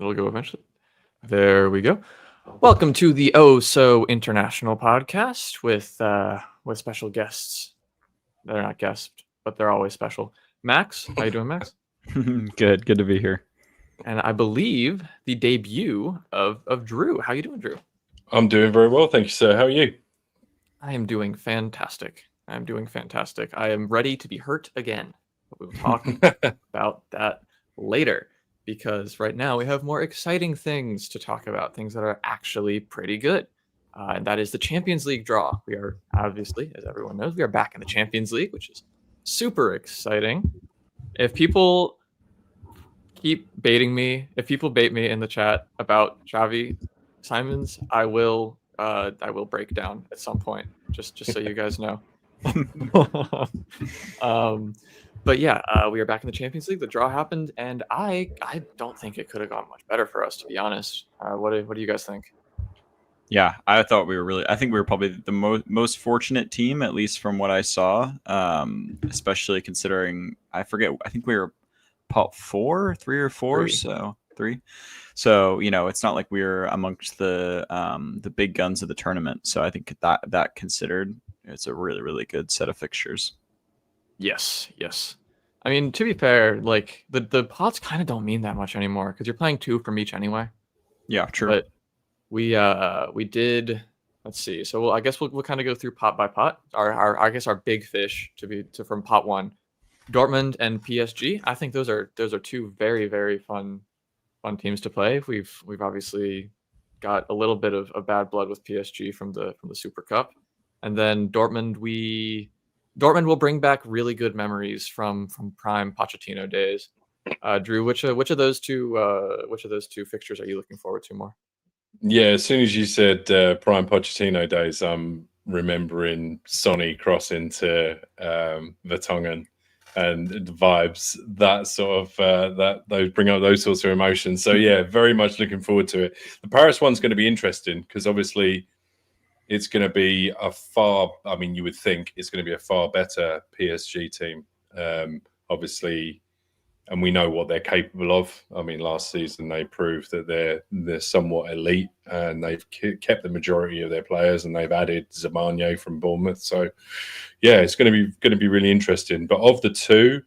It'll go eventually. There we go. Welcome to the OhSoInternational podcast with special guests. They're not guests, but they're always special. Max, how you doing, Max? Good to be here. And I believe the debut of Drew. How you doing, Drew? I'm doing very well, thank you, sir. How are you? I am doing fantastic. I am ready to be hurt again. But we will talk about that later, because right now we have more exciting things to talk about, things that are actually pretty good. And that is the Champions League draw. We are obviously, as everyone knows, we are back in the Champions League, which is super exciting. If people keep baiting me, if people bait me in the chat about Xavi Simons, I will break down at some point, just so you guys know. But yeah, we are back in the Champions League. The draw happened, and I don't think it could have gone much better for us, to be honest. What do you guys think? Yeah, I think we were probably the most fortunate team, at least from what I saw, especially considering, I think we were pot 3 or 4, Three. so 3. So, it's not like we're amongst the big guns of the tournament. So I think that considered, it's a really, really good set of fixtures. Yes. I mean, to be fair, like the pots kind of don't mean that much anymore because you're playing 2 from each anyway. Yeah, true. But we did. Let's see. So I guess we'll kind of go through pot by pot. Our big fish from pot 1, Dortmund and PSG. I think those are 2 very, very fun teams to play. We've obviously got a little bit of bad blood with PSG from the Super Cup, and then Dortmund will bring back really good memories from prime Pochettino days. Drew, which of those two fixtures are you looking forward to more? Yeah, as soon as you said prime Pochettino days, I'm remembering Sonny crossing to Vertonghen and the vibes that sort of that those bring up those sorts of emotions. So yeah, very much looking forward to it. The Paris one's going to be interesting because obviously it's going to be you would think it's going to be a far better PSG team, obviously, and we know what they're capable of. I mean, last season they proved that they're somewhat elite, and they've kept the majority of their players, and they've added Zamanier from Bournemouth. So, yeah, it's going to be really interesting. But of the two,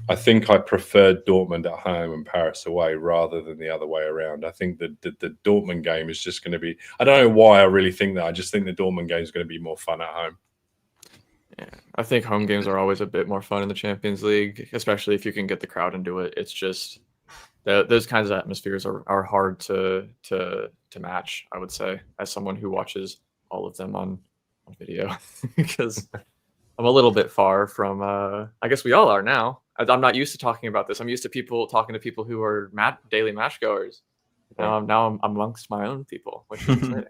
I think I preferred Dortmund at home and Paris away rather than the other way around. I think that the Dortmund game is just going to be. I don't know why I really think that. I just think the Dortmund game is going to be more fun at home. Yeah, I think home games are always a bit more fun in the Champions League, especially if you can get the crowd into it. It's just those kinds of atmospheres are hard to match, I would say, as someone who watches all of them on video, because I'm a little bit far from. I guess we all are now. I'm not used to talking about this. I'm used to talking to people who are daily match goers. Now I'm amongst my own people, which is exciting.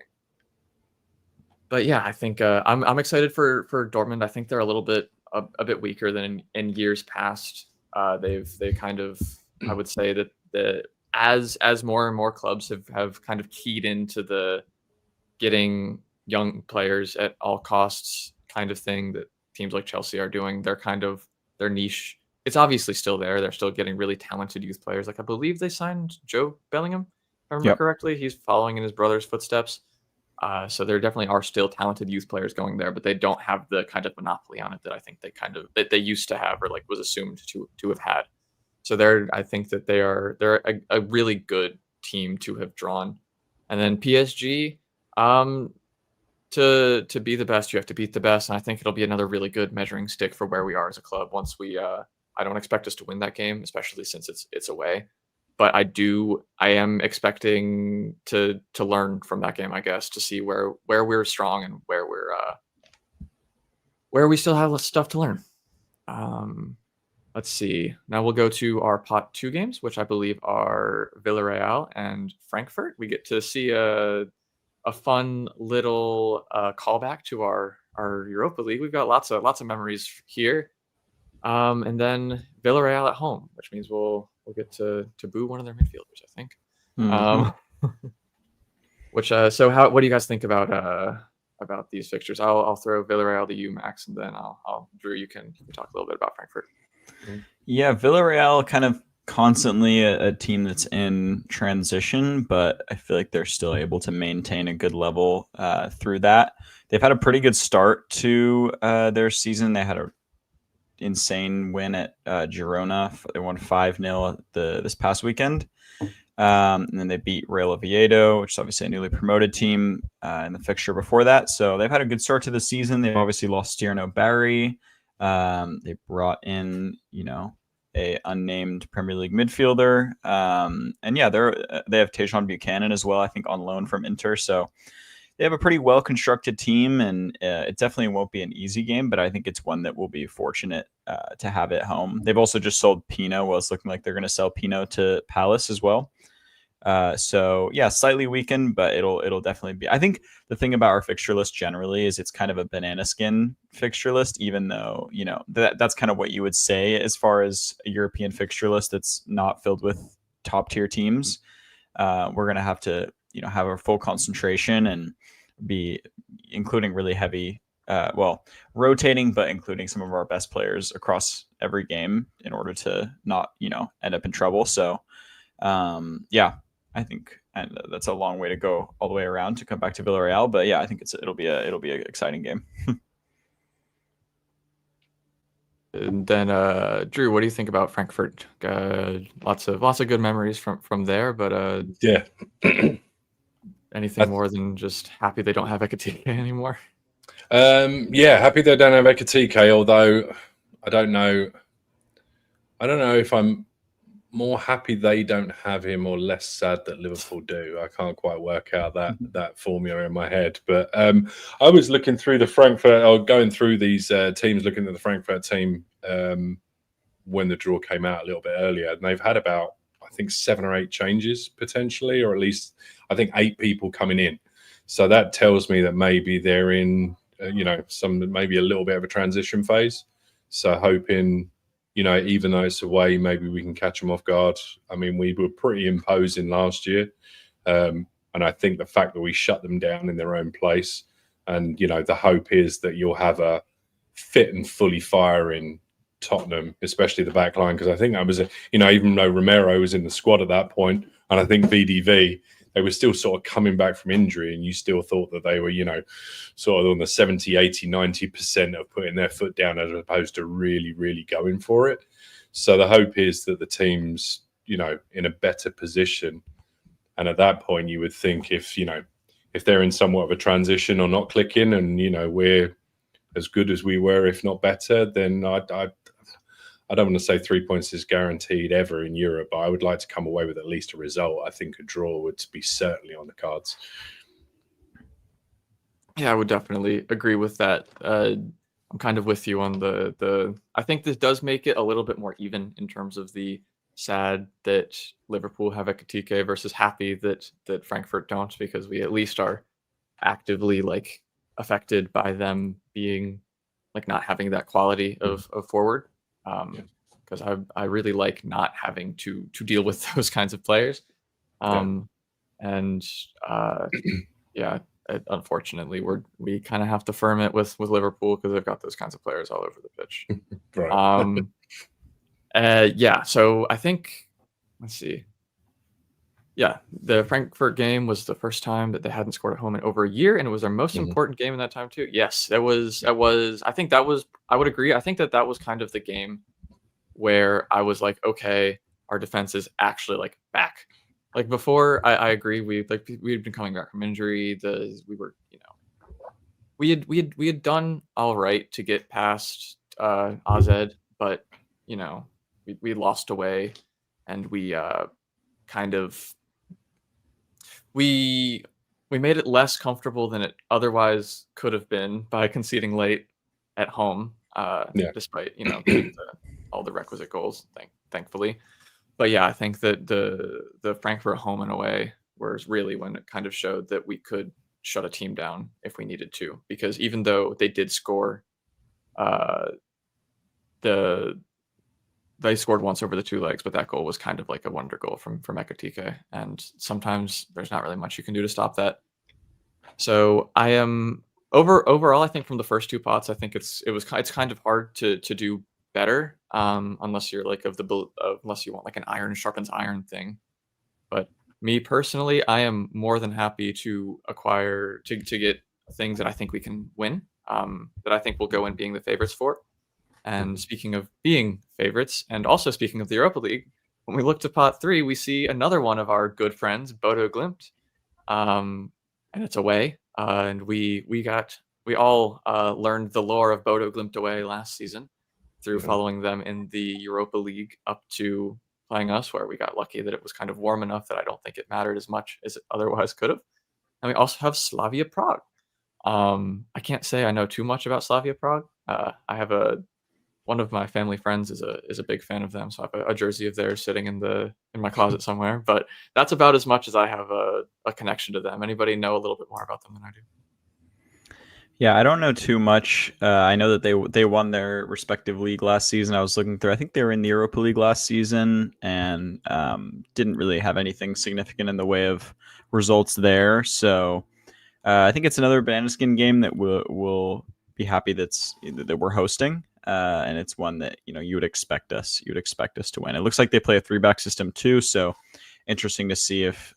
But yeah, I think I'm excited for Dortmund. I think they're a bit weaker than in years past. They kind of, I would say that as more and more clubs have kind of keyed into the getting young players at all costs kind of thing that teams like Chelsea are doing. They're kind of their niche. It's obviously still there. They're still getting really talented youth players. Like I believe they signed Joe Bellingham, if I remember correctly. He's following in his brother's footsteps. So there definitely are still talented youth players going there, but they don't have the kind of monopoly on it that I think they used to have, or like was assumed to have had. So I think that they're a really good team to have drawn. And then PSG, to be the best, you have to beat the best. And I think it'll be another really good measuring stick for where we are as a club. Once I don't expect us to win that game, especially since it's away. But I am expecting to learn from that game, I guess, to see where we're strong and where we still have stuff to learn. Let's see. Now we'll go to our pot 2 games, which I believe are Villarreal and Frankfurt. We get to see a fun little callback to our Europa League. We've got lots of memories here. And then Villarreal at home, which means we'll get to boo one of their midfielders, I think. Mm-hmm. What do you guys think about these fixtures? I'll throw Villarreal to you, Max, and then I'll Drew. You can talk a little bit about Frankfurt. Yeah, Villarreal kind of constantly a team that's in transition, but I feel like they're still able to maintain a good level through that. They've had a pretty good start to their season. They had a insane win at Girona. They won 5-0 this past weekend. And then they beat Real Oviedo, which is obviously a newly promoted team in the fixture before that. So they've had a good start to the season. They've obviously lost Tierno Barry. They brought in, a unnamed Premier League midfielder. And yeah, they have Tejan Buchanan as well, I think, on loan from Inter. So they have a pretty well-constructed team, and it definitely won't be an easy game, but I think it's one that will be fortunate to have at home. They've also just sold Pino. Well, it's looking like they're going to sell Pino to Palace as well. So yeah, slightly weakened, but it'll definitely be. I think the thing about our fixture list generally is it's kind of a banana skin fixture list, even though that's kind of what you would say as far as a European fixture list that's not filled with top tier teams. We're gonna have to have our full concentration and be including really heavy, rotating, but including some of our best players across every game in order to not end up in trouble. So yeah. I think, and that's a long way to go all the way around to come back to Villarreal. But yeah, I think it'll be an exciting game. And then, Drew, what do you think about Frankfurt? Lots of good memories from there, but yeah, anything more than just happy they don't have Ekatike anymore? Yeah, happy they don't have Ekatike. Although I don't know if I'm more happy they don't have him or less sad that Liverpool do. I can't quite work out that formula in my head. But I was looking through the Frankfurt, or going through these teams, looking at the Frankfurt team when the draw came out a little bit earlier, and they've had about, I think, 7 or 8 changes potentially, or at least I think 8 people coming in. So that tells me that maybe they're in, maybe a little bit of a transition phase. So hoping, even though it's away, maybe we can catch them off guard. I mean, we were pretty imposing last year. And I think the fact that we shut them down in their own place, and, the hope is that you'll have a fit and fully firing Tottenham, especially the back line. Because I think that was, even though Romero was in the squad at that point, and I think VDV, they were still sort of coming back from injury, and you still thought that they were, sort of on the 70, 80, 90% of putting their foot down as opposed to really, really going for it. So the hope is that the team's, in a better position. And at that point, you would think if they're in somewhat of a transition or not clicking, and, we're as good as we were, if not better, then I don't want to say 3 points is guaranteed ever in Europe, but I would like to come away with at least a result. I think a draw would be certainly on the cards. Yeah, I would definitely agree with that. I'm kind of with you on the. I think this does make it a little bit more even in terms of the sad that Liverpool have Ekatike versus happy that Frankfurt don't, because we at least are actively affected by them being not having that quality of forward. Because I really like not having to deal with those kinds of players. Unfortunately, we kind of have to firm it with Liverpool because they've got those kinds of players all over the pitch. Right. So I think, let's see. Yeah, the Frankfurt game was the first time that they hadn't scored at home in over a year, and it was their most important game in that time too. Yes, that was. I think that was. I would agree. I think that was kind of the game where I was like, okay, our defense is actually back. Before, I agree. We had been coming back from injury. We had done all right to get past AZ, but we lost away, and we kind of we made it less comfortable than it otherwise could have been by conceding late at home. Despite getting all the requisite goals, thankfully. But yeah, I think that the Frankfurt home and away was really when it kind of showed that we could shut a team down if we needed to. Because even though they did score, they scored once over the 2 legs, but that goal was kind of like a wonder goal from Ekatike, and sometimes there's not really much you can do to stop that. So I am overall, I think from the first 2 pots, I think it's kind of hard to do better, unless you're like unless you want like an iron sharpens iron thing. But me personally, I am more than happy to acquire to get things that I think we can win, that I think will go in being the favorites for. And speaking of being favorites, and also speaking of the Europa League, when we look to pot 3, we see another one of our good friends, Bodo Glimt, and it's away. And we all learned the lore of Bodo Glimt away last season through following them in the Europa League up to playing us, where we got lucky that it was kind of warm enough that I don't think it mattered as much as it otherwise could have. And we also have Slavia Prague. I can't say I know too much about Slavia Prague. I have one of my family friends is a big fan of them, so I have a jersey of theirs sitting in my closet somewhere. But that's about as much as I have a connection to them. Anybody know a little bit more about them than I do? Yeah, I don't know too much. I know that they won their respective league last season. I was looking through. I think they were in the Europa League last season and didn't really have anything significant in the way of results there. So I think it's another banana skin game that we'll be happy that we're hosting. And it's one that you would expect us to win. It looks like they play a 3-back system too, so interesting to see if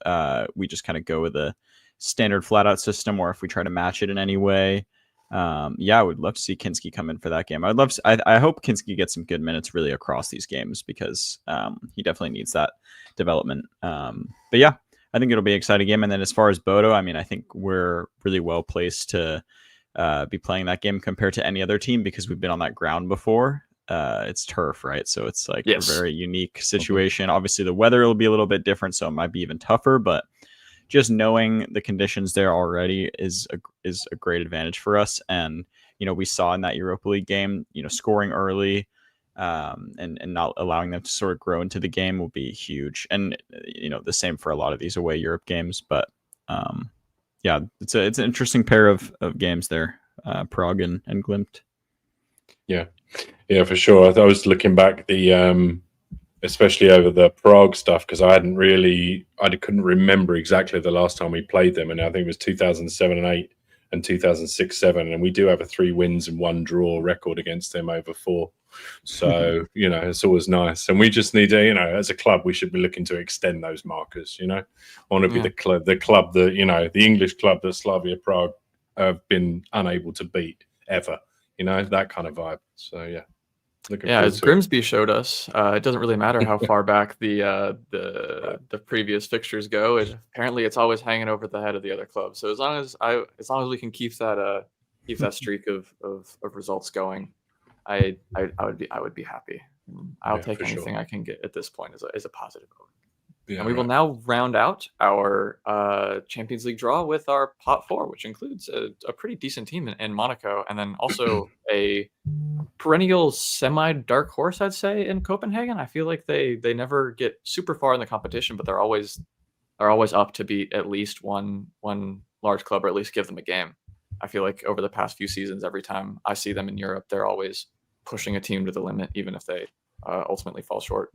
we just kind of go with a standard flat out system or if we try to match it in any way. I would love to see Kinski come in for that game. I hope Kinski gets some good minutes really across these games because he definitely needs that development. But yeah, I think it'll be an exciting game. And then as far as Bodo, I mean, I think we're really well placed to be playing that game compared to any other team because we've been on that ground before. It's turf, right? So it's like a very unique situation. Obviously the weather will be a little bit different, so it might be even tougher, but just knowing the conditions there already is a great advantage for us. And we saw in that Europa League game, scoring early and not allowing them to sort of grow into the game will be huge. And the same for a lot of these away Europe games, but yeah, it's an interesting pair of games there, Prague and Glimt. Yeah, for sure. I was looking back especially over the Prague stuff because I couldn't remember exactly the last time we played them, and I think it was 2007 and 8 and 2006-7, and we do have a 3 wins and 1 draw record against them over 4. So it's always nice, and we just need to, as a club, we should be looking to extend those markers. I want to be the club that the English club that Slavia Prague have been unable to beat ever. That kind of vibe. So yeah. As Grimsby showed us, it doesn't really matter how far back the previous fixtures go. Apparently, it's always hanging over the head of the other club. So as long as we can keep that streak of results going, I would be happy. I'll take anything I can get at this point as a positive. And we will now round out our Champions League draw with our pot 4, which includes a pretty decent team in Monaco, and then also a perennial semi-dark horse, I'd say, in Copenhagen. I feel like they never get super far in the competition, but they're always up to beat at least one large club, or at least give them a game. I feel like over the past few seasons, every time I see them in Europe, they're always pushing a team to the limit, even if they ultimately fall short.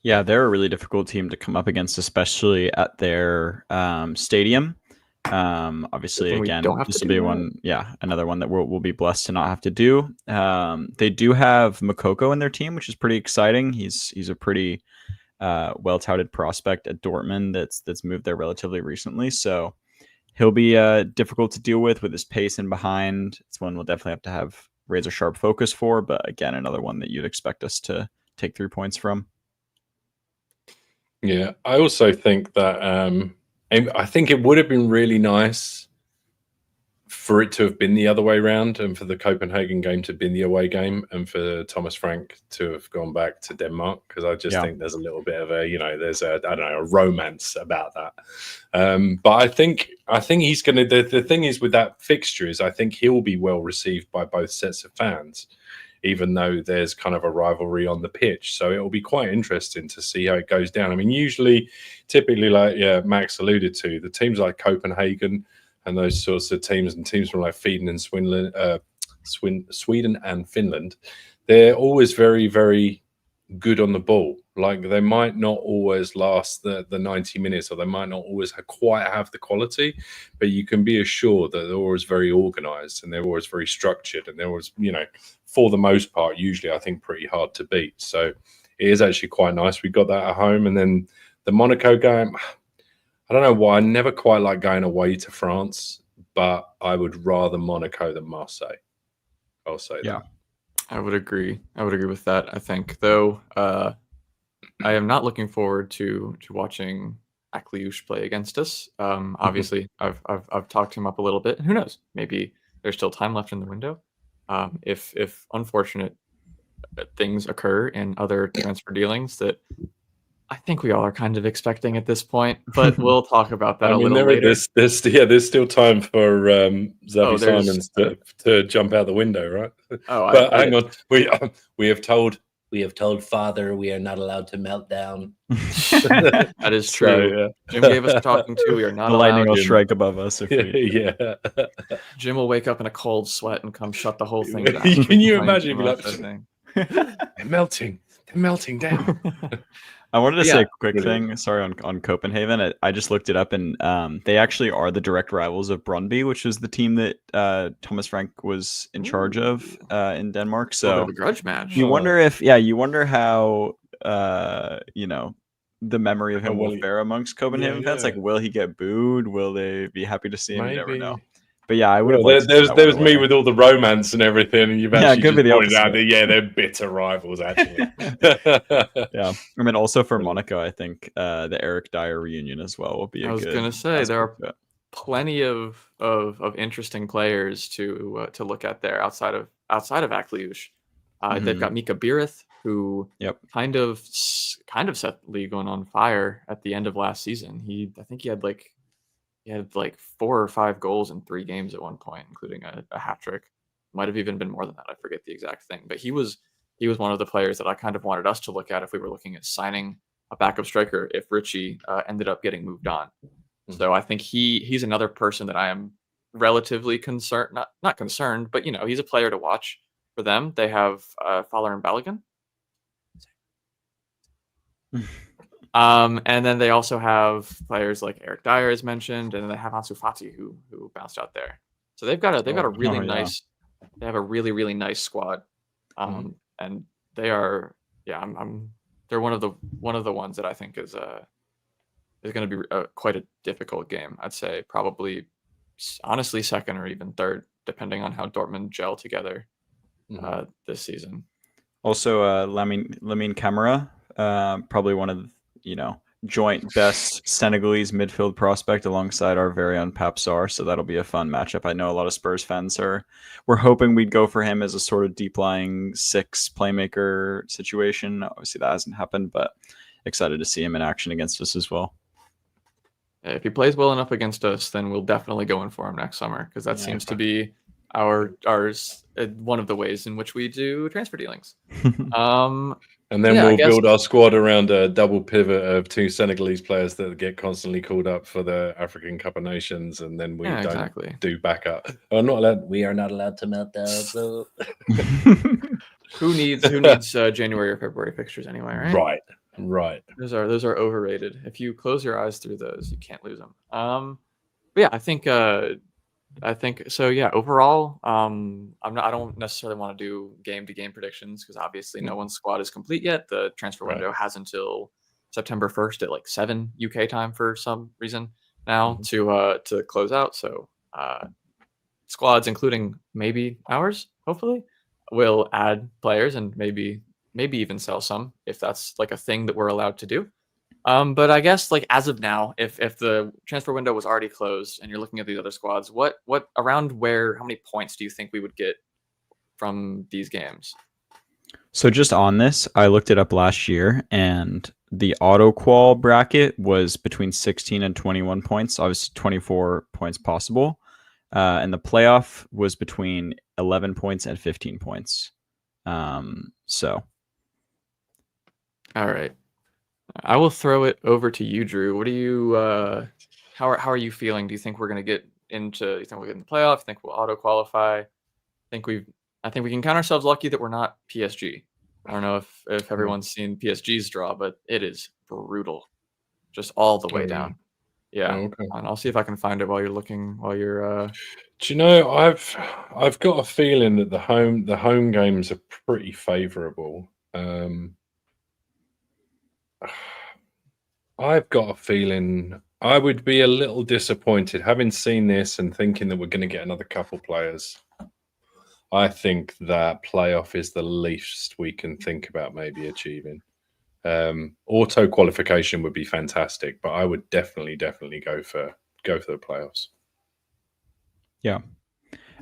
Yeah, they're a really difficult team to come up against, especially at their stadium. Obviously, again, this will be another one that we'll be blessed to not have to do. They do have Makoko in their team, which is pretty exciting. He's a pretty well-touted prospect at Dortmund that's moved there relatively recently. So he'll be difficult to deal with his pace and behind. It's one we'll definitely have to have razor sharp focus for. But again, another one that you'd expect us to take 3 points from. Yeah, I also think that I think it would have been really nice for it to have been the other way around, and for the Copenhagen game to have been the away game, and for Thomas Frank to have gone back to Denmark, because I just think there's a little bit of a romance about that. But I think he's going to. The thing is with that fixture is I think he'll be well received by both sets of fans, even though there's kind of a rivalry on the pitch. So it will be quite interesting to see how it goes down. I mean, typically, like Max alluded to, the teams like Copenhagen and those sorts of teams, and teams from like Sweden and Finland, they're always very, very good on the ball. Like they might not always last the 90 minutes, or they might not always quite have the quality, but you can be assured that they're always very organized and they're always very structured, and they're always, for the most part, usually I think pretty hard to beat. So it is actually quite nice. We got that at home, and then the Monaco game. I don't know why I never quite like going away to France, but I would rather Monaco than Marseille. I'll say that. I would agree. I would agree with that. I think, though, I am not looking forward to watching Akliouche play against us. Obviously, I've talked him up a little bit. Who knows? Maybe there's still time left in the window. If unfortunate things occur in other transfer dealings that I think we all are kind of expecting at this point, but we'll talk about that a little later. There's still time for Xavi Simons to jump out the window, right? But hang on, we have told Father we are not allowed to melt down. That is true. So, yeah. Jim gave us a talking to. We are not The allowed. lightning will strike above us. If we... Jim will wake up in a cold sweat and come shut the whole thing down. Can you imagine? Be like, they're melting down. I wanted to say a quick thing. Sorry, on Copenhagen. I just looked it up, and they actually are the direct rivals of Brøndby, which was the team that Thomas Frank was in charge of in Denmark. So a grudge match. You wonder how the memory of him will fare amongst Copenhagen fans. Like, will he get booed? Will they be happy to see him? Maybe. You never know. But yeah, I would have. There was me with all the romance and everything, and you've actually just pointed out that they're bitter rivals actually. Yeah, I mean, also for Monaco, I think the Eric Dyer reunion as well will be. I was going to say there are plenty of interesting players to look at there outside of Akliouche. They've got Mika Biereth, who kind of set the league on fire at the end of last season. I think he had like 4 or 5 goals in 3 games at one point, including a hat trick. Might have even been more than that. I forget the exact thing. But he was one of the players that I kind of wanted us to look at if we were looking at signing a backup striker if Richie ended up getting moved on. So I think he's another person that I am relatively concerned, not concerned, but he's a player to watch for them. They have Fowler and Balogun. And then they also have players like Eric Dyer, as mentioned, and then they have Ansu Fati who bounced out there. So they've got a really nice, they have a really, really nice squad, and they are they're one of the ones that I think is going to be quite a difficult game. I'd say probably honestly second or even third, depending on how Dortmund gel together this season. Also, Lamine Camara, probably one of joint best Senegalese midfield prospect alongside our very own Pape Sarr. So that'll be a fun matchup. I know a lot of Spurs fans were hoping we'd go for him as a sort of deep lying 6 playmaker situation. Obviously that hasn't happened, but excited to see him in action against us as well. If he plays well enough against us, then we'll definitely go in for him next summer, because that seems to be ours one of the ways in which we do transfer dealings. And then we'll build our squad around a double pivot of 2 Senegalese players that get constantly called up for the African Cup of Nations, and then we don't do backup. We are not allowed to melt down. So. Who needs January or February fixtures anyway, right? Right. Those are overrated. If you close your eyes through those, you can't lose them. But yeah, I think so. Yeah, overall, I don't necessarily want to do game-to-game predictions, because obviously no one's squad is complete yet. The transfer window has until September 1st at like 7 UK time for some reason now to close out. So squads, including maybe ours, hopefully, will add players and maybe even sell some if that's like a thing that we're allowed to do. But I guess like as of now, if the transfer window was already closed and you're looking at these other squads, how many points do you think we would get from these games? So just on this, I looked it up last year, and the auto qual bracket was between 16 and 21 points. Obviously 24 points possible. And the playoff was between 11 points and 15 points. So. All right. I will throw it over to you, Drew. What do you? How are you feeling? Do you think we're going to get into? Do you think we'll get in the playoff? Do you think we'll auto qualify? I think we can count ourselves lucky that we're not PSG. I don't know if everyone's seen PSG's draw, but it is brutal, just all the way down. Yeah, okay. and I'll see if I can find it while you're looking. While you're, Do you know, I've got a feeling that the home games are pretty favourable. I've got a feeling I would be a little disappointed having seen this and thinking that we're going to get another couple players. I think that playoff is the least we can think about maybe achieving. Auto qualification would be fantastic, but I would definitely go for the playoffs. Yeah,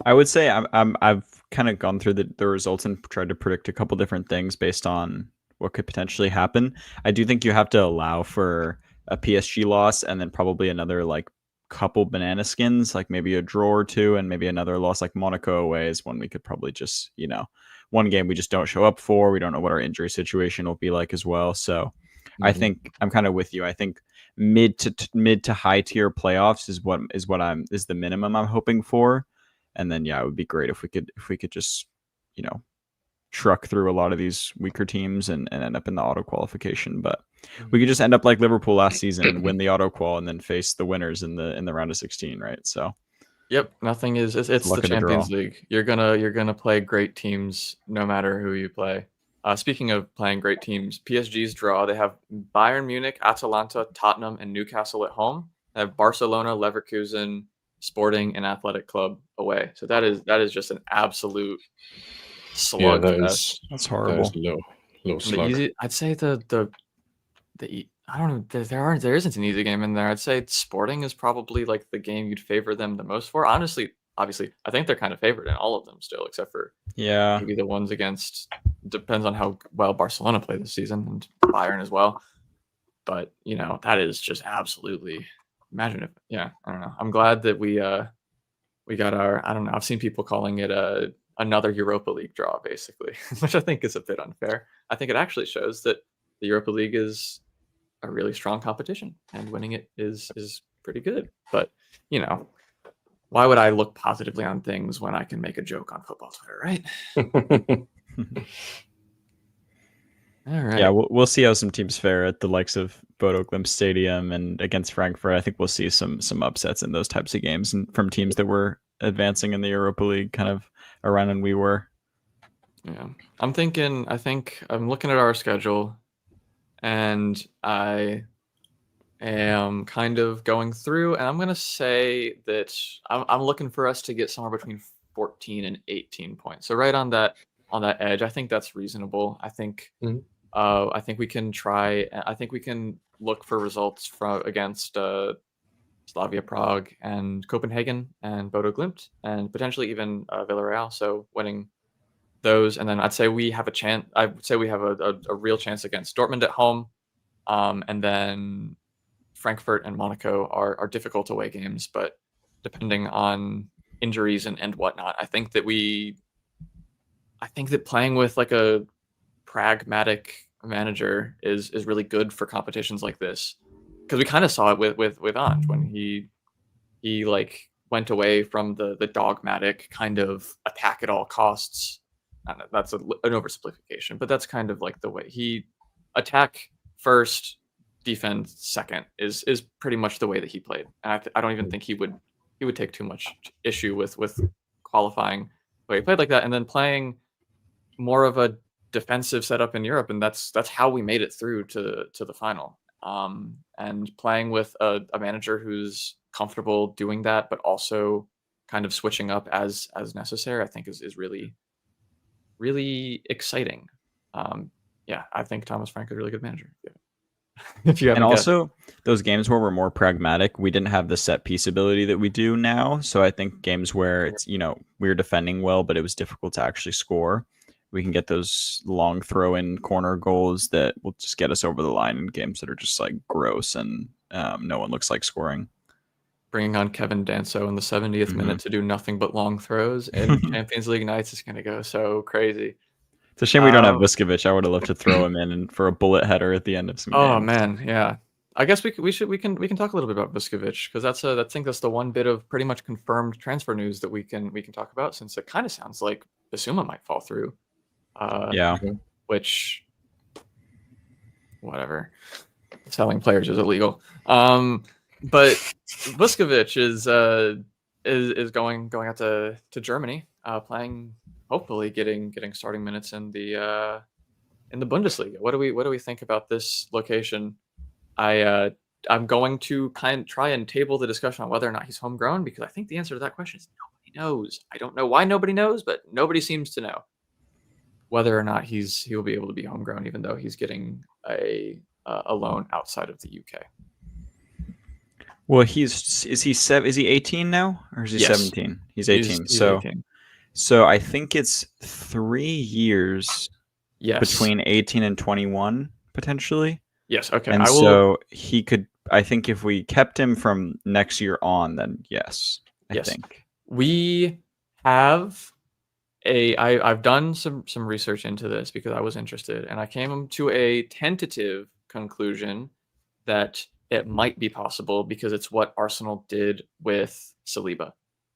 I would say I've kind of gone through the results and tried to predict a couple different things based on what could potentially happen. I do think you have to allow for a PSG loss and then probably another like couple banana skins, like maybe a draw or two, and maybe another loss like Monaco away is one we could probably just, one game we just don't show up for. We don't know what our injury situation will be like as well. So I think I'm kind of with you. I think mid to high tier playoffs is the minimum I'm hoping for. And then it would be great if we could just, truck through a lot of these weaker teams and end up in the auto qualification. But we could just end up like Liverpool last season and win the auto qual and then face the winners in the round of 16, right? So yep, nothing is. It's Luck the of the draw. Champions League. You're gonna play great teams no matter who you play. Speaking of playing great teams, PSG's draw, they have Bayern Munich, Atalanta, Tottenham, and Newcastle at home. They have Barcelona, Leverkusen, Sporting, and Athletic Club away. So that is just an absolute slug. That's That horrible. is a little slug. I'd say the I don't know. There isn't an easy game in there. I'd say Sporting is probably like the game you'd favor them the most for. Honestly, obviously, I think they're kind of favored in all of them still, except for maybe the ones against. Depends on how well Barcelona play this season and Bayern as well. But that is just absolutely. Imagine if I don't know. I'm glad that we got our. I don't know. I've seen people calling it another Europa League draw, basically, which I think is a bit unfair. I think it actually shows that the Europa League is a really strong competition, and winning it is pretty good. But why would I look positively on things when I can make a joke on football Twitter, right? All right. Yeah, we'll see how some teams fare at the likes of Bodo Glimt Stadium and against Frankfurt. I think we'll see some upsets in those types of games and from teams that were advancing in the Europa League kind of around when we were. Yeah, I think I'm looking at our schedule, and I am kind of going through, and I'm gonna say that I'm looking for us to get somewhere between 14 and 18 points. So right on that edge, I think that's reasonable. I think I think we can try. I think we can look for results against Slavia Prague and Copenhagen and Bodo Glimt and potentially even Villarreal. So winning those, and then I'd say we have a chance. I would say we have a real chance against Dortmund at home, and then Frankfurt and Monaco are difficult away games. But depending on injuries and whatnot, I think that playing with like a pragmatic manager is really good for competitions like this, because we kind of saw it with Ange when he like went away from the dogmatic kind of attack at all costs. I don't know, that's an oversimplification, but that's kind of like the way he attack first, defend second is pretty much the way that he played. And I don't even think he would take too much issue with qualifying the way he played like that, and then playing more of a defensive setup in Europe, and that's how we made it through to the final. And playing with a manager who's comfortable doing that, but also kind of switching up as necessary, I think is really, really exciting. I think Thomas Frank is a really good manager. Yeah. If you haven't And also those games where we're more pragmatic, we didn't have the set piece ability that we do now. So I think games where it's, we were defending well, but it was difficult to actually score, we can get those long throw-in corner goals that will just get us over the line in games that are just like gross and no one looks like scoring. Bringing on Kevin Danso in the 70th minute to do nothing but long throws in Champions League nights is going to go so crazy. It's a shame we don't have Vuskovic. I would have loved to throw him in and for a bullet header at the end of some games. Oh man, yeah. I guess we can talk a little bit about Vuskovic, because I think that's the one bit of pretty much confirmed transfer news that we can talk about, since it kind of sounds like Bissouma might fall through. Yeah. which whatever. Selling players is illegal. But Vuskovic is going out to Germany, playing, hopefully getting starting minutes in the Bundesliga. What do we think about this location? I'm going to try and table the discussion on whether or not he's homegrown, because I think the answer to that question is nobody knows. I don't know why nobody knows, but nobody seems to know whether or not he'll be able to be homegrown, even though he's getting a loan outside of the UK. Well, is he 18 now, or is he 17? He's 18. He's 18. So I think it's 3 years between 18 and 21 potentially. Yes. Okay. And so he could. I think if we kept him from next year on, then yes. I think we have I've done some research into this because I was interested, and I came to a tentative conclusion that it might be possible because it's what Arsenal did with Saliba.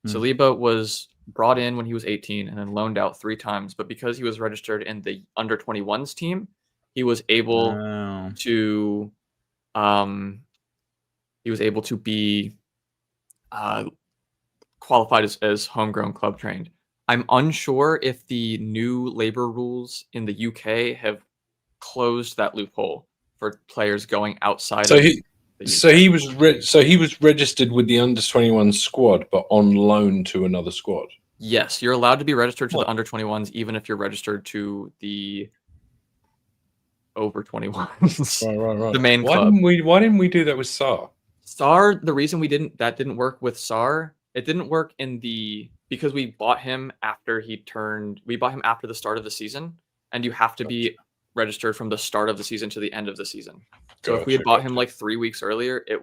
Saliba was brought in when he was 18 and then loaned out 3 times, but because he was registered in the under 21s team, he was able to be qualified as homegrown club trained. I'm unsure if the new labor rules in the UK have closed that loophole for players going outside. So he was registered with the under 21 squad, but on loan to another squad. Yes, you're allowed to be registered to the under 21s, even if you're registered to the over 21s. Right. The main club. Why didn't we do that with Sarr? Sarr, the reason that didn't work with Sarr, it didn't work because we bought him after the start of the season, and you have to be registered from the start of the season to the end of the season. So if we had bought him like 3 weeks earlier, we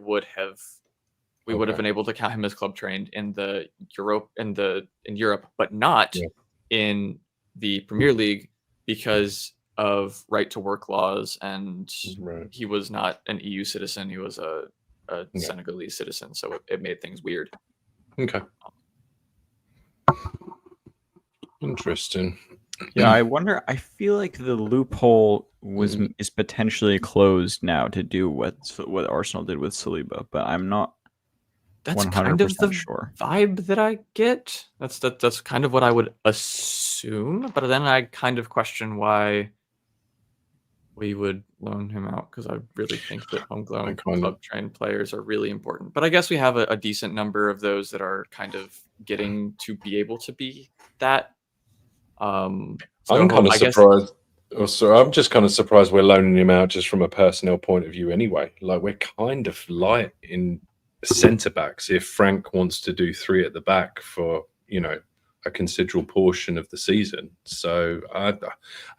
would have been able to count him as club trained in Europe, but not in the Premier League because of right to work laws, and he was not an EU citizen. He was a Senegalese citizen, so it made things weird. Okay. Interesting. Yeah, I wonder. I feel like the loophole is potentially closed now to do what Arsenal did with Saliba, but I'm not. That's 100% kind of the sure. vibe that I get. That's kind of what I would assume, but then I kind of question why we would loan him out, because I really think that homegrown club trained players are really important. But I guess we have a decent number of those that are kind of getting to be able to be that. I'm kind of surprised. I'm just kind of surprised we're loaning him out just from a personnel point of view anyway. Like, we're kind of light in centre backs if Frank wants to do 3 at the back for, a considerable portion of the season. So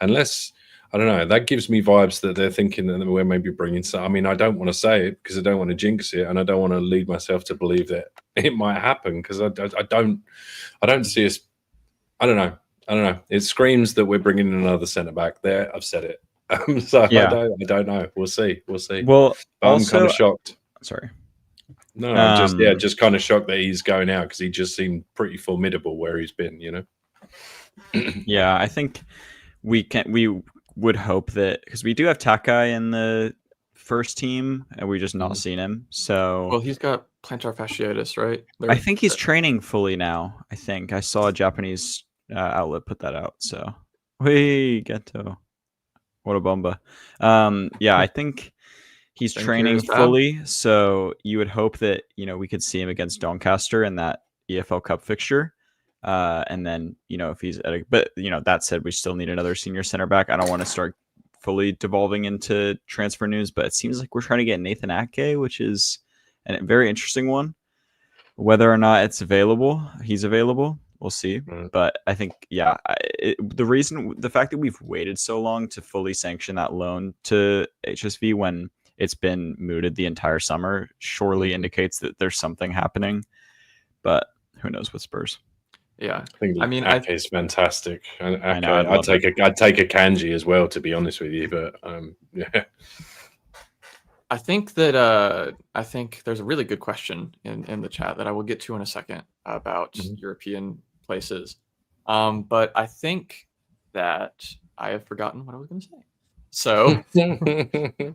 unless, I don't know, that gives me vibes that they're thinking that we're maybe bringing some. I mean, I don't want to say it because I don't want to jinx it, and I don't want to lead myself to believe that it might happen, because I don't see us. I don't know. It screams that we're bringing in another centre back. There, I've said it. So yeah. I don't know. We'll see. Well, I'm kind of shocked. Sorry. No, I'm just kind of shocked that he's going out, because he just seemed pretty formidable where he's been. Yeah, I think we would hope that, because we do have Takai in the first team and we just not seen him. So well, he's got plantar fasciitis, right? I think he's training fully now. I think I saw a Japanese outlet put that out. So we Geto, what a bomba. Yeah, I think he's training fully. So you would hope that we could see him against Doncaster in that EFL Cup fixture. And then, if he's but that said, we still need another senior center back. I don't want to start fully devolving into transfer news, but it seems like we're trying to get Nathan Ake, which is a very interesting one. Whether or not he's available, we'll see. But I think, the fact that we've waited so long to fully sanction that loan to HSV when it's been mooted the entire summer surely indicates that there's something happening. But who knows with Spurs? Yeah, I mean, Ake's fantastic. I'd take a Kanji as well, to be honest with you. But yeah, I think there's a really good question in the chat that I will get to in a second about European places. But I think that I have forgotten what I was going to say. So,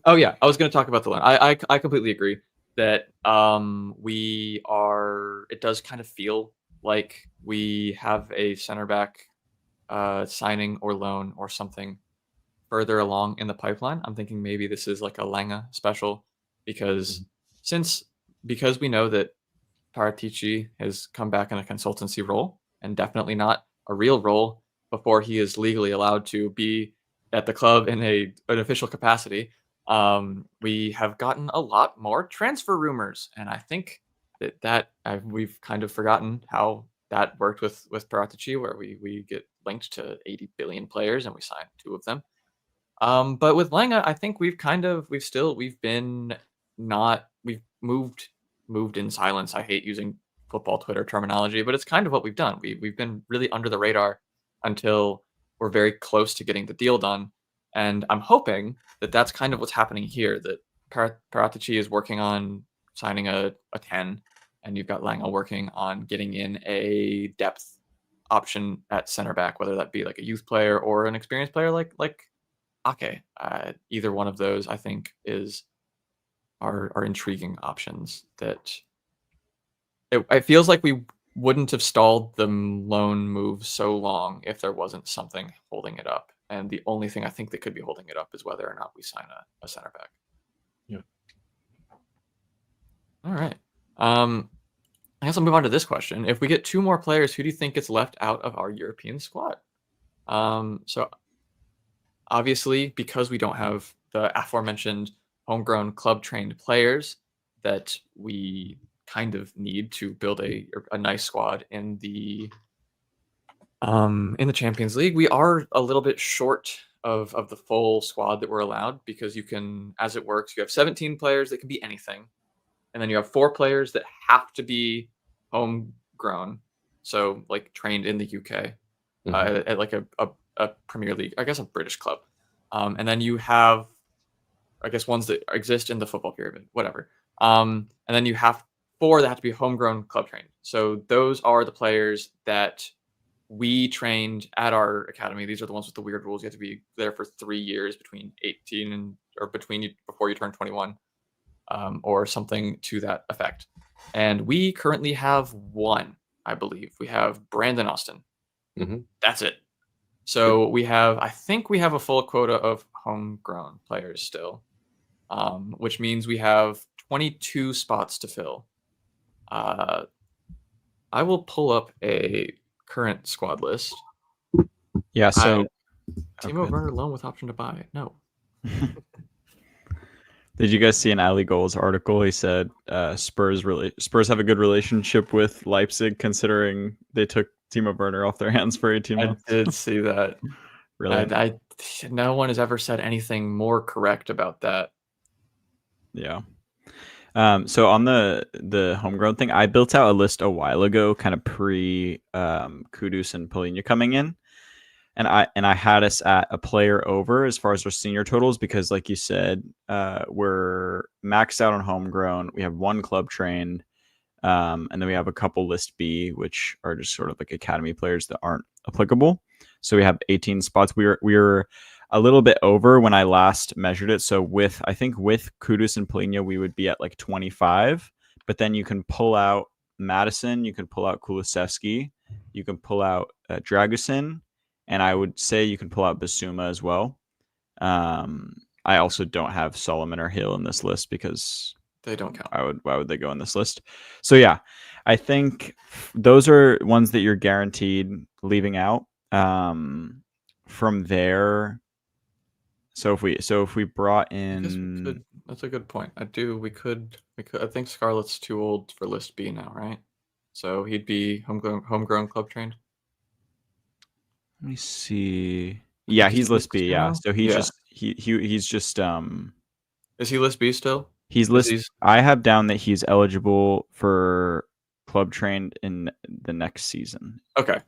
oh yeah, I was going to talk about the loan. I completely agree that we are. It does kind of feel like we have a center back signing or loan or something further along in the pipeline. I'm thinking maybe this is like a Lange special because because we know that Paratici has come back in a consultancy role and definitely not a real role before he is legally allowed to be at the club in an official capacity. We have gotten a lot more transfer rumors, and I think we've kind of forgotten how that worked with Paratici, where we get linked to 80 billion players and we sign 2 of them. But with Lange, I think we've moved in silence. I hate using football Twitter terminology, but it's kind of what we've done. We've been really under the radar until we're very close to getting the deal done. And I'm hoping that that's kind of what's happening here, that Paratici is working on signing a 10, and you've got Lange working on getting in a depth option at center back, whether that be like a youth player or an experienced player like Ake. Either one of those, I think, are intriguing options that it feels like we wouldn't have stalled the loan move so long if there wasn't something holding it up. And the only thing I think that could be holding it up is whether or not we sign a center back. Yeah. All right. I guess I'll move on to this question. If we get 2 more players, who do you think gets left out of our European squad? So obviously, because we don't have the aforementioned homegrown club-trained players that we kind of need to build a nice squad in the Champions League, we are a little bit short of the full squad that we're allowed, because you can, as it works, you have 17 players that can be anything, and then you have 4 players that have to be homegrown, so like trained in the UK at like a Premier League, I guess a British club, and then you have, I guess, ones that exist in the football pyramid, whatever, and then you have 4 that have to be homegrown club trained. So those are the players that we trained at our academy. These are the ones with the weird rules. You have to be there for 3 years between 18 or before you turn 21, or something to that effect. And we currently have 1, I believe. We have Brandon Austin. That's it. So I think we have a full quota of homegrown players still, which means we have 22 spots to fill. I will pull up a current squad list. Yeah, so Timo Werner loan with option to buy. No. Did you guys see an Ali Goals article? He said Spurs have a good relationship with Leipzig, considering they took Timo Werner off their hands for 18 months. I did see that. Really? No one has ever said anything more correct about that. Yeah. So on the homegrown thing, I built out a list a while ago, kind of pre Kudus and Polina coming in, and I had us at a player over as far as our senior totals, because, like you said, we're maxed out on homegrown. We have 1 club trained, and then we have a couple list B, which are just sort of like academy players that aren't applicable. So we have 18 spots. We were a little bit over when I last measured it. So I think with Kudus and Polina, we would be at like 25. But then you can pull out Madison, you can pull out Kulusevski, you can pull out Dragusin, and I would say you can pull out Basuma as well. I also don't have Solomon or Hill in this list because they don't count. Why would they go in this list? So yeah, I think those are ones that you're guaranteed leaving out. From there, so if we brought in, that's a good point. We could. I think Scarlett's too old for list B now, right? So he'd be homegrown club trained. Let me see. Yeah, he's list B. Yeah, so he's just. Is he list B still? He's list. I have down that he's eligible for club trained in the next season. Okay.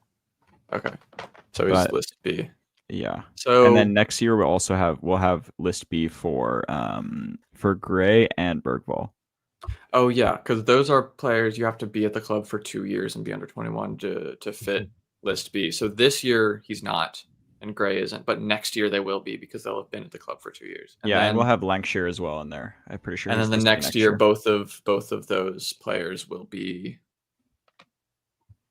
So he's list B. Yeah. So and then next year we'll have list B for Gray and Bergvall. Oh yeah, because those are players you have to be at the club for 2 years and be under 21 to fit list B. So this year he's not. and Gray isn't. But next year they will be because they'll have been at the club for 2 years. And Yeah, then, and we'll have Lancashire as well in there. I'm pretty sure. and he's then the listed next year, both of those players will be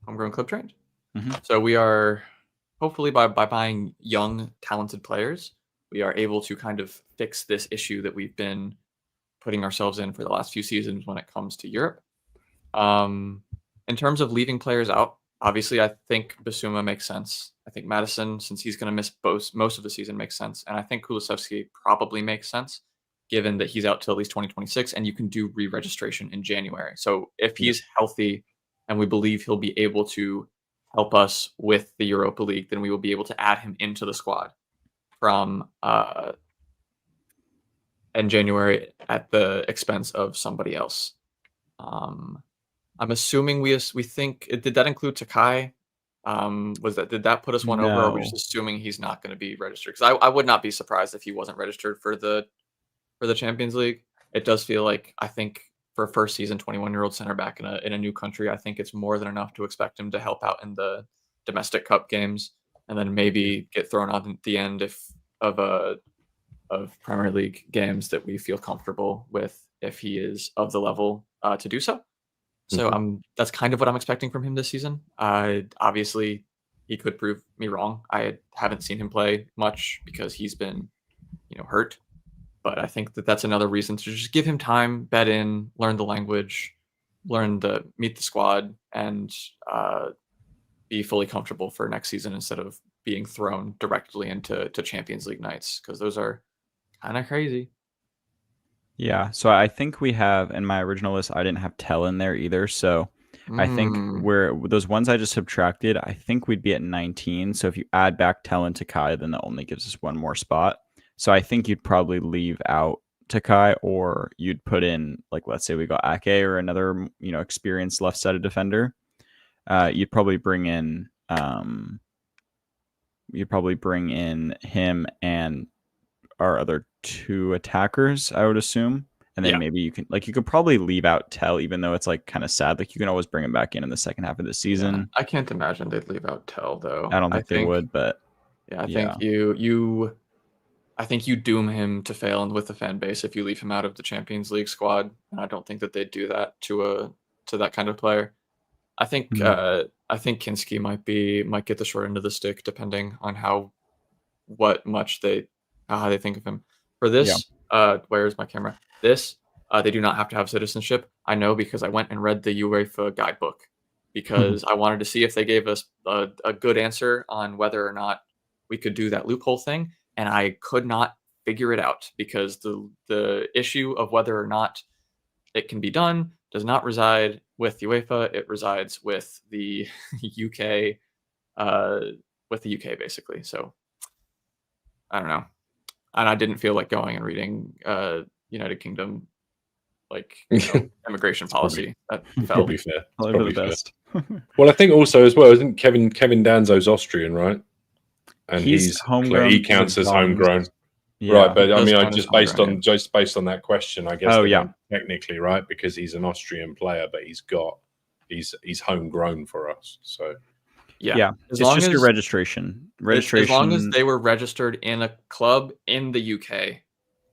homegrown club trained. Mhm. So we are hopefully by buying young, talented players, we are able to kind of fix this issue that we've been putting ourselves in for the last few seasons when it comes to Europe. In terms of leaving players out, obviously, I think Basuma makes sense. I think Madison, since he's going to miss most of the season, makes sense. And I think Kulusevski probably makes sense, given that he's out till at least 2026, and you can do re-registration in January. So if he's healthy and we believe he'll be able to help us with the Europa League, then we will be able to add him into the squad from in January at the expense of somebody else. I'm assuming we think did that include Takai? Did that put us one over? Or are we just No. assuming he's not going to be registered? Because I would not be surprised if he wasn't registered for the Champions League. It does feel like, I think, for a first season 21-year-old center back in a new country, I think it's more than enough to expect him to help out in the domestic cup games, and then maybe get thrown out at the end of Premier League games that we feel comfortable with if he is of the level to do so. So that's kind of what I'm expecting from him this season. Obviously, he could prove me wrong. I haven't seen him play much because he's been, hurt. But I think that's another reason to just give him time, bed in, learn the language, meet the squad, and be fully comfortable for next season instead of being thrown directly into Champions League nights, because those are kind of crazy. Yeah, so I think we have, in my original list, I didn't have Tell in there either. So I think those ones I just subtracted, I think we'd be at 19. So if you add back Tell and Takai, then that only gives us one more spot. So I think you'd probably leave out Takai, or you'd put in, like, let's say we got Ake or another, experienced left-sided defender. You'd probably bring in him and our other two attackers, I would assume. And then maybe you could probably leave out Tell, even though it's like kind of sad. Like, you can always bring him back in the second half of the season. Yeah, I can't imagine they'd leave out Tell, though. I don't think they would, but I think I think you doom him to fail with the fan base if you leave him out of the Champions League squad. And I don't think that they'd do that to that kind of player. I think Kinski might get the short end of the stick, depending on how they think of him. For this, where's my camera? This, they do not have to have citizenship. I know, because I went and read the UEFA guidebook, because I wanted to see if they gave us a good answer on whether or not we could do that loophole thing, and I could not figure it out, because the issue of whether or not it can be done does not reside with UEFA. It resides with the UK, basically. So I don't know. And I didn't feel like going and reading United Kingdom immigration policy. That felt probably fair. Probably the best. Well, I think also as well, isn't Kevin Danzo's Austrian, right? And he's homegrown. He counts as homegrown. Yeah. Right, but I mean, just based on that question, I guess technically, right, because he's an Austrian player, but he's homegrown for us. So it's just your registration. As long as they were registered in a club in the UK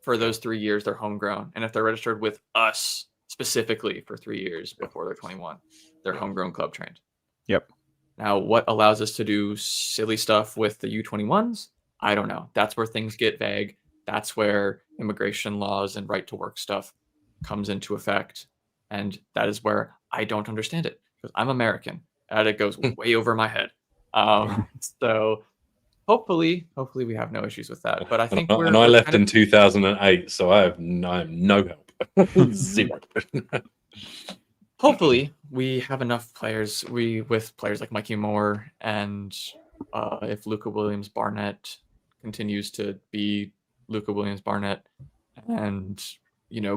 for those 3 years, they're homegrown. And if they're registered with us specifically for 3 years before they're 21, they're homegrown club trained. Yep. Now, what allows us to do silly stuff with the U21s? I don't know. That's where things get vague. That's where immigration laws and right to work stuff comes into effect. And that is where I don't understand it, because I'm American and it goes way over my head. So hopefully we have no issues with that. But I think I left in 2008, so I have no help. Zero. Hopefully we have enough players. With players like Mikey Moore, and if Luca Williams-Barnett continues to be Luca Williams-Barnett, and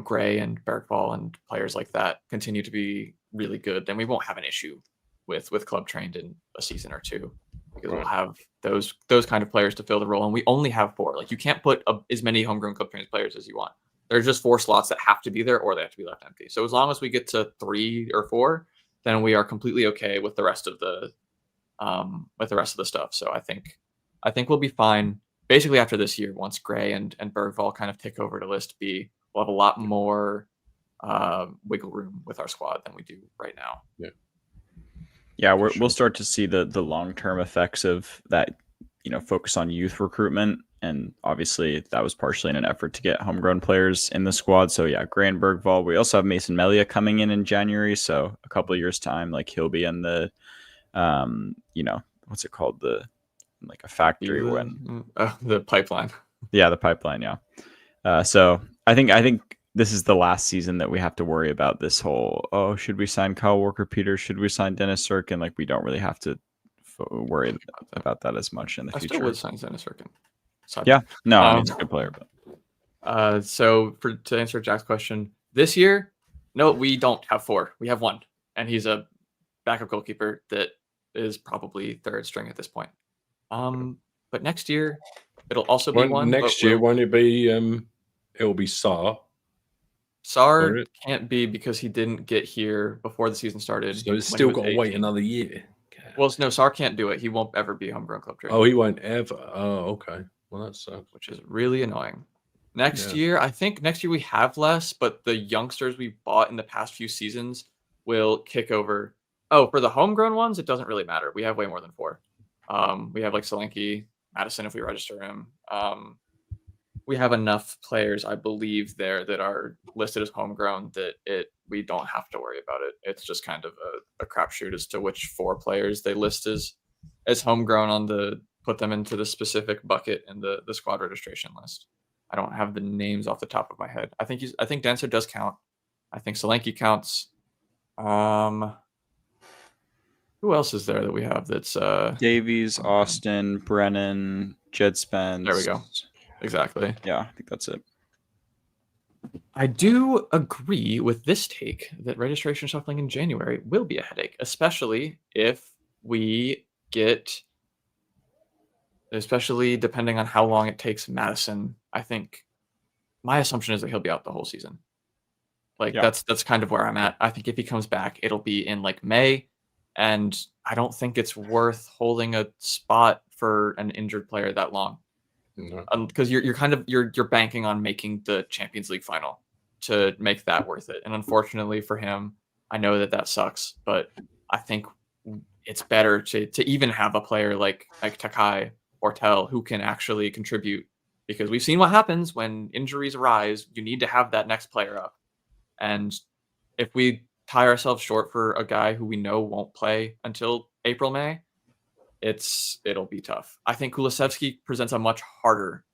Gray and Bergvall and players like that continue to be really good, then we won't have an issue with club trained in a season or two, because we'll have those kind of players to fill the role. And we only have 4. Like, you can't put as many homegrown club trained players as you want. There's just 4 slots that have to be there, or they have to be left empty. So as long as we get to 3 or 4, then we are completely okay with the rest of the stuff. So I think I think we'll be fine. Basically, after this year, once Gray and Bergvall kind of take over to list B, we'll have a lot more wiggle room with our squad than we do right now. Yeah, we'll start to see the long-term effects of that, focus on youth recruitment. And obviously that was partially in an effort to get homegrown players in the squad. So yeah, Gray and Bergvall. We also have Mason Melia coming in January. So a couple of years time, like he'll be in the, what's it called? Like a factory the pipeline. Yeah, the pipeline. Yeah. So I think this is the last season that we have to worry about this whole, should we sign Kyle Walker-Peters? Should we sign Dennis Sirkin? Like we don't really have to worry about that as much in the future. I still would sign Dennis Sirkin. Yeah, no, I mean, he's a good player. But so to answer Jack's question, this year, no, we don't have 4. We have 1, and he's a backup goalkeeper that is probably third string at this point. But next year, it'll also be 1. Next year, won't it be? It'll be Sarr. Sarr can't be because he didn't get here before the season started. So it's still got to wait another year. Well, no, Sarr can't do it. He won't ever be homegrown club trainer. Oh, he won't ever. Oh, okay. Well, that sucks. Which is really annoying. Next year, I think next year we have less, but the youngsters we bought in the past few seasons will kick over. Oh, for the homegrown ones, it doesn't really matter. We have way more than 4. We have like Solanke, Madison if we register him. We have enough players, I believe, there that are listed as homegrown that we don't have to worry about it. It's just kind of a crapshoot as to which 4 players they list as homegrown on put them into the specific bucket in the squad registration list. I don't have the names off the top of my head. I think Dancer does count. I think Solanke counts. Who else is there that we have that's Davies, Austin, Brennan, Jed Spence. There we go. Exactly. Yeah, I think that's it. I do agree with this take that registration shuffling in January will be a headache, especially if we especially depending on how long it takes Madison. I think my assumption is that he'll be out the whole season. That's kind of where I'm at. I think if he comes back, it'll be in like May, and I don't think it's worth holding a spot for an injured player that long. Because you're banking on making the Champions League final to make that worth it. And unfortunately for him, I know that sucks, but I think it's better to even have a player like Takai or Tell who can actually contribute, because we've seen what happens when injuries arise. You need to have that next player up. And if we tie ourselves short for a guy who we know won't play until April, May, it'll be tough. I think Kulusevski presents a much harder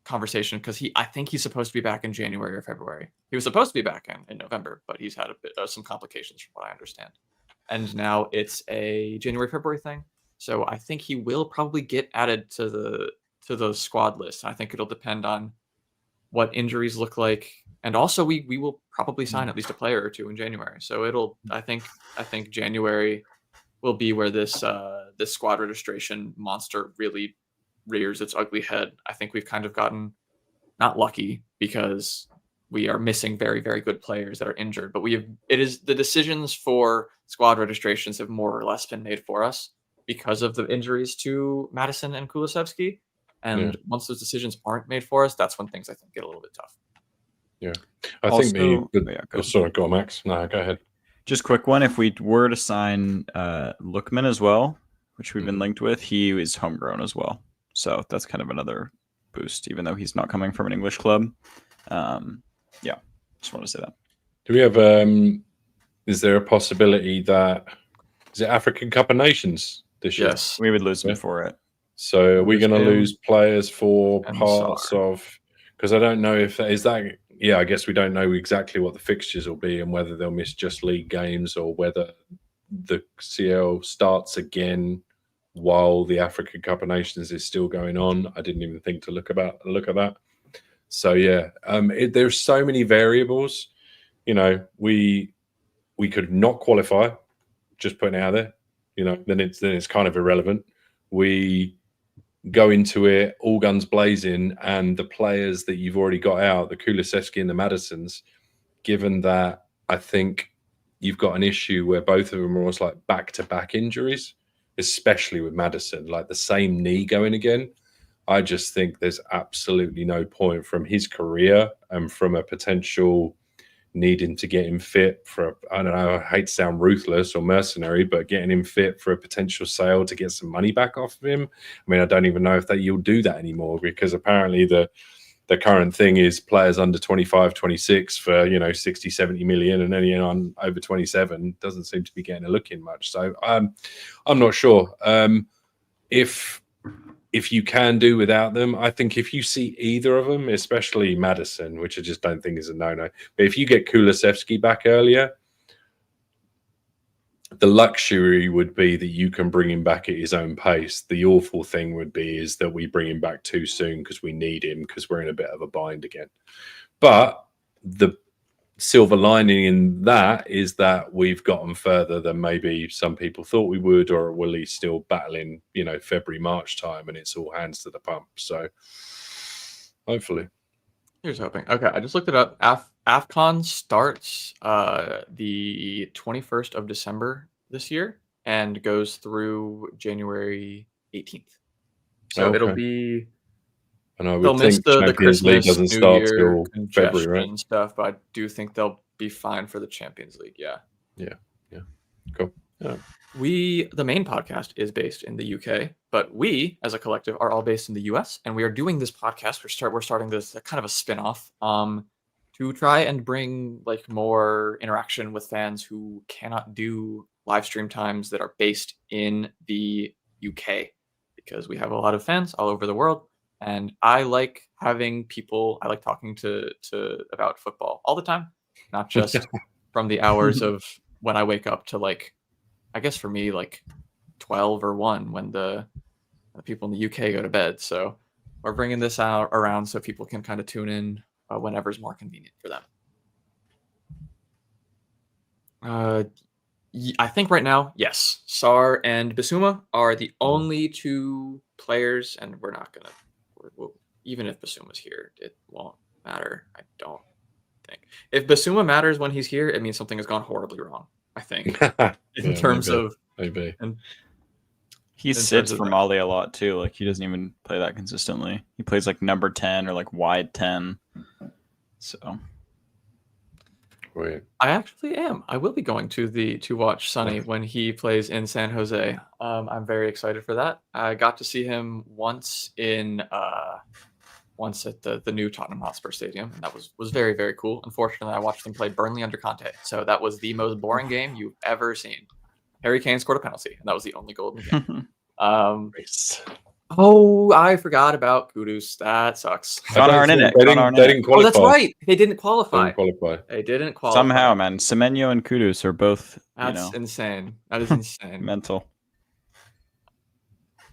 conversation because I think he's supposed to be back in January or February. He was supposed to be back in November, but he's had a bit some complications from what I understand. And now it's a January, February thing. So I think he will probably get added to the squad list. I think it'll depend on what injuries look like. And also we will probably sign at least a player or 2 in January. So I think January will be where this squad registration monster really rears its ugly head. I think we've kind of gotten not lucky because we are missing very, very good players that are injured, but the decisions for squad registrations have more or less been made for us because of the injuries to Madison and Kulusevski. And once those decisions aren't made for us, that's when things I think get a little bit tough. Yeah. Sorry, go on, Max. No, go ahead. Just quick one. If we were to sign Lookman as well, which we've been linked with, he is homegrown as well. So that's kind of another boost, even though he's not coming from an English club. Just want to say that. Do we have, is there a possibility that, is it African Cup of Nations this year? Yes, we would lose him for it. So are we going to lose players for parts of, because I don't know if that is that. Yeah, I guess we don't know exactly what the fixtures will be and whether they'll miss just league games or whether the CL starts again while the African Cup of Nations is still going on. I didn't even think to look at that. So yeah, there's so many variables. We could not qualify, just putting it out there. Then it's kind of irrelevant. We go into it all guns blazing, and the players that you've already got out, the Kulusevski and the Madisons, given that I think you've got an issue where both of them are almost like back-to-back injuries, especially with Maddison, like the same knee going again. I just think there's absolutely no point from his career and from a potential needing to get him fit for, I don't know, I hate to sound ruthless or mercenary, but getting him fit for a potential sale to get some money back off of him. I mean, I don't even know if that you'll do that anymore, because apparently the current thing is players under 25, 26 for, 60, 70 million, and anyone over 27 doesn't seem to be getting a look in much. So I'm not sure. If you can do without them, I think if you see either of them, especially Maddison, which I just don't think is a no-no, but if you get Kulusevski back earlier, the luxury would be that you can bring him back at his own pace. The awful thing would be is that we bring him back too soon because we need him, because we're in a bit of a bind again. But the silver lining in that is that we've gotten further than maybe some people thought we would, or will he still battling, February, March time, and it's all hands to the pump. So hopefully. Here's hoping. Okay, I just looked it up. AFCON starts the 21st of December this year and goes through January 18th. So Okay. it'll be... And I They'll would miss think the Champions League Christmas, doesn't New start Year till congestion February, right? and stuff, but I do think they'll be fine for the Champions League. Yeah. Cool. The main podcast is based in the UK, but we as a collective are all based in the US, and we are doing this podcast. We're starting this kind of a spin-off to try and bring like more interaction with fans who cannot do live stream times that are based in the UK, because we have a lot of fans all over the world. And I like having people, I like talking to about football all the time, not just from the hours of when I wake up to, like, I guess for me, like 12 or 1 when the people in the UK go to bed. So we're bringing this out around so people can kind of tune in whenever's more convenient for them. I think right now, yes, Sar and Bissouma are the only 2 players, and we're not going to, even if Bissouma's here, it won't matter, I don't think. If Bissouma matters when he's here, it means something has gone horribly wrong, I think. in terms of... Maybe. He sits for Mali a lot too. Like, he doesn't even play that consistently. He plays like number 10 or like wide 10. So... Wait. I actually am. I will be going to watch Sonny when he plays in San Jose. I'm very excited for that. I got to see him once at the new Tottenham Hotspur Stadium, and that was very, very cool. Unfortunately, I watched him play Burnley under Conte, so that was the most boring game you've ever seen. Harry Kane scored a penalty, and that was the only goal in the game. Oh, I forgot about Kudus. That sucks. They didn't qualify. Oh, that's right. They didn't qualify. They didn't qualify. Somehow, man. Semenyo and Kudus are both, That's insane. That is insane. mental.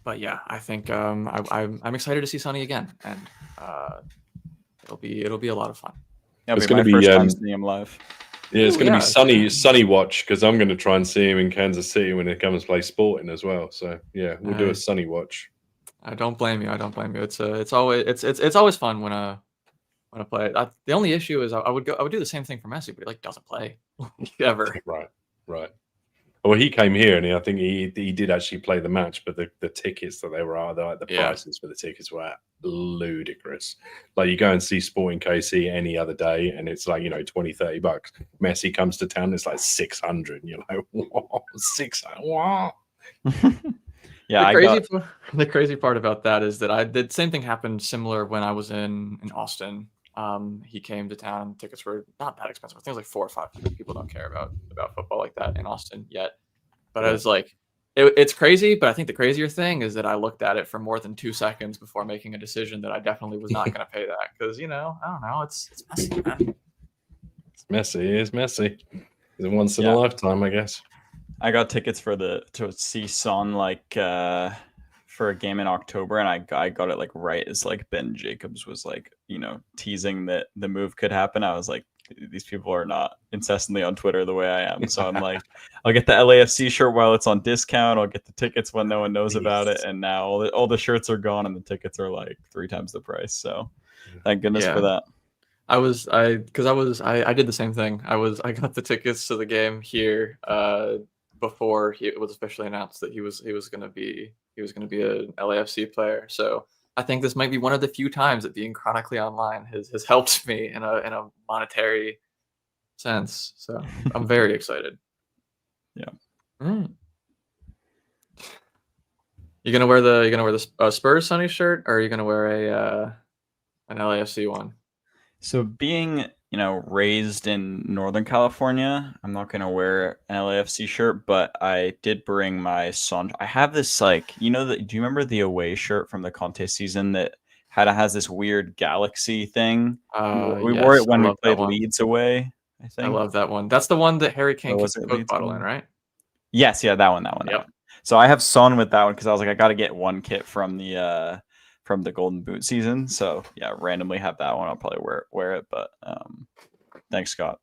But yeah, I think I'm excited to see Sonny again, and it'll be a lot of fun. It's going to be my first time seeing him live. Yeah, it's going to be sunny watch, because I'm going to try and see him in Kansas City when he comes play Sporting as well. So yeah, we'll do a sunny watch. I don't blame you. It's always fun when I play. The only issue is I would do the same thing for Messi, but he doesn't play ever. Right. Well, he came here, and I think he did actually play the match, but the tickets that they were the prices for the tickets were ludicrous. Like, you go and see Sporting KC any other day, and it's like, $20-30. Messi comes to town, it's like 600, and you're like, what? 600? What? Yeah, the crazy part about that is that the same thing happened similar when I was in Austin. He came to town, and tickets were not that expensive. I think it was like 4 or 5. People don't care about football like that in Austin yet. But I was like, it's crazy. But I think the crazier thing is that I looked at it for more than 2 seconds before making a decision that I definitely was not going to pay that, because I don't know, it's messy, man. It's messy. It's once in a lifetime, I guess. I got tickets to see Son for a game in October, and I got it like right as like Ben Jacobs was like, teasing that the move could happen. I was like, these people are not incessantly on Twitter the way I am. So I'm like, I'll get the LAFC shirt while it's on discount. I'll get the tickets when no one knows about it. And now all the shirts are gone, and the tickets are like 3 times the price. So thank goodness for that. I did the same thing. I got the tickets to the game here before it was officially announced that he was going to be an LAFC player. So I think this might be one of the few times that being chronically online has helped me in a monetary sense. So I'm very excited. Yeah. Mm. You're gonna wear the Spurs Sunny shirt, or are you gonna wear an LAFC one? So being, raised in Northern California, I'm not going to wear an LAFC shirt, but I did bring my son. I have this do you remember the away shirt from the Conte season that has this weird galaxy thing? We wore Yes, it when I we love that played one. Leeds away, I I think. love that one. That's the one that Harry Kane was keeps the it Coke Leeds bottle one? in, right? Yes, yeah, that one. Yep. So I have Son with that one because I was like, I got to get one kit from the Golden Boot season. So yeah, randomly have that one. I'll probably wear it, but thanks, Scott.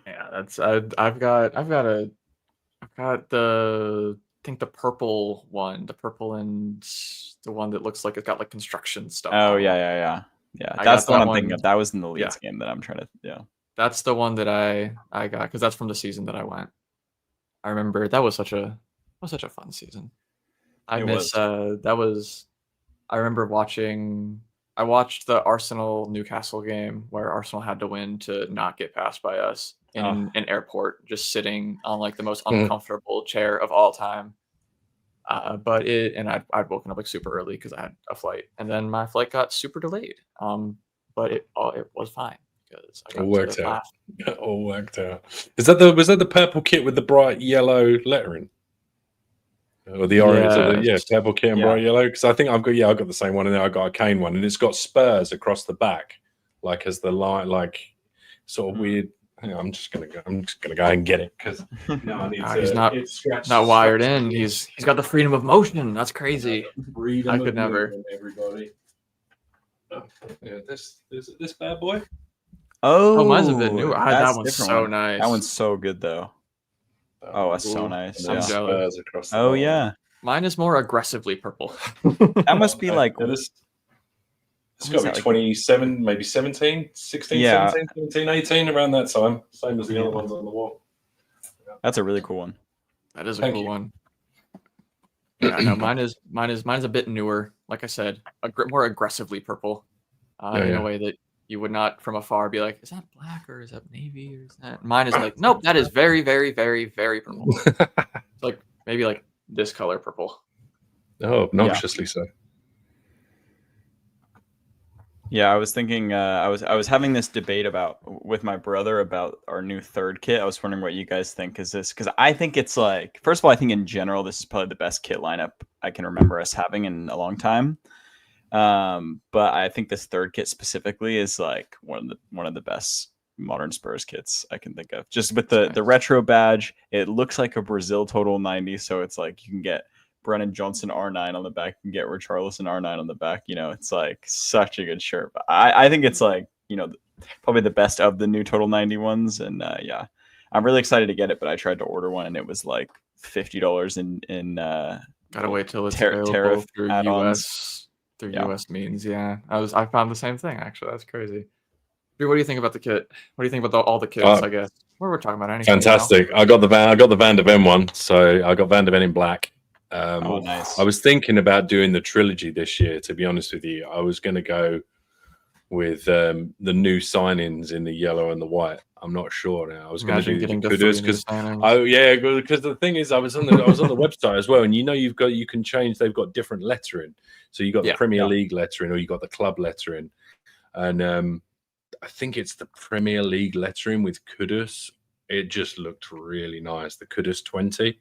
Yeah, that's I've got the the purple one, the purple and the one that looks like it's got like construction stuff. Oh on it. yeah. I That's got the one that I'm thinking one. of. That was in the Leeds Yeah. game that I'm trying to. Yeah, That's the one that I got because that's from the season that I went. I remember that was such a fun season. I remember watching. I watched the Arsenal Newcastle game where Arsenal had to win to not get passed by us in an airport, just sitting on like the most uncomfortable chair of all time. But I'd woken up like super early because I had a flight, and then my flight got super delayed. But it was fine because I got All worked to out. laugh. All worked out. Was that the purple kit with the bright yellow lettering? Or the orange, purple kit and bright yellow. Because I think I've got the same one, and then I got a Kane one, and it's got Spurs across the back, like as the line, like sort of weird. Hang on, I'm just gonna go and get it because he's not wired in. He's got the freedom of motion. That's crazy. I could never. Everybody. Oh, yeah, this bad boy. Oh, mine's a bit newer. That's that one's different so one. nice. That one's so good though. Oh, that's so nice. I'm Yeah. jealous. Across the Oh bottom. yeah. Mine is more aggressively purple. That must be like. It's got to be 27, maybe 17, 16, Yeah. 17, 17, 18, around that time. Same as the other ones on the wall. That's a really cool one. That is a cool one. Yeah, no, mine's a bit newer. Like I said, more aggressively purple, in a way that you would not from afar be like, is that black or is that navy or is that? Mine is like, nope, that is very, very, very, very purple. It's like maybe like this color purple. Oh, obnoxiously so. Yeah, I was thinking. I was having this debate with my brother about our new third kit. I was wondering what you guys think. Is this because I think it's like, first of all, I think in general this is probably the best kit lineup I can remember us having in a long time. But I think this third kit specifically is like one of the best modern Spurs kits I can think of. Just with the retro badge, it looks like a Brazil Total 90, so it's like you can get Brennan Johnson R9 on the back, you can get Richarlison R9 on the back. It's like such a good shirt. But I think it's like, probably the best of the new Total 90 ones. And yeah, I'm really excited to get it, but I tried to order one and it was like $50 in gotta wait till it's tariff available through add-ons. US means. Yeah, I found the same thing actually. That's crazy. Drew, what do you think about the kit? What do you think about all the kits? I guess we're talking about anything. Fantastic. I got the Van der Ven one, so I got Van der Ven in black. Nice. I was thinking about doing the trilogy this year. To be honest with you, I was going to go with the new signings in the yellow and the white. I'm not sure now. I was going to do the Kudus because because the thing is, I was on the website as well, and you can change. They've got different lettering, so you got the Premier League lettering or you got the club lettering, and I think it's the Premier League lettering with Kudus. It just looked really nice. The Kudus 20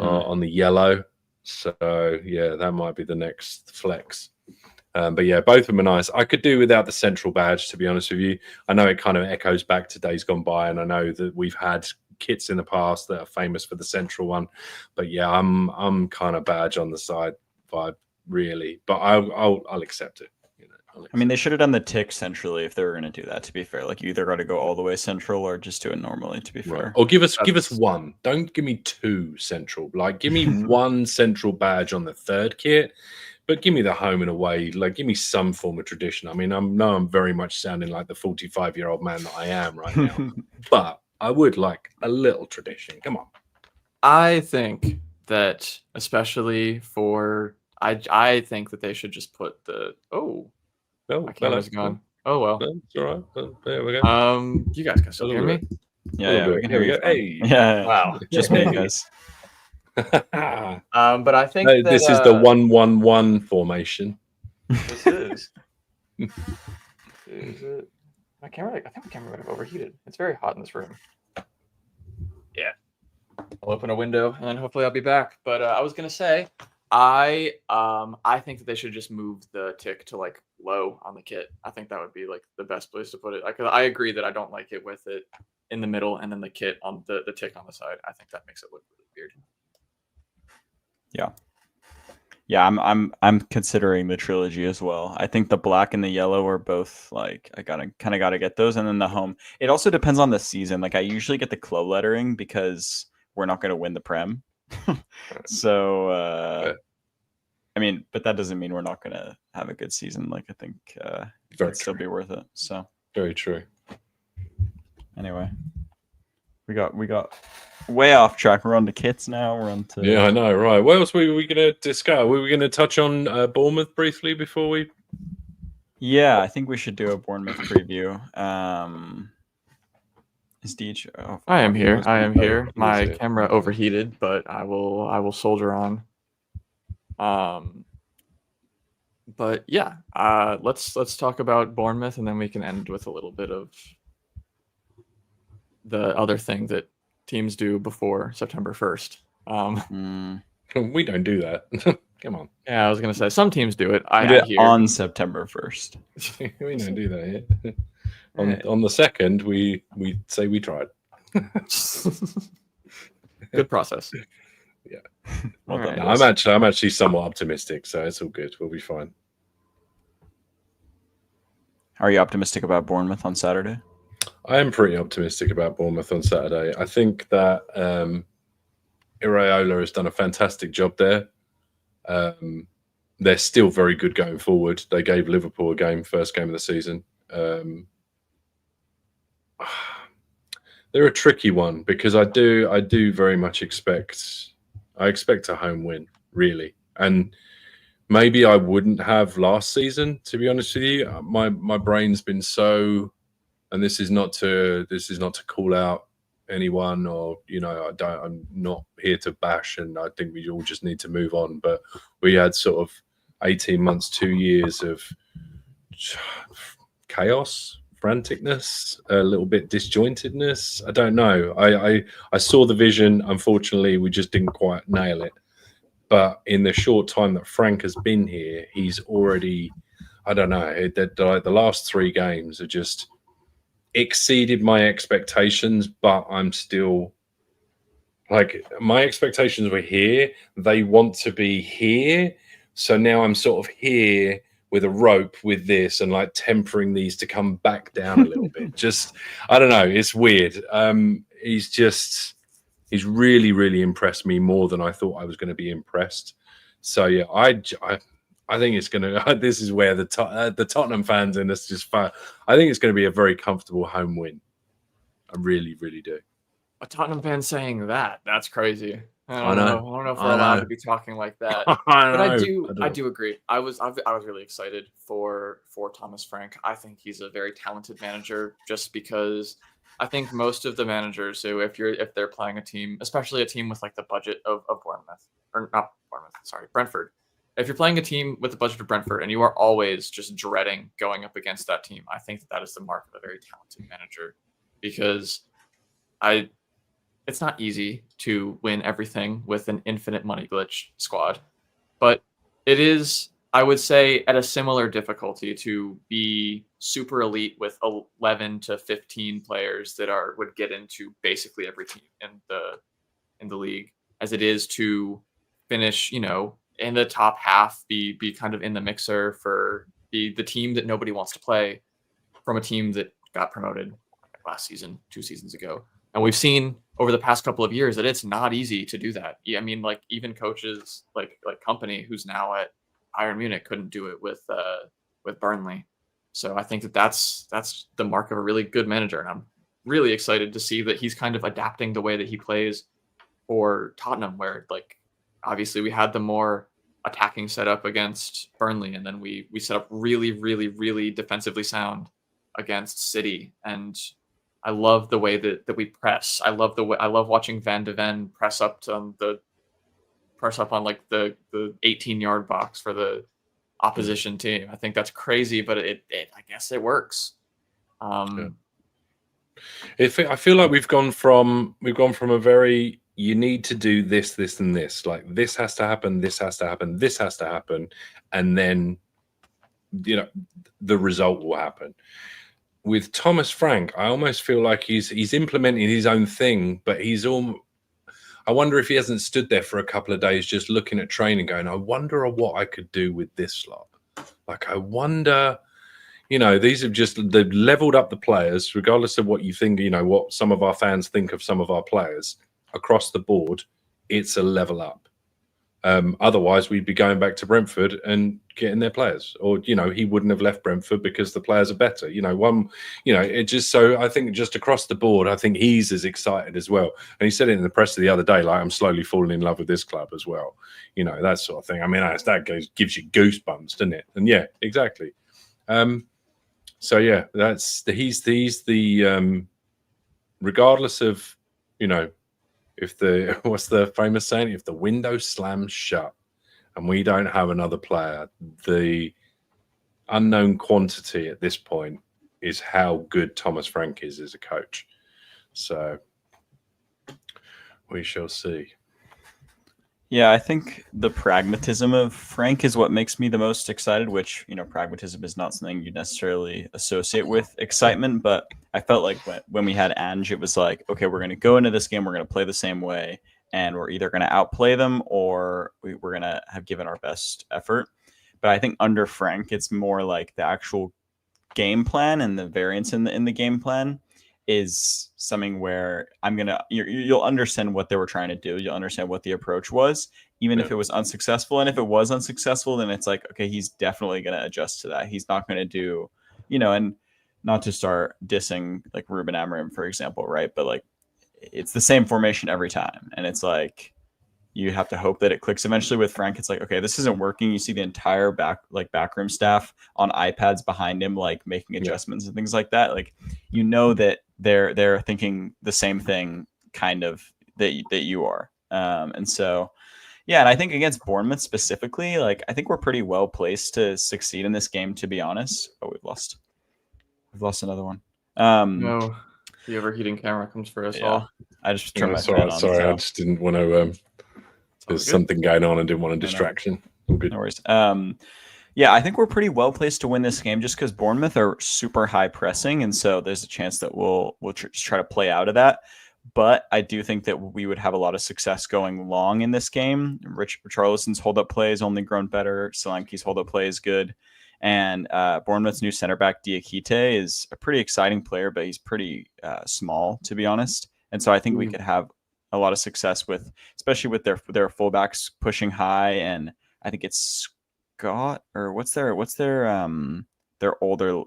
on the yellow. So yeah, that might be the next flex. But yeah, both of them are nice. I could do without the central badge, to be honest with you. I know it kind of echoes back to days gone by, and I know that we've had kits in the past that are famous for the central one. But yeah, I'm kind of badge on the side vibe, really. But I'll accept it. I mean, they should have done the tick centrally if they were going to do that. To be fair, like you either got to go all the way central or just do it normally. To be fair, or give us one. Don't give me two central. Like give me one central badge on the third kit, but give me the home and away. Like give me some form of tradition. I mean, I'm very much sounding like the 45-year-old man that I am right now, but I would like a little tradition. Come on. I think that especially for I think that they should just put the my camera's gone. Oh well. No, it's all right. There we go. You guys can still hear me? Yeah, we can hear you. Hey. Yeah, Wow. just me, guys. But I think Hey, that, this is the 1-1-1 formation. This is. Is it? My camera? I think my camera might have overheated. It's very hot in this room. Yeah. I'll open a window and then hopefully I'll be back. But I was gonna say, I think that they should just move the tick to like low on the kit. I think that would be like the best place to put it. I agree that I don't like it with it in the middle and then the kit on the tick on the side. I think that makes it look really weird. Yeah, I'm considering the trilogy as well. I think the black and the yellow are both like I gotta get those, and then the home. It also depends on the season. Like I usually get the Clo lettering because we're not gonna win the Prem. So I mean, but that doesn't mean we're not gonna have a good season. Like I think it'd still be worth it. So very true. Anyway, we got way off track. We're on to kits now. We're on to I know, right? What else were we going to discuss? Were we going to touch on Bournemouth briefly before we? Yeah, I think we should do a Bournemouth preview. Is DJ? Oh, I am here. My here. camera overheated, but I will soldier on. But yeah, let's talk about Bournemouth, and then we can end with a little bit of the other thing that teams do before September 1st. We don't do that. Come on. Yeah, I was gonna say some teams do it. I did on September 1st. We don't do that yet. On the 2nd, we say we tried. Good process. Yeah. Well done, No, I'm actually somewhat optimistic, so it's all good. We'll be fine. Are you optimistic about Bournemouth on Saturday? I am pretty optimistic about Bournemouth on Saturday. I think that Iraola has done a fantastic job there. They're still very good going forward. They gave Liverpool a game, first game of the season. They're a tricky one because I do very much expect a home win, really. And maybe I wouldn't have last season, to be honest with you. My brain's been so. And this is not to call out anyone, or I'm not here to bash, and I think we all just need to move on. But we had sort of 18 months, 2 years of chaos, franticness, a little bit disjointedness. I don't know. I saw the vision. Unfortunately, we just didn't quite nail it. But in the short time that Frank has been here, he's already, I don't know, the last 3 games are just exceeded my expectations, but I'm still like, my expectations were here. They want to be here. So now I'm sort of here with a rope with this and like tempering these to come back down a little bit. Just, I don't know. It's weird. He's really, really impressed me more than I thought I was going to be impressed. So yeah, I think it's going to. This is where the Tottenham fans in us just. I think it's going to be a very comfortable home win. I really, really do. A Tottenham fan saying that's crazy. I know. I don't know if we're allowed to be talking like that. But I do agree. I was really excited for Thomas Frank. I think he's a very talented manager, just because I think most of the managers who, if they're playing a team, especially a team with like the budget of Bournemouth, or not Bournemouth, sorry, Brentford. If you're playing a team with the budget of Brentford and you are always just dreading going up against that team, I think that is the mark of a very talented manager, because it's not easy to win everything with an infinite money glitch squad, but it is, I would say, at a similar difficulty to be super elite with 11 to 15 players that would get into basically every team in the league, as it is to finish, in the top half, be kind of in the mixer for the team that nobody wants to play, from a team that got promoted last season, 2 seasons ago. And we've seen over the past couple of years that it's not easy to do that. I mean, like even coaches like Company, who's now at Bayern Munich, couldn't do it with Burnley. So I think that's the mark of a really good manager, and really excited to see that he's kind of adapting the way that he plays for Tottenham, where like obviously we had the more attacking setup against Burnley, and then we set up really, really, really defensively sound against City. And I love the way that we press. I love watching Van de Ven press up on like the 18-yard box for the opposition team. I think that's crazy, but it I guess it works. I feel like we've gone from a very, you need to do this, this, and this. Like this has to happen, this has to happen, this has to happen, and then the result will happen. With Thomas Frank, I almost feel like he's implementing his own thing, but I wonder if he hasn't stood there for a couple of days just looking at training, going, I wonder what I could do with this lot. Like, I wonder. These they've leveled up the players, regardless of what you think, what some of our fans think of some of our players across the board. It's a level up. Otherwise, we'd be going back to Brentford and getting their players, or he wouldn't have left Brentford because the players are better. It just, so I think just across the board, I think he's as excited as well. And he said it in the press the other day, like, I'm slowly falling in love with this club as well. That sort of thing. I mean, that gives you goosebumps, doesn't it? And yeah, exactly. So yeah, he's the regardless of if what's the famous saying, if the window slams shut and we don't have another player, the unknown quantity at this point is how good Thomas Frank is as a coach. So we shall see. Yeah, I think the pragmatism of Frank is what makes me the most excited, which, pragmatism is not something you necessarily associate with excitement. But I felt like when we had Ange, it was like, okay, we're going to go into this game, we're going to play the same way, and we're either going to outplay them or we're going to have given our best effort. But I think under Frank, it's more like the actual game plan and the variance in the game plan is something where you'll understand what they were trying to do. You'll understand what the approach was, even if it was unsuccessful. And if it was unsuccessful, then it's like, okay, he's definitely going to adjust to that. He's not going to do, and not to start dissing like Ruben Amorim, for example, right? But like, it's the same formation every time. And it's like, you have to hope that it clicks eventually. With Frank, it's like, okay, this isn't working. You see the entire backroom staff on iPads behind him, like making adjustments and things like that. Like, that they're thinking the same thing kind of that you are. And so, yeah, and I think against Bournemouth specifically, like, I think we're pretty well placed to succeed in this game, to be honest. Oh, we've lost another one. No, the overheating camera comes for us all. I just turned my fan on. Sorry, I just didn't want to. There's something going on and didn't want a distraction. All good. No worries. Yeah, I think we're pretty well placed to win this game just because Bournemouth are super high pressing, and so there's a chance that we'll try to play out of that. But I do think that we would have a lot of success going long in this game. Richarlison's hold-up play has only grown better. Solanke's hold-up play is good. And Bournemouth's new center back, Diakite, is a pretty exciting player, but he's pretty small, to be honest. And so I think we could have a lot of success especially with their fullbacks pushing high. And I think it's Scott, or what's their older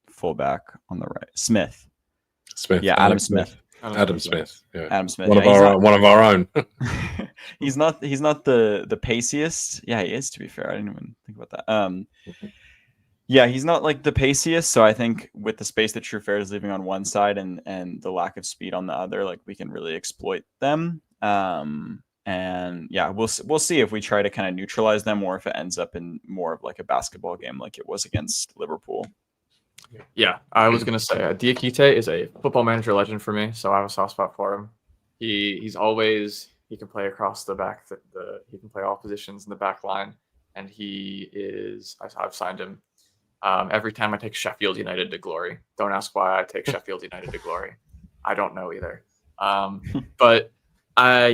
fullback on the right? Smith. Yeah, Adam Smith. Adam Smith. Yeah. Adam Smith. One of our own. he's not the paciest. Yeah, he is, to be fair. I didn't even think about that. Yeah, he's not like the paciest. So I think with the space that Truffert is leaving on one side and the lack of speed on the other, like, we can really exploit them. And yeah, we'll see if we try to kind of neutralize them or if it ends up in more of like a basketball game like it was against Liverpool. Yeah, I was going to say Diakite is a Football Manager legend for me, so I have a soft spot for him. He can play across the back, he can play all positions in the back line, and I've signed him. Every time I take Sheffield United to glory. Don't ask why I take Sheffield United to glory. I don't know either. But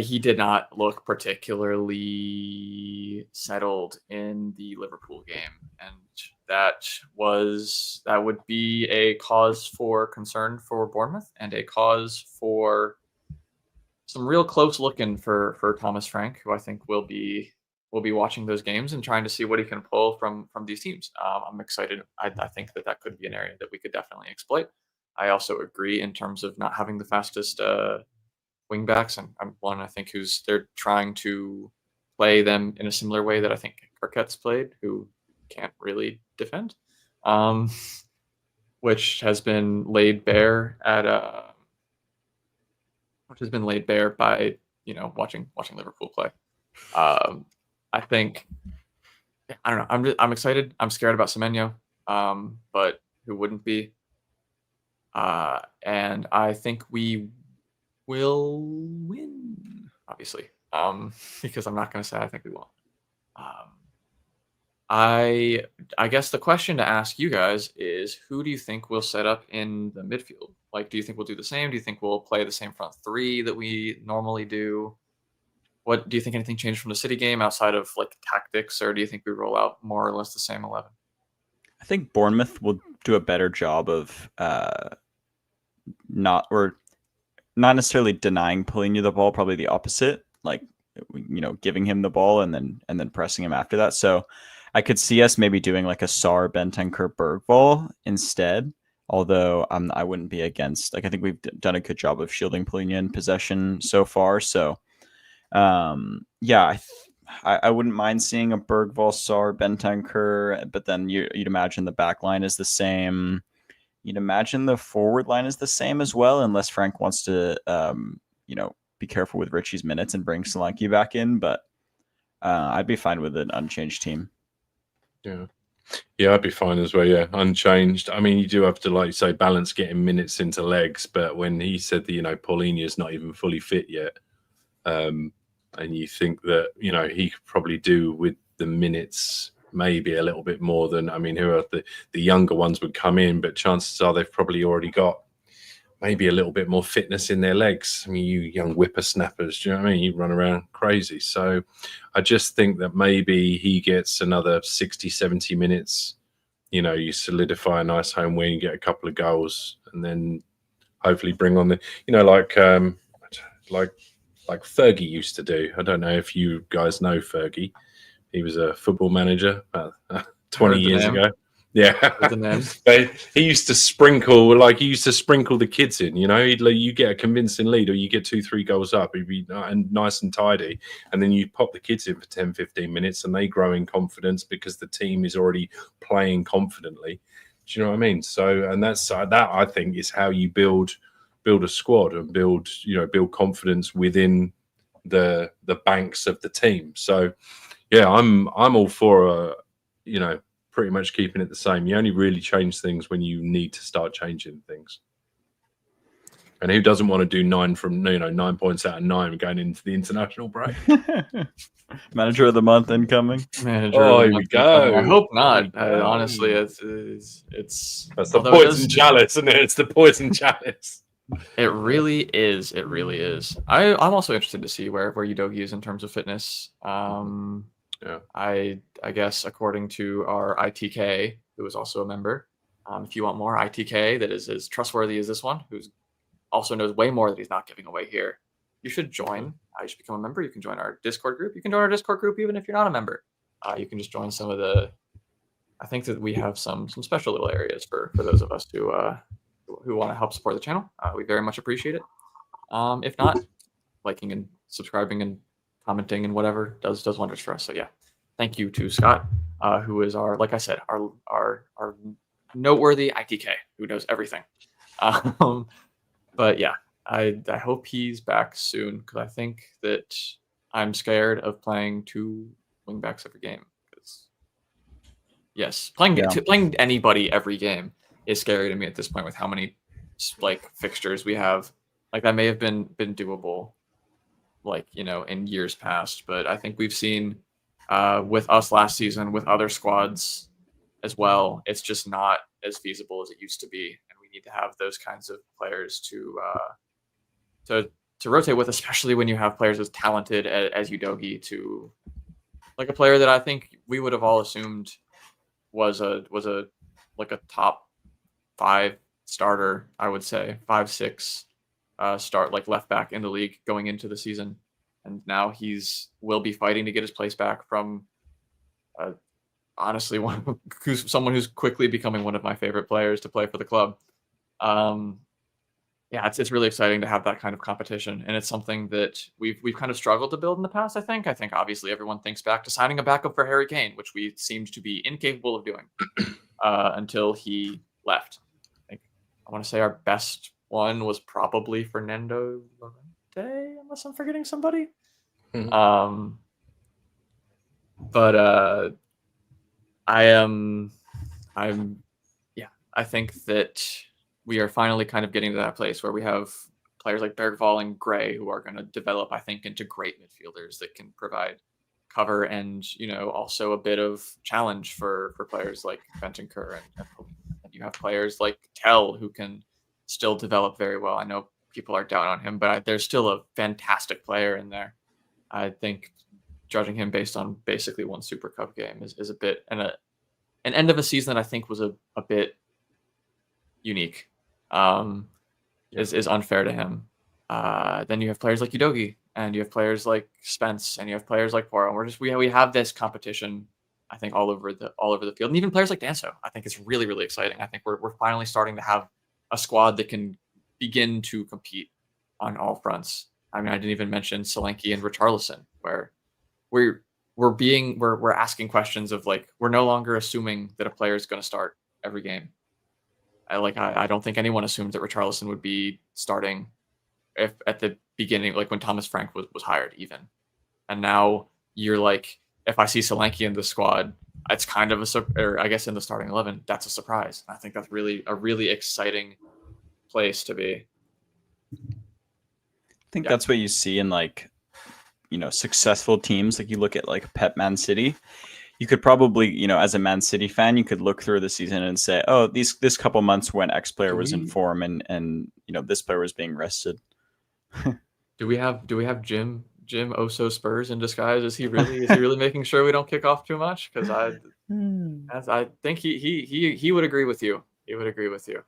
he did not look particularly settled in the Liverpool game, and that would be a cause for concern for Bournemouth and a cause for some real close looking for Thomas Frank, who I think will be watching those games and trying to see what he can pull from these teams. I'm excited. I think that could be an area that we could definitely exploit. I also agree in terms of not having the fastest wing backs, and I'm one I think they're trying to play them in a similar way that I think Arquette's played, who can't really defend, which has been laid bare by watching Liverpool play. I think I don't know. I'm excited. I'm scared about Semenyo, but who wouldn't be? And I think we will win, obviously, because I'm not going to say I think we won't. I guess the question to ask you guys is, who do you think will set up in the midfield? Like, do you think we'll do the same? Do you think we'll play the same front three that we normally do? What do you think? Anything changed from the City game outside of like tactics, or do you think we roll out more or less the same 11? I think Bournemouth will do a better job of not necessarily denying Paulinho the ball, probably the opposite, like giving him the ball and then pressing him after that. So I could see us maybe doing like a Sar Bentancur Bergvall instead. Although I wouldn't be against. Like I think we've done a good job of shielding Paulinho in possession so far. So yeah, I wouldn't mind seeing a Bergvall, Sar, Bentancur, but then you'd imagine the back line is the same. You'd imagine the forward line is the same as well, unless Frank wants to, be careful with Richie's minutes and bring Solanke back in. But I'd be fine with an unchanged team. Yeah, I'd be fine as well. Yeah, unchanged. I mean, you do have to, like you say, balance getting minutes into legs. But when he said that, Paulinho's not even fully fit yet, and you think that, he could probably do with the minutes maybe a little bit more than, who are the younger ones would come in, but chances are they've probably already got maybe a little bit more fitness in their legs. You young whippersnappers, do you know what I mean? You run around crazy. So I just think that maybe he gets another 60, 70 minutes. You solidify a nice home win, you get a couple of goals, and then hopefully bring on the, like Fergie used to do. I don't know if you guys know Fergie. He was a football manager about 20 years ago. Yeah. He used to sprinkle the kids in, you get a convincing lead or you get 2-3 goals up, it'd be nice and tidy. And then you pop the kids in for 10, 15 minutes and they grow in confidence because the team is already playing confidently. Do you know what I mean? So, and that I think is how you build a squad and build confidence within the banks of the team. So yeah, I'm all for pretty much keeping it the same. You only really change things when you need to start changing things. And who doesn't want to do 9 points out of 9 going into the international break? Manager of the month incoming. Here we go. I hope not. Honestly, it's that's the poison chalice, isn't it? It's the poison chalice. It really is. It really is. I'm also interested to see where Udogie is in terms of fitness. Yeah. I guess according to our ITK, who is also a member, if you want more ITK that is as trustworthy as this one, who also knows way more that he's not giving away here, you should join. You should become a member. You can join our Discord group. You can join our Discord group even if you're not a member. You can just join some of the. I think that we have some special little areas for those of us who want to help support the channel. We very much appreciate it. If not, liking and subscribing and commenting and whatever does wonders for us. So yeah, thank you to Scott, who is like I said, our noteworthy ITK who knows everything. But yeah, I hope he's back soon because I think that I'm scared of playing 2 wingbacks every game. Because yes, playing anybody every game is scary to me at this point with how many fixtures we have. Like that may have been doable in years past, but I think we've seen with us last season, with other squads as well, it's just not as feasible as it used to be, and we need to have those kinds of players to rotate with, especially when you have players as talented as Udogie, to like a player that I think we would have all assumed was a top 5 starter. I would say 5-6 start left back in the league going into the season, and now will be fighting to get his place back from honestly someone who's quickly becoming one of my favorite players to play for the club. Yeah, it's really exciting to have that kind of competition, and it's something that we've kind of struggled to build in the past. I think obviously everyone thinks back to signing a backup for Harry Kane, which we seemed to be incapable of doing until he left. I want to say our best one was probably Fernando Llorente, unless I'm forgetting somebody. Mhm. But I'm yeah, I think that we are finally kind of getting to that place where we have players like Bergvall and Gray who are going to develop, I think, into great midfielders that can provide cover and also a bit of challenge for players like Bentancur and you have players like Tell who can still develop very well. I know people are down on him, but there's still a fantastic player in there. I think judging him based on basically one Super Cup game is a bit an end of a season that I think was a bit unique. Is unfair to him. Then you have players like Udogi, and you have players like Spence, and you have players like Poro. We have this competition, I think, all over the field, and even players like Danso. I think it's really really exciting. I think we're finally starting to have a squad that can begin to compete on all fronts. I mean, I didn't even mention Solanke and Richarlison, where we're asking questions of like we're no longer assuming that a player is going to start every game. I don't think anyone assumed that Richarlison would be starting if at the beginning, like when Thomas Frank was hired, even. And now you're like, if I see Solanke in the squad, it's kind of or I guess in the starting 11, that's a surprise. I think that's really a really exciting place to be. I think that's what you see in like, successful teams. Like you look at like Pep Man City. You could probably, as a Man City fan, you could look through the season and say, oh, this couple months when X player was in form and this player was being rested. Do we have Jim Oso Spurs in disguise? Is he really making sure we don't kick off too much? Because I think he would agree with you. He would agree with you.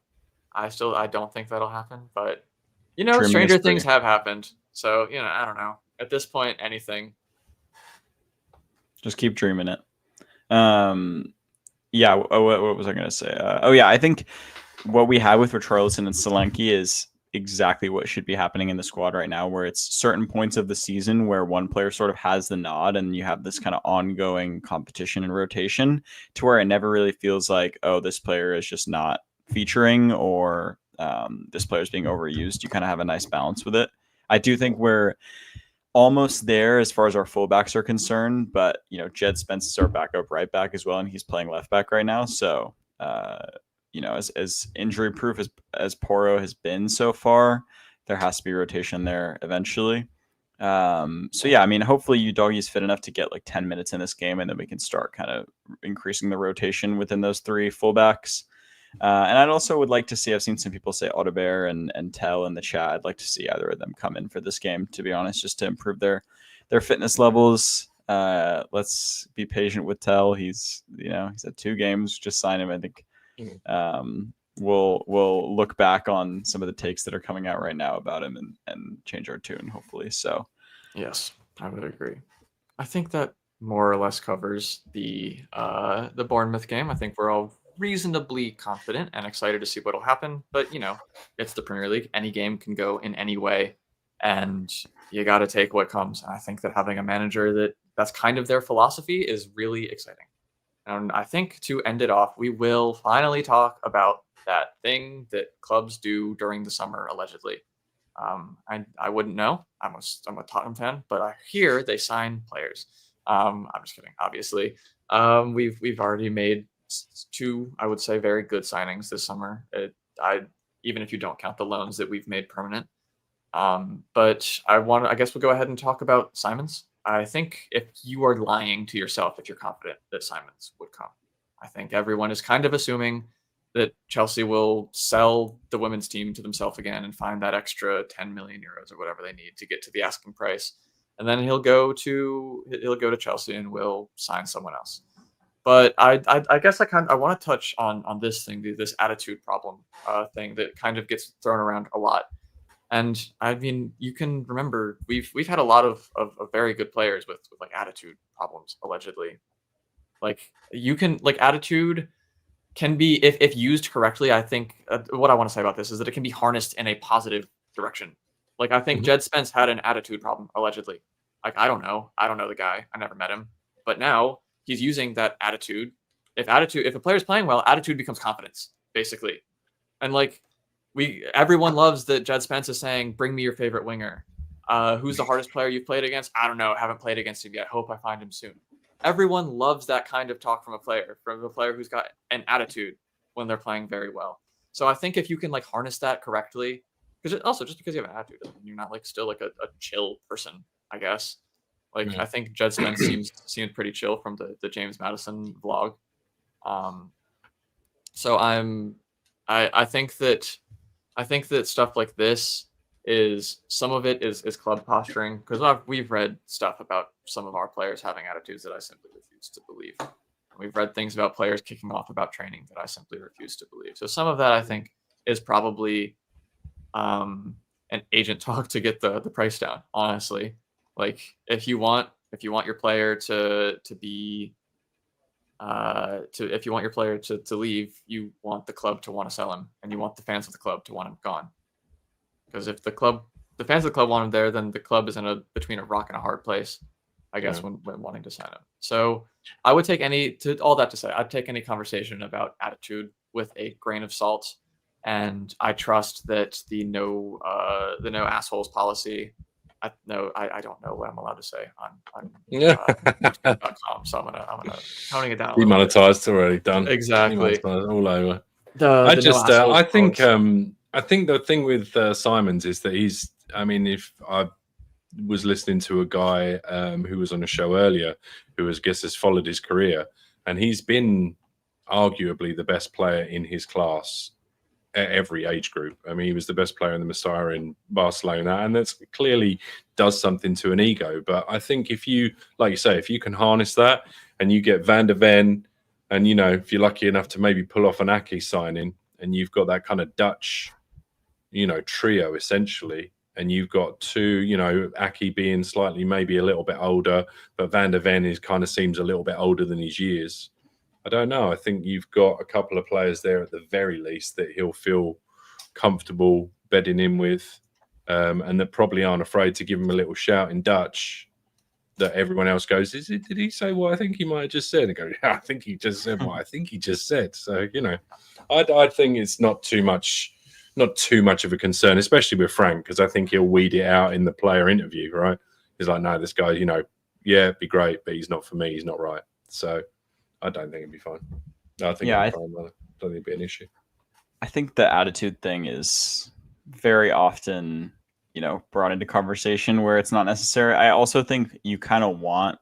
I don't think that'll happen, but stranger things have happened. So I don't know. At this point, anything. Just keep dreaming it. Yeah. What was I going to say? I think what we have with Richarlison and Solanke is exactly what should be happening in the squad right now, where it's certain points of the season where one player sort of has the nod and you have this kind of ongoing competition and rotation to where it never really feels like, oh, this player is just not featuring or this player is being overused. You kind of have a nice balance with it. I do think we're almost there as far as our fullbacks are concerned, but Jed Spence is our backup right back as well, and he's playing left back right now. So as injury proof as Poro has been so far, there has to be rotation there eventually. So yeah, I mean, hopefully Udogi is fit enough to get like 10 minutes in this game, and then we can start kind of increasing the rotation within those three fullbacks. And I'd also would like to see, I've seen some people say Audebert and Tell in the chat. I'd like to see either of them come in for this game, to be honest, just to improve their fitness levels. Let's be patient with Tell. He's at 2 games, just sign him. I think we'll look back on some of the takes that are coming out right now about him and change our tune, hopefully. So yes, I would agree. I think that more or less covers the Bournemouth game. I think we're all reasonably confident and excited to see what'll happen, but it's the Premier League. Any game can go in any way, and you got to take what comes. And I think that having a manager that's kind of their philosophy is really exciting. And I think to end it off, we will finally talk about that thing that clubs do during the summer, allegedly. I wouldn't know. I'm a Tottenham fan, but I hear they sign players. I'm just kidding. Obviously, we've already made 2, I would say, very good signings this summer. Even if you don't count the loans that we've made permanent. But I guess we'll go ahead and talk about Simons. I think if you are lying to yourself, if you're confident that Simons would come, I think everyone is kind of assuming that Chelsea will sell the women's team to themselves again and find that extra 10 million euros or whatever they need to get to the asking price. And then he'll go to Chelsea and will sign someone else. But I guess I want to touch on this thing, this attitude problem thing that kind of gets thrown around a lot. And I mean, you can remember we've had a lot of very good players with like attitude problems, allegedly. Like you can like attitude can be, if used correctly, I think what I want to say about this is that it can be harnessed in a positive direction. Like, I think Jed Spence had an attitude problem, allegedly. Like, I don't know the guy. I never met him. But now he's using that attitude. If a player's playing well, attitude becomes confidence, basically. And like, everyone loves that Jed Spence is saying, bring me your favorite winger. Who's the hardest player you've played against? I don't know. Haven't played against him yet. Hope I find him soon. Everyone loves that kind of talk from a player who's got an attitude when they're playing very well. So I think if you can like harness that correctly, because also just because you have an attitude, you're not like still like a chill person, I guess. Like I think Jed Spence seems pretty chill from the James Madison vlog. So I think that stuff like this is some of it is club posturing, because we've read stuff about some of our players having attitudes that I simply refuse to believe. We've read things about players kicking off about training that I simply refuse to believe. So some of that I think is probably an agent talk to get the price down. Honestly, like if you want your player to be if you want your player to leave, you want the club to want to sell him, and you want the fans of the club to want him gone. Because if the fans of the club want him there, then the club is between a rock and a hard place, I guess, when wanting to sign him. So I would take I'd take any conversation about attitude with a grain of salt, and I trust that the no assholes policy. I don't know what I'm allowed to say on .com, so I'm gonna toning it down. Demonetized already, done. Exactly. All over. I think the thing with Simons is that if I was listening to a guy who was on a show earlier, who has followed his career, and he's been arguably the best player in his class at every age group. I mean, he was the best player in the Messiah in Barcelona, and that's clearly does something to an ego. But I think if you, like you say, if you can harness that and you get Van der Ven, and if you're lucky enough to maybe pull off an Ake signing, and you've got that kind of Dutch trio essentially, and you've got two, Ake being slightly maybe a little bit older, but Van der Ven kind of seems a little bit older than his years. I don't know. I think you've got a couple of players there at the very least that he'll feel comfortable bedding in with, and that probably aren't afraid to give him a little shout in Dutch that everyone else goes, did he say what I think he might have just said? And go, yeah, I think he just said what I think he just said. So, I think it's not too much of a concern, especially with Frank, because I think he'll weed it out in the player interview, right? He's like, no, this guy, yeah, it'd be great, but he's not for me. He's not right. So I don't think it'd be fine. I think I don't think it'd be an issue. I think the attitude thing is very often, brought into conversation where it's not necessary. I also think you kind of want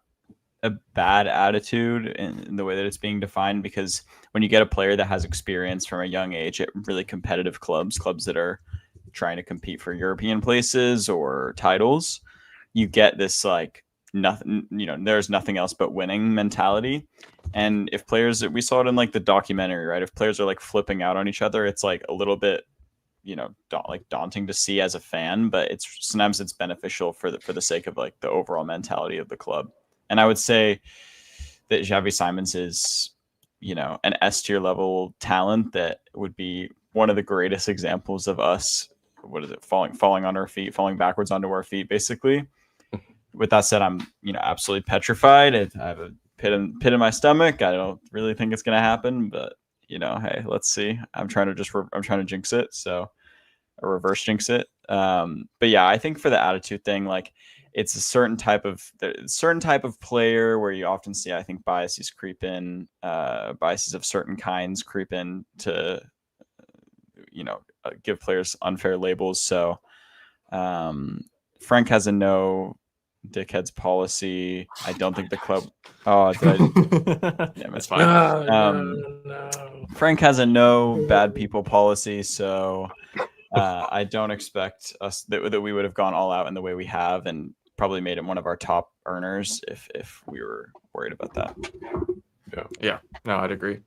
a bad attitude in the way that it's being defined, because when you get a player that has experience from a young age at really competitive clubs that are trying to compete for European places or titles, you get this like nothing, there's nothing else but winning mentality. And if players, we saw it in like the documentary, right? If players are like flipping out on each other, it's like a little bit, daunting to see as a fan, but sometimes it's beneficial for the sake of like the overall mentality of the club. And I would say that Javi Simons is, an S tier level talent that would be one of the greatest examples of us. What is it? Falling on our feet, falling backwards onto our feet, basically. With that said, I'm, absolutely petrified. I have a pit in my stomach. I don't really think it's going to happen, but hey, let's see. I'm trying to jinx it. So or reverse jinx it. But yeah, I think for the attitude thing, like it's a certain type of player where you often see, I think, biases creep in, biases of certain kinds creep in to, give players unfair labels. So Frank has a no dickheads policy. I don't think the club. Oh, did I? Yeah, it's fine. No. Frank has a no bad people policy, so I don't expect us that we would have gone all out in the way we have, and probably made him one of our top earners if we were worried about that. Yeah. No, I'd agree.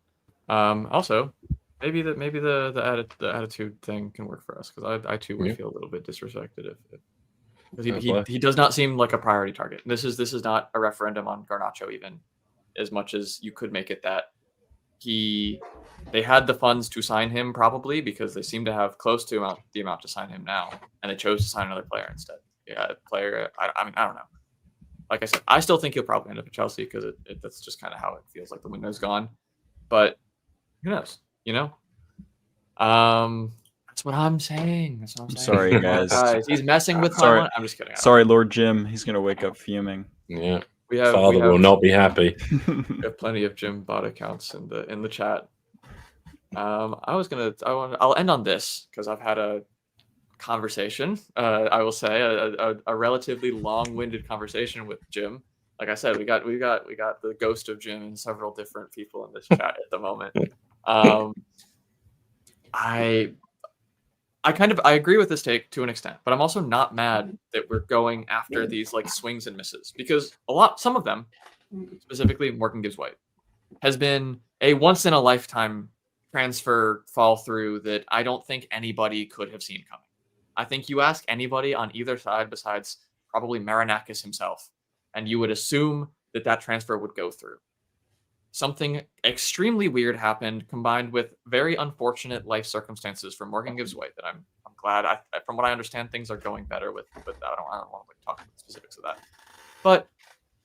Also, maybe the attitude thing can work for us, because I too would feel a little bit disrespected because he does not seem like a priority target. This is not a referendum on Garnacho, even as much as you could make it that they had the funds to sign him probably because they seem to have close to the amount to sign him now, and they chose to sign another player instead. Yeah, player. I mean, I don't know. Like I said, I still think he'll probably end up at Chelsea because that's just kind of how it feels like the window's gone. But who knows? You know. That's what I'm saying. That's what I'm saying. Sorry, guys. He's messing with Sorry. my money. I'm just kidding. Sorry, Lord Jim. He's gonna wake up fuming. Yeah. Father will not be happy. We have plenty of Jim bot accounts in the chat. I'll end on this because I've had a conversation. I will say a relatively long-winded conversation with Jim. Like I said, we got the ghost of Jim and several different people in this chat at the moment. I agree with this take to an extent, but I'm also not mad that we're going after these like swings and misses because some of them, specifically Morgan Gibbs White, has been a once in a lifetime transfer fall through that I don't think anybody could have seen coming. I think you ask anybody on either side besides probably Marinakis himself, and you would assume that transfer would go through. Something extremely weird happened, combined with very unfortunate life circumstances for Morgan Gibbs White. That I'm glad. From what I understand, things are going better with that. I don't want to talk about the specifics of that, but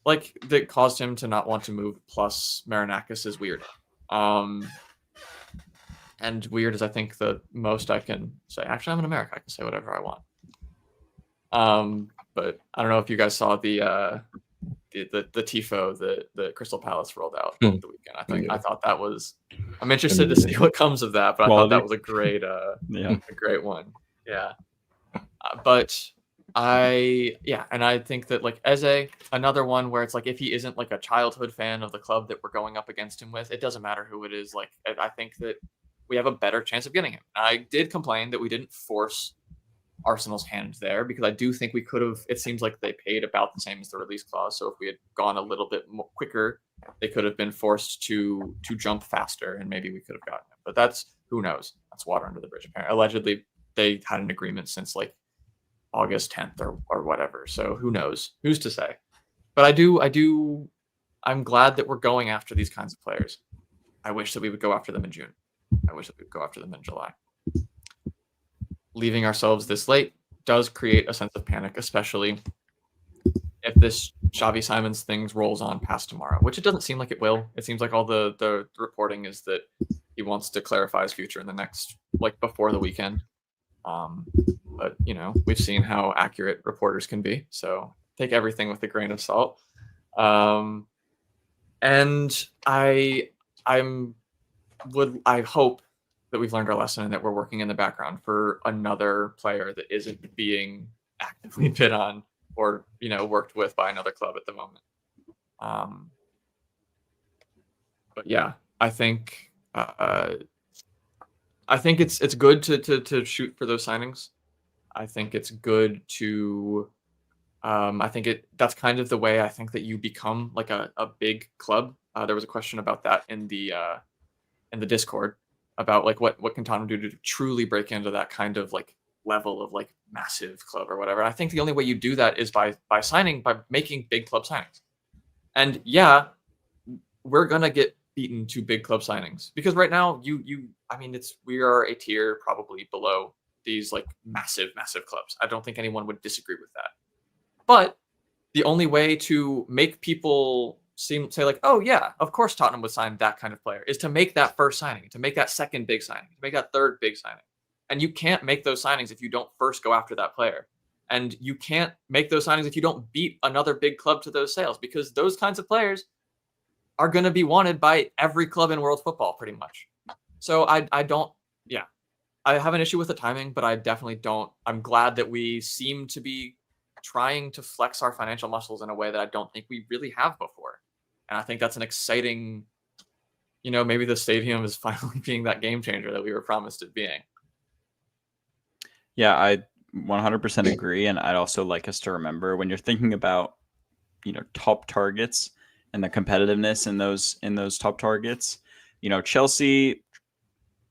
like that caused him to not want to move. Plus, Marinakis is weird. And weird is, I think, the most I can say. Actually, I'm in America. I can say whatever I want. But I don't know if you guys saw the tifo that Crystal Palace rolled out the weekend. I thought that was. I'm interested to see what comes of that, but I thought that was a great, a great one. Yeah. And I think that like Eze, another one where it's like if he isn't like a childhood fan of the club that we're going up against him with, it doesn't matter who it is. Like I think that we have a better chance of getting him. I did complain that we didn't force Arsenal's hand there because I do think we could have. It seems like they paid about the same as the release clause. So if we had gone a little bit more quicker, they could have been forced to jump faster, and maybe we could have gotten him. But that's who knows. That's water under the bridge. Apparently, allegedly, they had an agreement since like August 10th or whatever. So who knows? Who's to say? But I'm glad that we're going after these kinds of players. I wish that we would go after them in June. I wish that we would go after them in July. Leaving ourselves this late does create a sense of panic, especially if this Xavi Simons thing rolls on past tomorrow, which it doesn't seem like it will. It seems like all the reporting is that he wants to clarify his future in the next, like before the weekend. But you know, we've seen how accurate reporters can be, so take everything with a grain of salt. And I hope that we've learned our lesson and that we're working in the background for another player that isn't being actively bid on or, you know, worked with by another club at the moment. But yeah, I think it's good to shoot for those signings. I think it's good to that's kind of the way I think that you become like a big club. There was a question about that in the Discord about like what can Tottenham do to truly break into that kind of like level of like massive club or whatever. And I think the only way you do that is by making big club signings. And yeah, we're gonna get beaten to big club signings because right now we are a tier probably below these like massive clubs. I don't think anyone would disagree with that. But the only way to make people say like, oh yeah, of course Tottenham would sign that kind of player is to make that first signing, to make that second big signing, to make that third big signing. And you can't make those signings if you don't first go after that player. And you can't make those signings if you don't beat another big club to those sales, because those kinds of players are going to be wanted by every club in world football pretty much. So I have an issue with the timing, but I definitely don't. I'm glad that we seem to be trying to flex our financial muscles in a way that I don't think we really have before. And I think that's an exciting, maybe the stadium is finally being that game changer that we were promised it being. Yeah, I 100% agree. And I'd also like us to remember when you're thinking about, top targets and the competitiveness in those top targets, Chelsea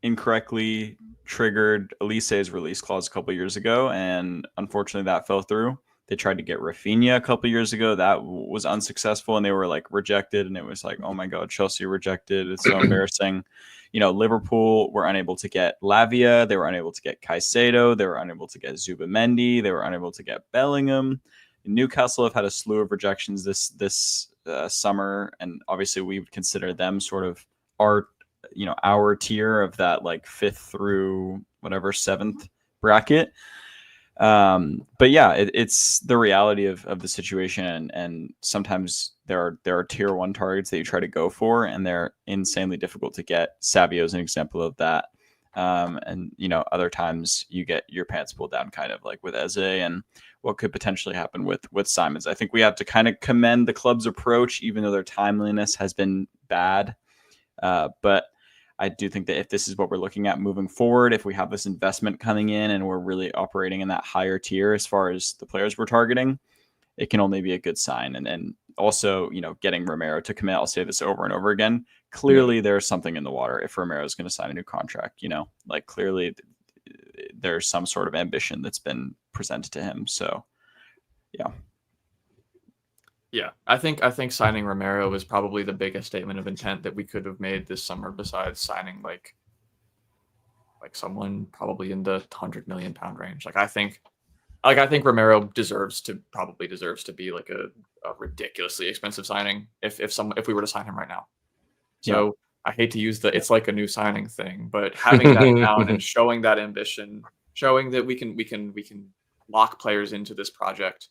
incorrectly triggered Elise's release clause a couple of years ago. And unfortunately that fell through. They tried to get Rafinha a couple years ago. That was unsuccessful, and they were like rejected. And it was like, oh my God, Chelsea rejected. It's so embarrassing. Liverpool were unable to get Lavia. They were unable to get Caicedo. They were unable to get Zubamendi. They were unable to get Bellingham. Newcastle have had a slew of rejections this summer, and obviously we would consider them sort of our tier of that like 5th through whatever 7th bracket. But yeah, it's the reality of the situation, and sometimes there are tier 1 targets that you try to go for, and they're insanely difficult to get. Savio is an example of that. And other times you get your pants pulled down, kind of like with Eze and what could potentially happen with Simons. I think we have to kind of commend the club's approach, even though their timeliness has been bad. But I do think that if this is what we're looking at moving forward, if we have this investment coming in and we're really operating in that higher tier as far as the players we're targeting, it can only be a good sign. And also, getting Romero to commit, I'll say this over and over again, clearly there's something in the water if Romero is going to sign a new contract, like clearly there's some sort of ambition that's been presented to him. So, yeah. Yeah, I think signing Romero was probably the biggest statement of intent that we could have made this summer, besides signing like someone probably in the £100 million range. I think Romero deserves to be like a ridiculously expensive signing if we were to sign him right now. So yeah. I hate to use it's like a new signing thing, but having that down and showing that ambition, showing that we can lock players into this project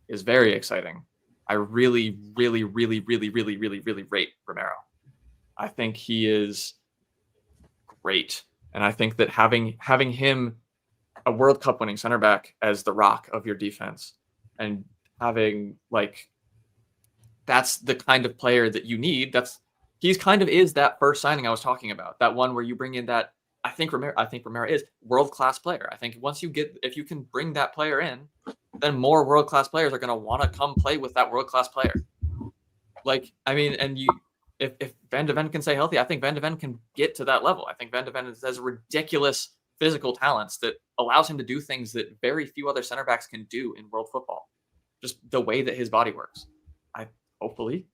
is very exciting. I really, really, really, really, really, really, really rate Romero. I think he is great. And I think that having him, a World Cup winning center back, as the rock of your defense, and having that's the kind of player that you need. He's kind of is that first signing I was talking about. That one where you bring in that. I think Romero is world-class player. I think if you can bring that player in, then more world-class players are going to want to come play with that world-class player. If Van de Ven can stay healthy, I think Van de Ven can get to that level. I think Van de Ven has ridiculous physical talents that allows him to do things that very few other center backs can do in world football. Just the way that his body works. Hopefully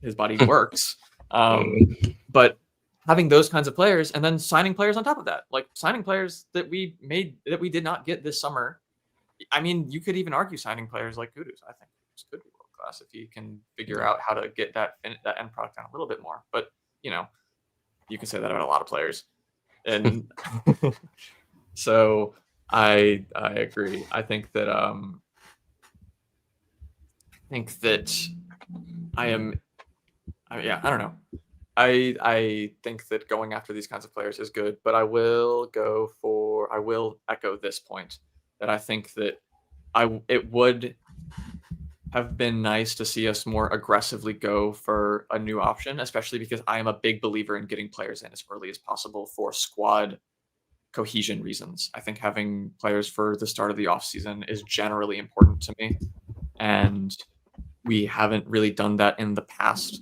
his body works. But having those kinds of players and then signing players on top of that, like signing players that we did not get this summer. I mean, you could even argue signing players like Kudus. I think Kudus could be world class if he can figure out how to get that end product down a little bit more. But you can say that about a lot of players, and so I agree. I think that I don't know. I think that going after these kinds of players is good, but I will echo this point that I think that it would have been nice to see us more aggressively go for a new option, especially because I am a big believer in getting players in as early as possible for squad cohesion reasons. I think having players for the start of the offseason is generally important to me, and we haven't really done that in the past.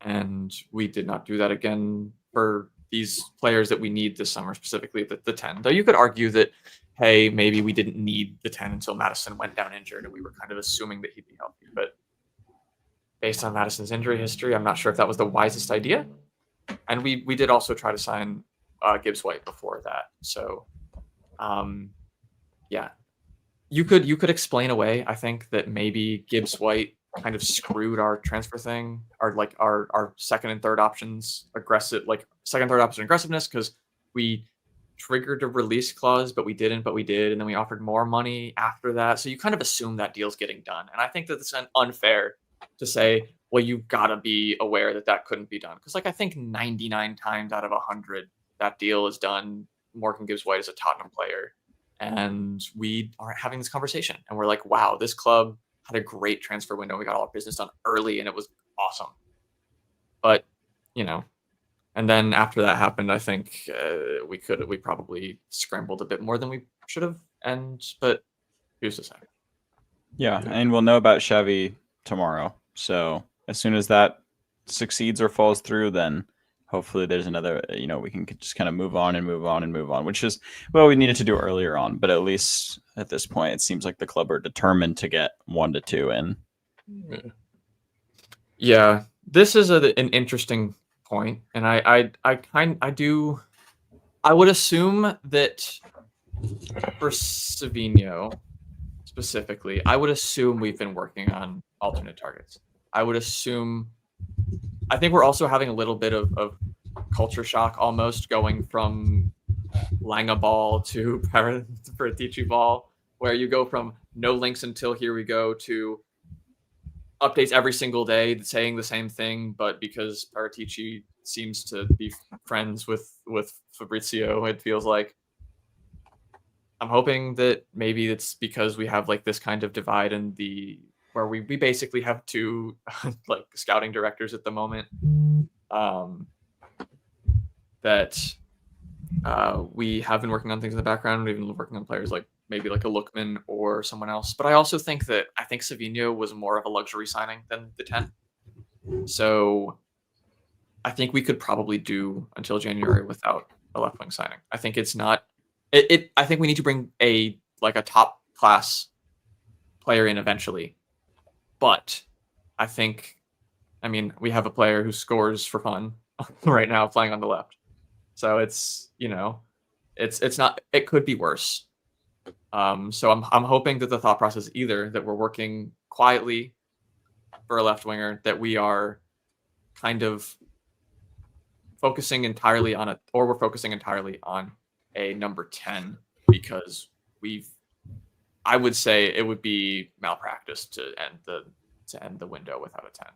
And we did not do that again for these players that we need this summer, specifically the 10. Though you could argue that, hey, maybe we didn't need the 10 until Maddison went down injured and we were kind of assuming that he'd be healthy. But based on Maddison's injury history, I'm not sure if that was the wisest idea. And we did also try to sign Gibbs White before that. So, yeah. You could explain away, I think, that maybe Gibbs White kind of screwed our transfer thing, our second and third options aggressiveness, because we triggered a release clause, but we didn't, and then we offered more money after that. So you kind of assume that deal's getting done. And I think that it's unfair to say, well, you've got to be aware that couldn't be done. Because I think 99 times out of 100, that deal is done. Morgan Gibbs White is a Tottenham player. And we are having this conversation. And we're like, wow, this club had a great transfer window. We got all our business done early and it was awesome. But, and then after that happened, I think we probably scrambled a bit more than we should have. But who's to say? Yeah. And we'll know about Xavi tomorrow. So as soon as that succeeds or falls through, then hopefully there's another, we can just kind of move on and move on and move on, which is what we needed to do earlier on. But at least at this point, it seems like the club are determined to get 1 to 2 in. Yeah, this is an interesting point, and I would assume that for Savinho specifically, I would assume we've been working on alternate targets. I think we're also having a little bit of culture shock, almost going from Langa ball to Paratici ball, where you go from no links until here we go to updates every single day saying the same thing, but because Paratici seems to be friends with Fabrizio, it feels like. I'm hoping that maybe it's because we have like this kind of divide in where we basically have 2 like scouting directors at the moment, that we have been working on things in the background. We've been working on players like maybe like a Lookman or someone else. But I also think Savinho was more of a luxury signing than the 10. So I think we could probably do until January without a left wing signing. I think it's not. I think we need to bring a top class player in eventually. But I mean, we have a player who scores for fun right now playing on the left. So it's not, it could be worse. So I'm hoping that the thought process either that we're working quietly for a left winger, that we are kind of focusing entirely on we're focusing entirely on a number 10, because I would say it would be malpractice to end the window without a 10.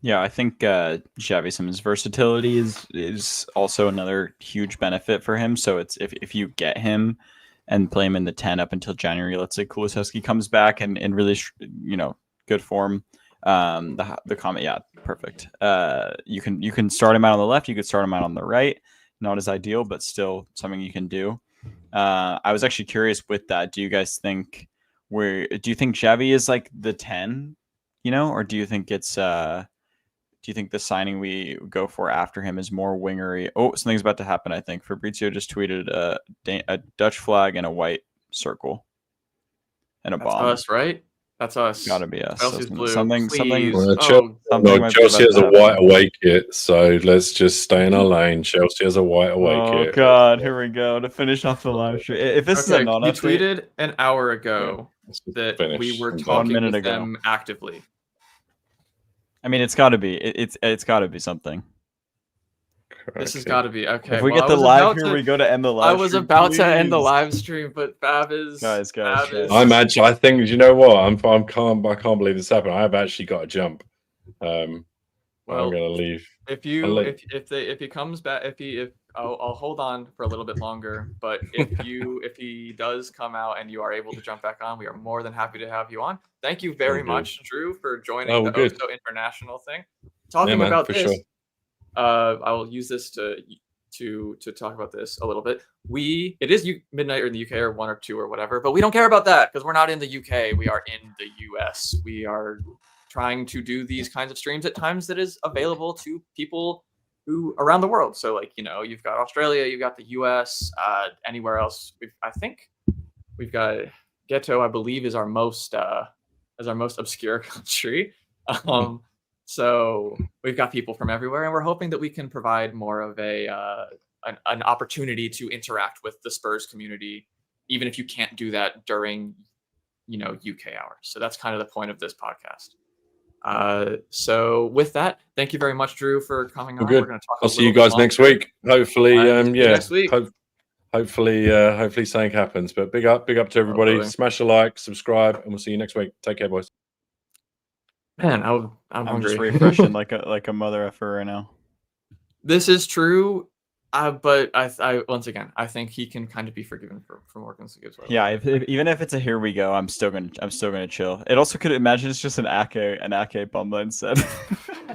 Yeah, I think Xavi Simons' versatility is also another huge benefit for him. So it's if you get him and play him in the 10 up until January, let's say Kulusevski comes back and in really good form. The comment, yeah, perfect. You can start him out on the left. You could start him out on the right. Not as ideal, but still something you can do. I was actually curious with that. Do you guys think Xavi is like the 10, or do you think it's do you think the signing we go for after him is more wingery? Oh, something's about to happen, I think. Fabrizio just tweeted a Dutch flag and a white circle and a bomb. That's us, right? That's us. Gotta be us. Chelsea's blue. Something. Chelsea has a white away kit, so let's just stay in our lane. Chelsea has a white away kit. Oh God, here we go to finish off the live stream. If this is a non-update, you tweeted an hour ago that we were talking with them actively. I mean, it's got to be. It's got to be something. This has got to be okay. If we get the live here, we go to end the live. I was about to end the live stream, but Fab is guys. I think you know what? I can't believe this happened. I've actually got to jump. I'm gonna leave. If he comes back, I'll hold on for a little bit longer. But if he does come out and you are able to jump back on, we are more than happy to have you on. Thank you very much, Drew, for joining the OhSoInternational thing. Talking about this. Sure. I will use this to talk about this a little bit. It is midnight in the UK or 1 or 2 or whatever, but we don't care about that because we're not in the UK. We are in the US. We are trying to do these kinds of streams at times that is available to people who around the world. So you've got Australia, you've got the US, anywhere else. I think we've got Ghetto, I believe, is our most obscure country. So we've got people from everywhere, and we're hoping that we can provide more of an opportunity to interact with the Spurs community, even if you can't do that during, UK hours. So that's kind of the point of this podcast. So with that, thank you very much, Drew, for coming on. Good. We're going to talk. I'll see you guys next week. Hopefully, next week. Hopefully something happens. But big up to everybody. Hopefully. Smash a like, subscribe, and we'll see you next week. Take care, boys. Man, I'm just refreshing like a mother effer right now. This is true, but I once again I think he can kind of be forgiven for working so good as well. Yeah, even if it's a here we go, I'm still gonna chill. It also could imagine it's just an Ake bumble instead.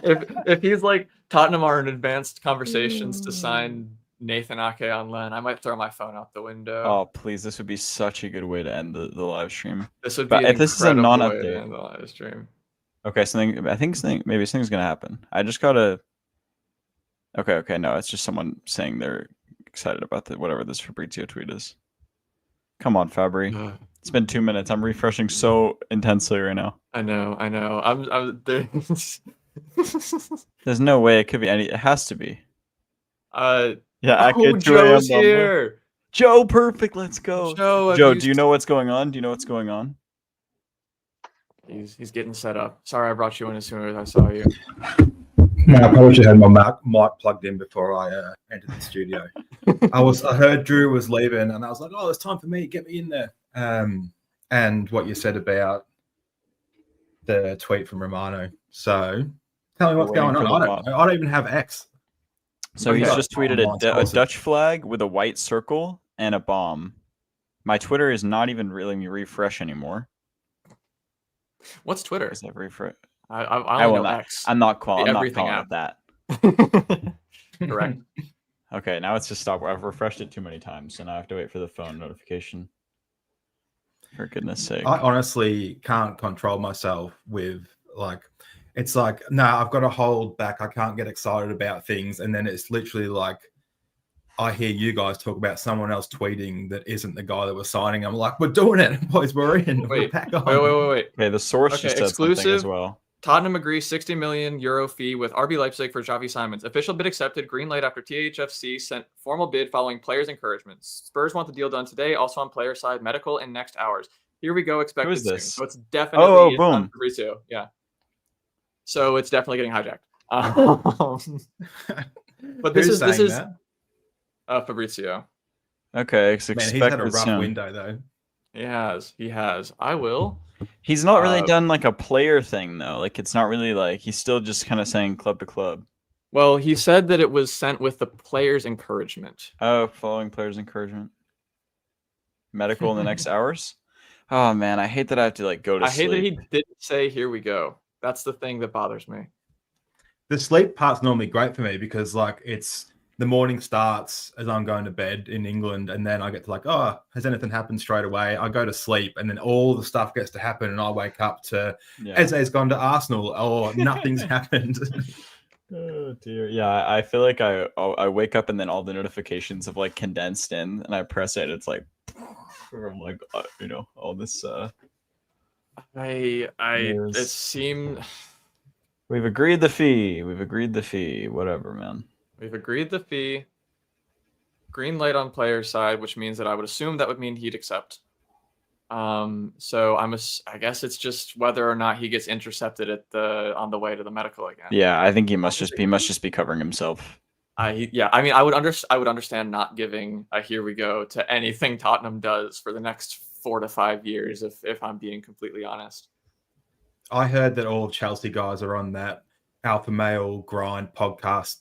if he's like Tottenham are in advanced conversations to sign Nathan Ake on Len, I might throw my phone out the window. Oh please, this would be such a good way to end the live stream. This would be if this is a non-update. the live stream. Okay, maybe something's gonna happen. I just gotta. Okay, no, it's just someone saying they're excited about whatever this Fabrizio tweet is. Come on, Fabri. It's been 2 minutes. I'm refreshing so intensely right now. I know. I'm there. There's no way it could be any. It has to be. Yeah, oh, Joe's here. Joe, perfect. Let's go. Joe, do you know what's going on? He's getting set up. Sorry, I brought you in as soon as I saw you. No, I probably should have my mic plugged in before I entered the studio. I heard Drew was leaving, and I was like, "Oh, it's time for me. Get me in there." And what you said about the tweet from Romano. So, tell me what's going on. I don't even have X. So he's just tweeted a Dutch flag with a white circle and a bomb. My Twitter is not even letting me refresh anymore. What's Twitter? Is that refresh? I only know X. I'm not calling it that. Correct. Okay, now it's just stopped. I've refreshed it too many times, so now I have to wait for the phone notification. For goodness sake. I honestly can't control myself with it's like, no, I've got to hold back. I can't get excited about things. And then it's literally like, I hear you guys talk about someone else tweeting that isn't the guy that was signing. I'm like, we're doing it, boys. We're in. We're back on. Wait. Okay, the source just said something as well. Tottenham agrees 60 million euro fee with RB Leipzig for Javi Simons. Official bid accepted. Green light after THFC sent formal bid following players' encouragements. Spurs want the deal done today. Also on player side, medical in next hours. Here we go. Expected soon. So it's definitely boom. Fabrizio. Yeah. So it's definitely getting hijacked. But this is Fabrizio. Okay, man, he's had a rough window though. He has. I will. He's not really done like a player thing though. Like it's not really like he's still just kind of saying club to club. Well, he said that it was sent with the players' encouragement. Oh, following players' encouragement. Medical in the next hours. Oh man, I hate that I have to go to sleep. I hate that he didn't say "here we go." That's the thing that bothers me. The sleep part's normally great for me because it's the morning starts as I'm going to bed in England, and then I get to has anything happened straight away? I go to sleep, and then all the stuff gets to happen, and I wake up to Eze's gone to Arsenal, or nothing's happened. Oh dear, yeah. I feel like I wake up and then all the notifications have condensed in, and I press it. It's like, I'm like, all this. It seemed. We've agreed the fee. Whatever, man. We've agreed the fee. Green light on player's side, which means that I would assume that would mean he'd accept. So I guess it's just whether or not he gets intercepted on the way to the medical again. Yeah, I think he must just be covering himself. I mean, I would understand not giving a here we go to anything Tottenham does for the next 4 to 5 years, if I'm being completely honest. I heard that all Chelsea guys are on that alpha male grind podcast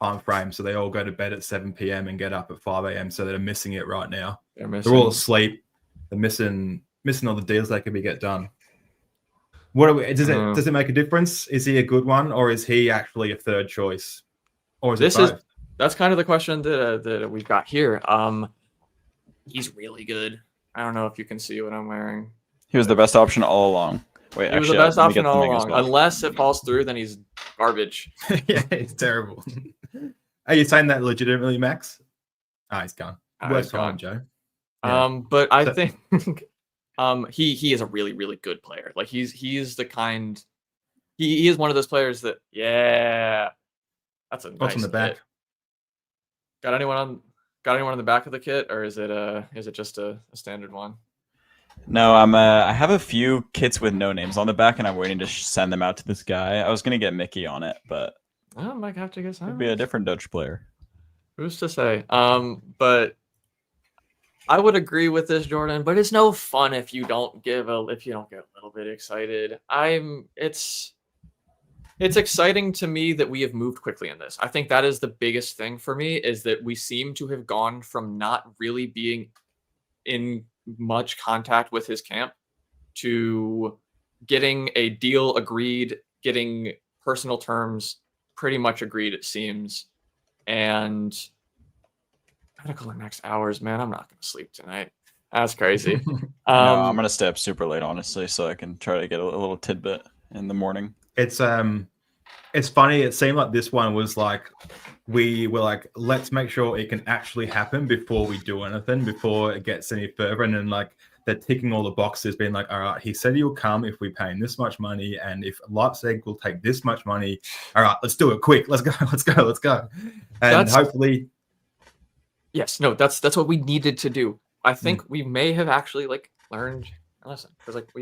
time frame, so they all go to bed at 7 p.m. and get up at 5 a.m. So they're missing it right now. They're all asleep. They're missing all the deals that could get done. Does it make a difference? Is he a good one, or is he actually a third choice, or is it both? That's kind of the question that we've got here. He's really good. I don't know if you can see what I'm wearing. He was the best option all along. Wait, he was the best option all along. Well. Unless it falls through, then he's garbage. Yeah, he's terrible. Are you saying that legitimately, Max? He's gone. Worst time, Joe. Yeah. But I think he is a really, really good player. He's the kind. He is one of those players that that's a What's nice on the back? Kit. Got anyone on the back of the kit, or is it just a standard one? No, I have a few kits with no names on the back, and I'm waiting to send them out to this guy. I was gonna get Mickey on it, but I might have to get some. Could be a different Dutch player. Who's to say? But I would agree with this, Jordan. But it's no fun if you don't get a little bit excited. It's exciting to me that we have moved quickly in this. I think that is the biggest thing for me, is that we seem to have gone from not really being in much contact with his camp to getting a deal agreed, getting personal terms pretty much agreed, it seems. And medical in next hours, man, I'm not going to sleep tonight. That's crazy. No, I'm going to stay up super late, honestly, so I can try to get a little tidbit. in the morning. It's funny. It seemed like this one was like we were like, let's make sure it can actually happen before we do anything, before it gets any further. And then like they're ticking all the boxes, being like, all right, he said he'll come if we pay him this much money, and if Leipzig will take this much money. All right, let's do it quick. Let's go. And hopefully, yes, no, that's what we needed to do. I think we may have actually like learned a lesson, because like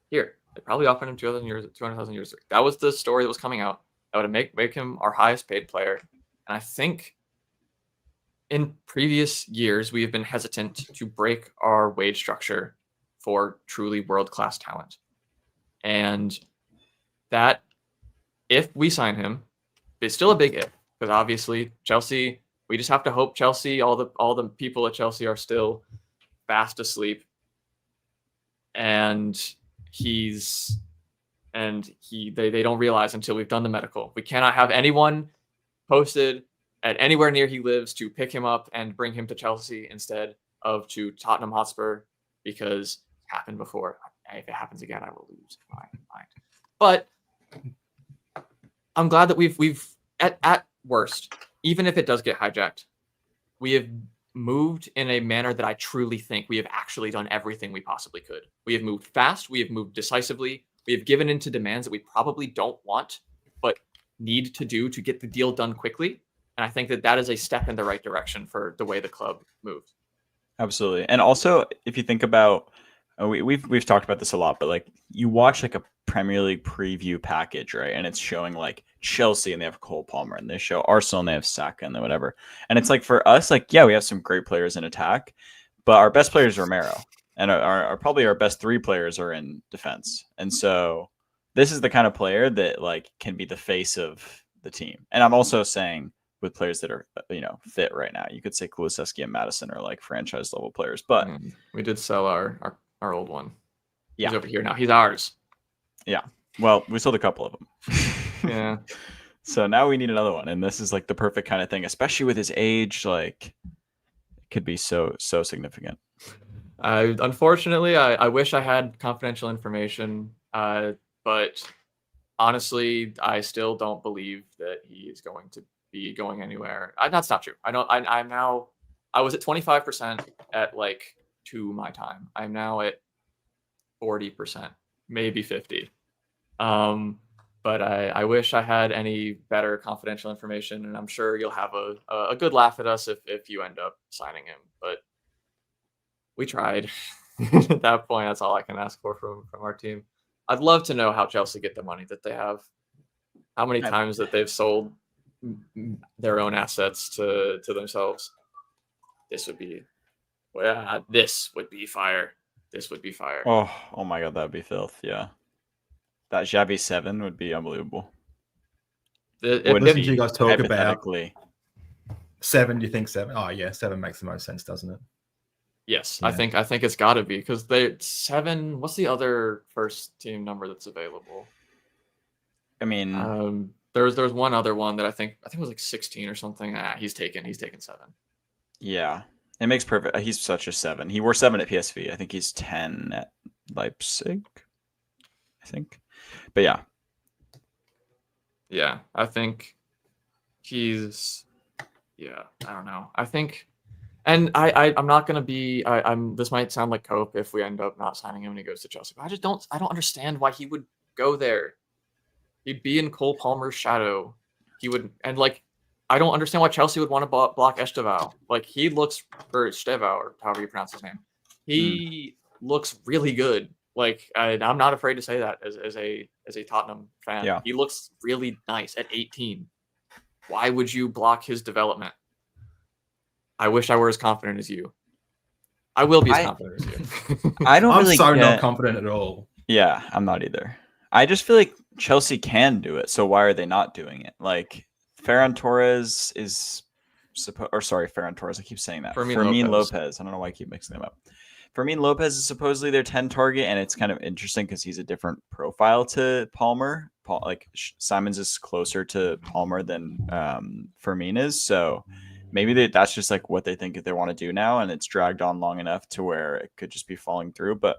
they probably offered him 200,000 euros. That was the story that was coming out. That would make him our highest paid player. And I think in previous years, we have been hesitant to break our wage structure for truly world-class talent. And that, if we sign him, it's still a big if, because obviously Chelsea, we just have to hope Chelsea, all the people at Chelsea are still fast asleep. And they don't realize until we've done the medical. We cannot have anyone posted at anywhere near he lives to pick him up and bring him to Chelsea instead of to Tottenham Hotspur, because it happened before. If it happens again, I will lose my mind. But I'm glad that we've at worst, even if it does get hijacked, we have moved in a manner that I truly think we have actually done everything we possibly could. We have moved fast. We have moved decisively. We have given into demands that we probably don't want, but need to do to get the deal done quickly. And I think that is a step in the right direction for the way the club moved. Absolutely. And also, if you think about, we've talked about this a lot, but like you watch like a Premier League preview package, right? And it's showing like Chelsea and they have Cole Palmer, and they show Arsenal and they have Saka and then whatever. And it's like for us, like, yeah, we have some great players in attack, but our best players are Romero, and our probably our best three players are in defense. And so this is the kind of player that like can be the face of the team. And I'm also saying with players that are, fit right now, you could say Kulusevski and Madison are like franchise level players, but we did sell our old one. Yeah. He's over here now. He's ours. Yeah. Well, we sold a couple of them. Yeah. So now we need another one. And this is like the perfect kind of thing, especially with his age, like it could be so significant. Unfortunately, I wish I had confidential information, but honestly, I still don't believe that he is going to be going anywhere. That's not true. I was at 25% at like 2 my time. I'm now at 40%, maybe 50. But I wish I had any better confidential information, and I'm sure you'll have a good laugh at us if you end up signing him. But we tried. At that point, that's all I can ask for from our team. I'd love to know how Chelsea get the money that they have. How many times that they've sold their own assets to themselves. This would be fire. This would be fire. Oh my God, that'd be filth. Yeah. That Xavi 7 would be unbelievable. Listen to you guys talk about 7. Do you think 7? Oh yeah, 7 makes the most sense, doesn't it? Yes, Yeah. I think it's got to be, because 7. What's the other first team number that's available? I mean, there's one other one that I think it was like 16 or something. He's taken 7. Yeah, it makes perfect. He's such a 7. He wore 7 at PSV. I think he's 10 at Leipzig. I think, but yeah, I think he's. Yeah, I don't know. I think, and I'm not gonna be. This might sound like cope if we end up not signing him and he goes to Chelsea. But I don't understand why he would go there. He'd be in Cole Palmer's shadow. He would, and like, I don't understand why Chelsea would want to block Esteval. Like, he looks, or Esteval, or however you pronounce his name. He looks really good. Like, I'm not afraid to say that as a Tottenham fan. Yeah. He looks really nice at 18. Why would you block his development? I wish I were as confident as you. I will be as confident as you. I don't I'm really not confident at all. Yeah, I'm not either. I just feel like Chelsea can do it, so why are they not doing it? Like, Ferran Torres is Ferran Torres. I keep saying that. Fermin Lopez. I don't know why I keep mixing them up. Fermin Lopez is supposedly their 10 target, and it's kind of interesting because he's a different profile to Palmer. Simons is closer to Palmer than Fermin is, so maybe that's just like what they think they want to do now, and it's dragged on long enough to where it could just be falling through. But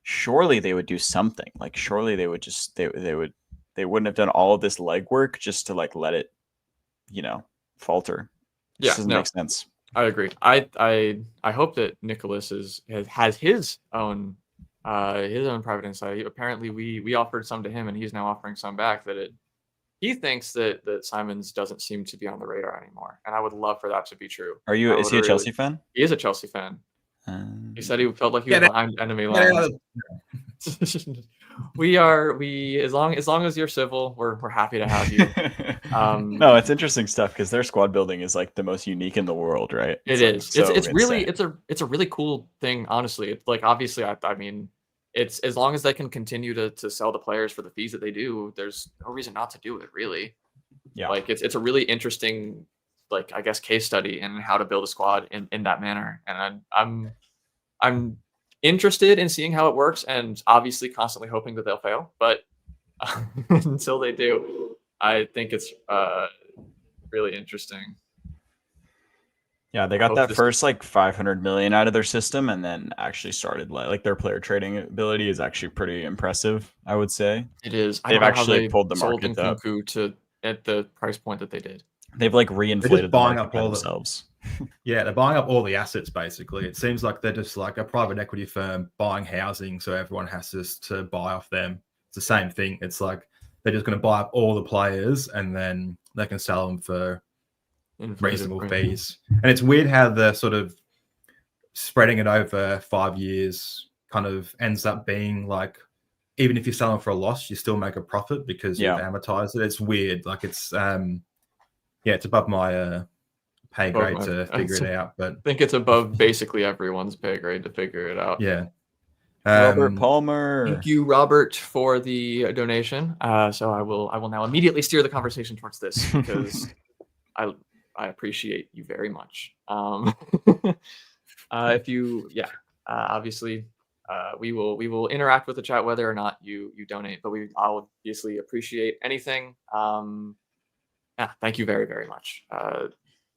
surely they would do something. Like surely they would just they wouldn't have done all of this legwork just to like let it, falter. It just doesn't make sense. I agree. I hope that Nicholas has his own private insight. Apparently, we offered some to him, and he's now offering some back. He thinks that Simons doesn't seem to be on the radar anymore, and I would love for that to be true. Is he a Chelsea fan? He is a Chelsea fan. He said he felt like he was behind enemy lines. As long as you're civil, we're happy to have you. No, it's interesting stuff because their squad building is like the most unique in the world, right? It's really it's a really cool thing, honestly. It's like obviously I mean it's as long as they can continue to sell the players for the fees that they do, there's no reason not to do it, really. Yeah. Like it's a really interesting, like, I guess, case study in how to build a squad in that manner. And I'm interested in seeing how it works, and obviously constantly hoping that they'll fail. But until they do, I think it's really interesting. Yeah, they got that first like 500 million out of their system, and then actually started like their player trading ability is actually pretty impressive, I would say. It is. They've actually pulled the market up at the price point that they did. They've like reinflated the market by themselves. Yeah, they're buying up all the assets basically. It seems like they're just like a private equity firm buying housing, so everyone has to buy off them. It's the same thing. It's like they're just going to buy up all the players, and then they can sell them for reasonable fees. And it's weird how they're sort of spreading it over 5 years kind of ends up being like, even if you're selling for a loss, you still make a profit because you've amortized it. It's weird. Like it's it's above my pay grade to figure it out. But I think it's above basically everyone's pay grade to figure it out. Yeah. Robert Palmer. Thank you, Robert, for the donation. So I will now immediately steer the conversation towards this because I appreciate you very much. Obviously, we will interact with the chat whether or not you donate, but I'll obviously appreciate anything. Thank you very, very much.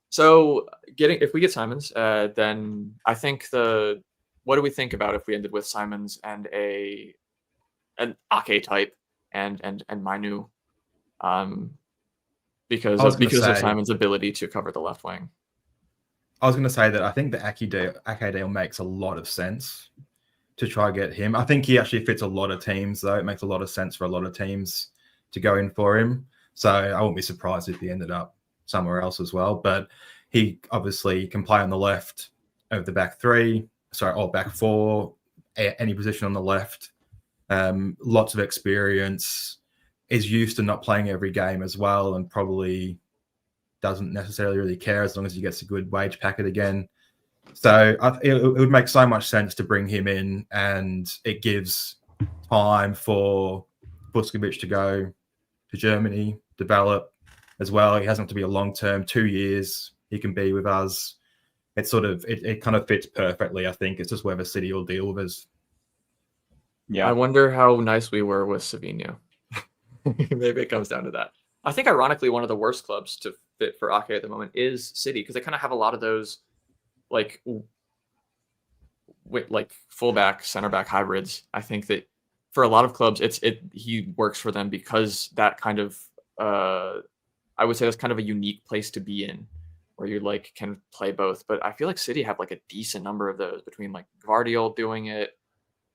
So if we get Simons, then I think what do we think about if we ended with Simons and an Ake type and Mainu, because of Simon's ability to cover the left wing. I was going to say that I think the Ake deal makes a lot of sense to try get him. I think he actually fits a lot of teams, though. It makes a lot of sense for a lot of teams to go in for him. So I wouldn't be surprised if he ended up somewhere else as well. But he obviously can play on the left of the back three, or back four, any position on the left. Lots of experience, is used to not playing every game as well, and probably doesn't necessarily really care as long as he gets a good wage packet again. So it would make so much sense to bring him in, and it gives time for Busquets to go to Germany, develop as well. He hasn't to be a long-term 2 years. He can be with us. It's it kind of fits perfectly. I think it's just whether City will deal with us. Yeah, I wonder how nice we were with Savinho. Maybe it comes down to that. I think ironically one of the worst clubs to fit for Ake at the moment is City, because they kind of have a lot of those like fullback, center back hybrids. I think that for a lot of clubs, he works for them because that kind of I would say that's kind of a unique place to be in, where you like can play both. But I feel like City have like a decent number of those, between like Gvardiol doing it.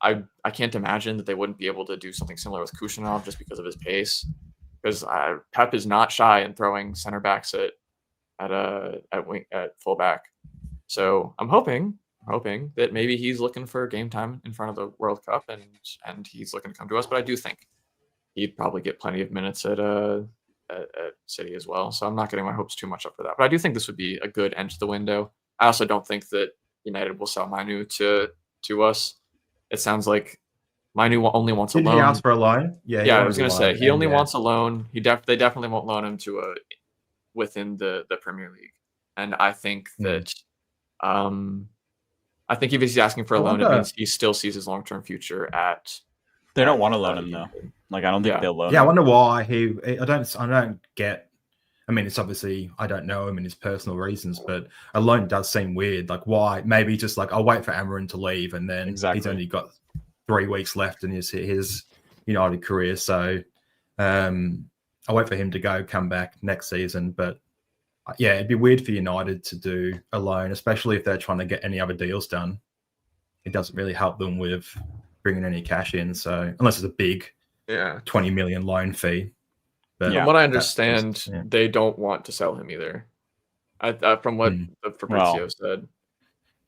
I can't imagine that they wouldn't be able to do something similar with Kushnerov just because of his pace. Because Pep is not shy in throwing center backs at fullback. So I'm hoping that maybe he's looking for game time in front of the World Cup, and he's looking to come to us. But I do think he'd probably get plenty of minutes at City as well. So I'm not getting my hopes too much up for that. But I do think this would be a good end to the window. I also don't think that United will sell Mainu to us. It sounds like Mainu only wants a loan. Did he ask for a loan? Yeah, I was going to say he only wants a loan. They definitely won't loan him to within the Premier League. And I think that I think if he's asking for a loan, it means he still sees his long-term future at. They don't want to loan him though. Like I don't think they'll loan him. Yeah, I wonder why I don't get. I mean, it's obviously I don't know him and his personal reasons, but a loan does seem weird. Like why? Maybe just like I'll wait for Amarin to leave, and then he's only got 3 weeks left in his United career. So I'll wait for him to come back next season. But yeah, it'd be weird for United to do a loan, especially if they're trying to get any other deals done. It doesn't really help them with bringing any cash in. So unless it's a big 20 million loan fee. But from what I understand, they don't want to sell him either. From what Fabrizio said,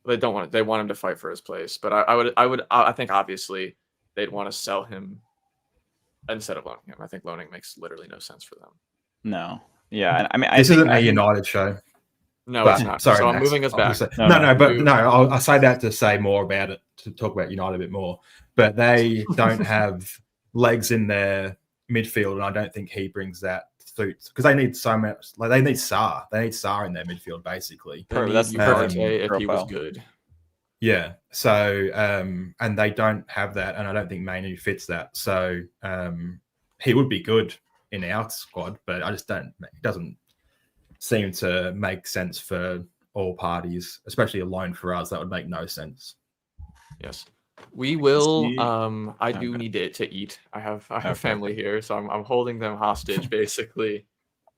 they don't want it. They want him to fight for his place. But I think obviously they'd want to sell him instead of loaning him. I think loaning makes literally no sense for them. No. Yeah. I mean, this isn't a United show. No, it's not. Sorry, so Max, I'm moving us back. I'll say that to say more about it, to talk about United a bit more. But they don't have legs in their midfield, and I don't think he brings that suits because they need so much. Like they need Sarr. They need Sarr in their midfield, basically. That's if he was good. Yeah. So and they don't have that, and I don't think Manu fits that. So he would be good in our squad, but I just don't. It doesn't seem to make sense for all parties, especially a loan for us. That would make no sense. Yes. We will. I do need to eat. I have family here, so I'm holding them hostage basically.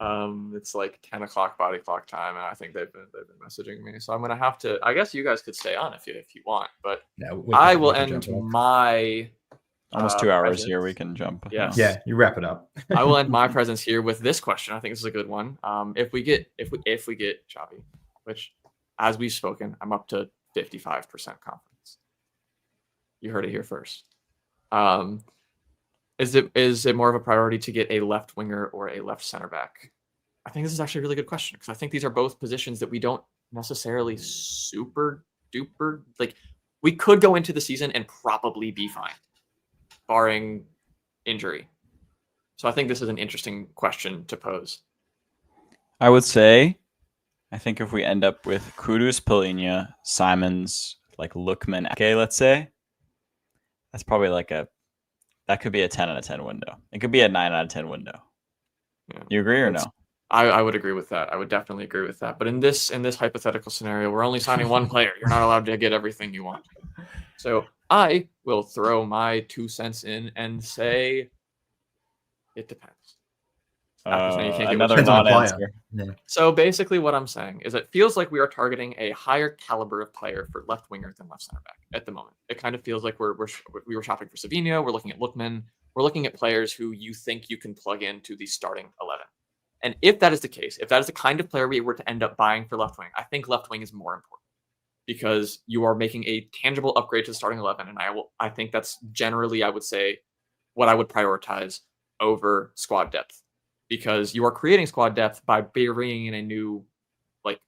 It's like 10 o'clock body clock time, and I think they've been messaging me. So I'm gonna have to. I guess you guys could stay on if you want, but I will end my almost 2 hours here. We can jump. Yes. Yeah, you wrap it up. I will end my presence here with this question. I think this is a good one. If we get Xavi, which as we've spoken, I'm up to 55% confidence. You heard it here first. Is it more of a priority to get a left winger or a left center back? I think this is actually a really good question because I think these are both positions that we don't necessarily super duper like. We could go into the season and probably be fine, barring injury. So I think this is an interesting question to pose. I would say, I think if we end up with Kudus, Polina, Simons, like Lookman, okay, let's say, that's probably that could be a 10 out of 10 window. It could be a 9 out of 10 window. Yeah. You agree or no? I would agree with that. I would definitely agree with that. But in this hypothetical scenario, we're only signing one player. You're not allowed to get everything you want. So I will throw my 2 cents in and say it depends. Another non-answer. Yeah. So basically what I'm saying is it feels like we are targeting a higher caliber of player for left winger than left center back at the moment. It kind of feels like we were shopping for Savinho. We're looking at Lookman. We're looking at players who you think you can plug into the starting 11. And if that is the case, if that is the kind of player we were to end up buying for left wing, I think left wing is more important because you are making a tangible upgrade to the starting 11. And I think that's generally, I would say, what I would prioritize over squad depth. Because you are creating squad depth by bringing in a new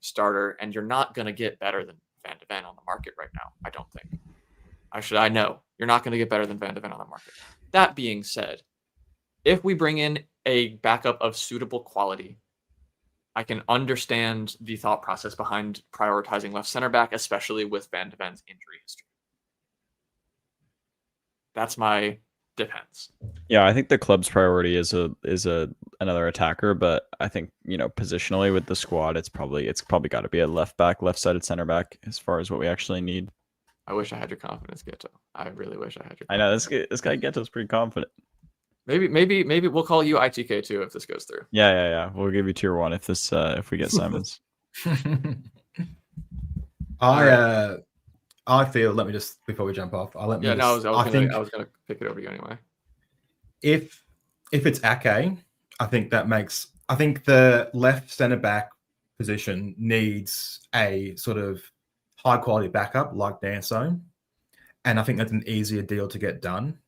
starter, and you're not going to get better than Van de Ven on the market right now, I don't think. I know you're not going to get better than Van de Ven on the market. That being said, if we bring in a backup of suitable quality, I can understand the thought process behind prioritizing left center back, especially with Van de Ven's injury history. That's my depends. Yeah, I think the club's priority is another attacker, but I think positionally with the squad, it's probably got to be a left-sided center back as far as what we actually need. I wish I had your confidence, Ghetto. I really wish I had your confidence. I know this guy Ghetto's pretty confident. Maybe we'll call you ITK too if this goes through. Yeah. We'll give you tier 1 if we get Simons. I feel. Let me just before we jump off. I was going to pick it over you anyway. If it's Ake, I think the left centre back position needs a sort of high quality backup like Danso, and I think that's an easier deal to get done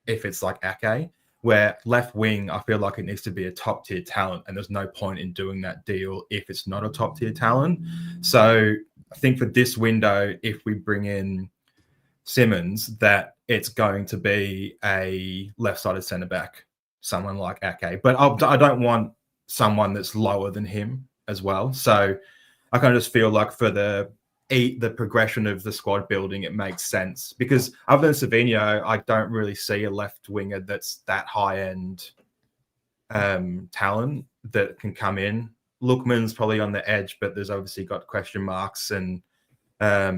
if it's like Ake. Where left wing, I feel like it needs to be a top tier talent, and there's no point in doing that deal if it's not a top tier talent. So I think for this window, if we bring in Simons, that it's going to be a left-sided centre back, someone like Ake. But I don't want someone that's lower than him as well. So I kind of just feel like for the progression of the squad building, it makes sense because other than Savinho, I don't really see a left winger that's that high-end talent that can come in. Lookman's probably on the edge, but there's obviously got question marks. And I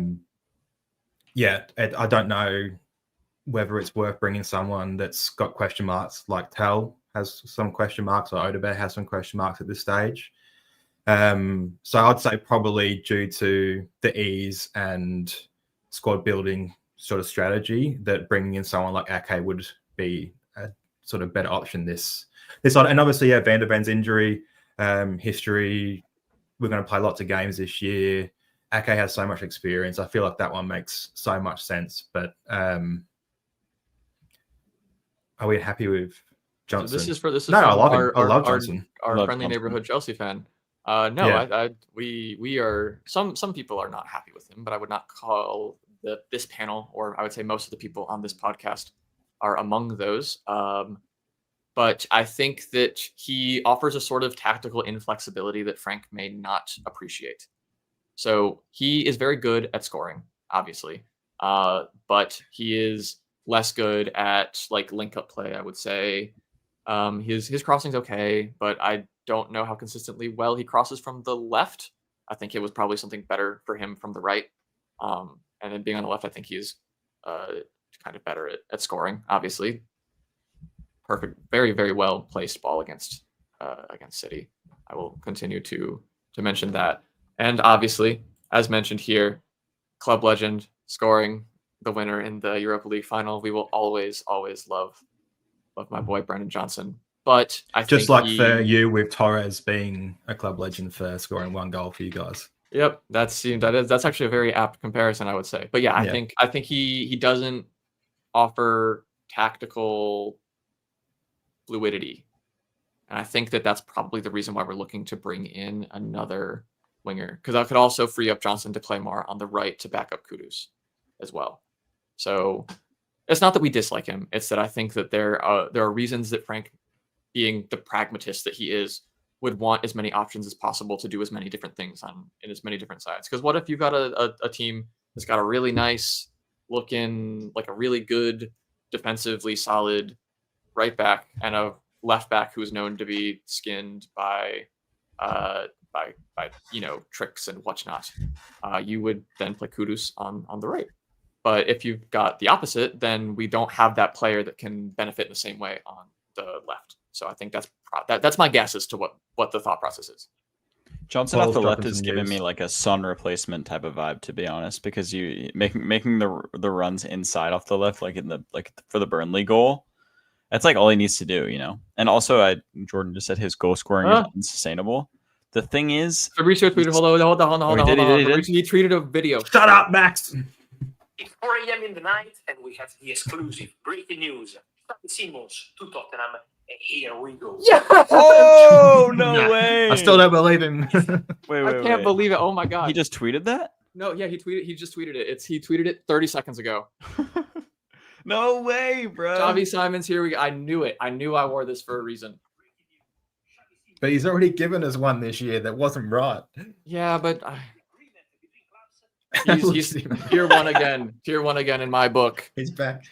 don't know whether it's worth bringing someone that's got question marks, like Tel has some question marks, or Odebear has some question marks at this stage. So I'd say probably due to the ease and squad building sort of strategy, that bringing in someone like Ake would be a sort of better option this on. And obviously, yeah, Van der Ven's injury history. We're going to play lots of games this year. Ake has so much experience. I feel like that one makes so much sense. But are we happy with Johnson? So this is no, I love our, him. I love Johnson. Our Love friendly Johnson. neighborhood Chelsea fan. No, Yeah. we are some people are not happy with him, but I would not call this panel, or I would say most of the people on this podcast are among those. But I think that he offers a sort of tactical inflexibility that Frank may not appreciate. So he is very good at scoring, obviously, but he is less good at like link-up play, I would say. His crossing's okay, but I don't know how consistently well he crosses from the left. I think it was probably something better for him from the right. And then being on the left, I think he's kind of better at scoring, obviously. Perfect, very, very well placed ball against City. I will continue to mention that. And obviously, as mentioned here, club legend scoring the winner in the Europa League final. We will always, always love my boy Brendan Johnson. But I Just think like for you with Torres being a club legend for scoring one goal for you guys. Yep, that's actually a very apt comparison, I would say. But yeah, I think he doesn't offer tactical fluidity, and I think that's probably the reason why we're looking to bring in another winger, because that could also free up Johnson to play more on the right to back up Kudus as well. So it's not that we dislike him; it's that I think that there are reasons that Frank, being the pragmatist that he is, would want as many options as possible to do as many different things in as many different sides. Because what if you've got a team that's got a really nice looking, like a really good defensively solid right back and a left back who's known to be skinned by tricks and whatnot. You would then play Kudus on the right. But if you've got the opposite, then we don't have that player that can benefit in the same way on the left. So I think that's my guess as to what the thought process is. Johnson off the left is giving me like a Son replacement type of vibe, to be honest, because you making the runs inside off the left, like for the Burnley goal. That's like all he needs to do, you know. And also, Jordan just said his goal scoring is unsustainable. The thing is, Fabrizio tweeted. Hold on. He tweeted a video. Shut up, Max. It's 4 a.m. in the night, and we have the exclusive breaking news. Xavi Simons to Tottenham, and here we go. Yeah. Oh no way! I still don't believe him. wait, I can't believe it. Oh my god! He just tweeted that? No, yeah, he just tweeted it. He tweeted it 30 seconds ago. No way, bro. Javi Simons, here we go. I knew it. I knew I wore this for a reason. But he's already given us one this year that wasn't right. Yeah, but he's tier one again. Tier one again in my book. He's back.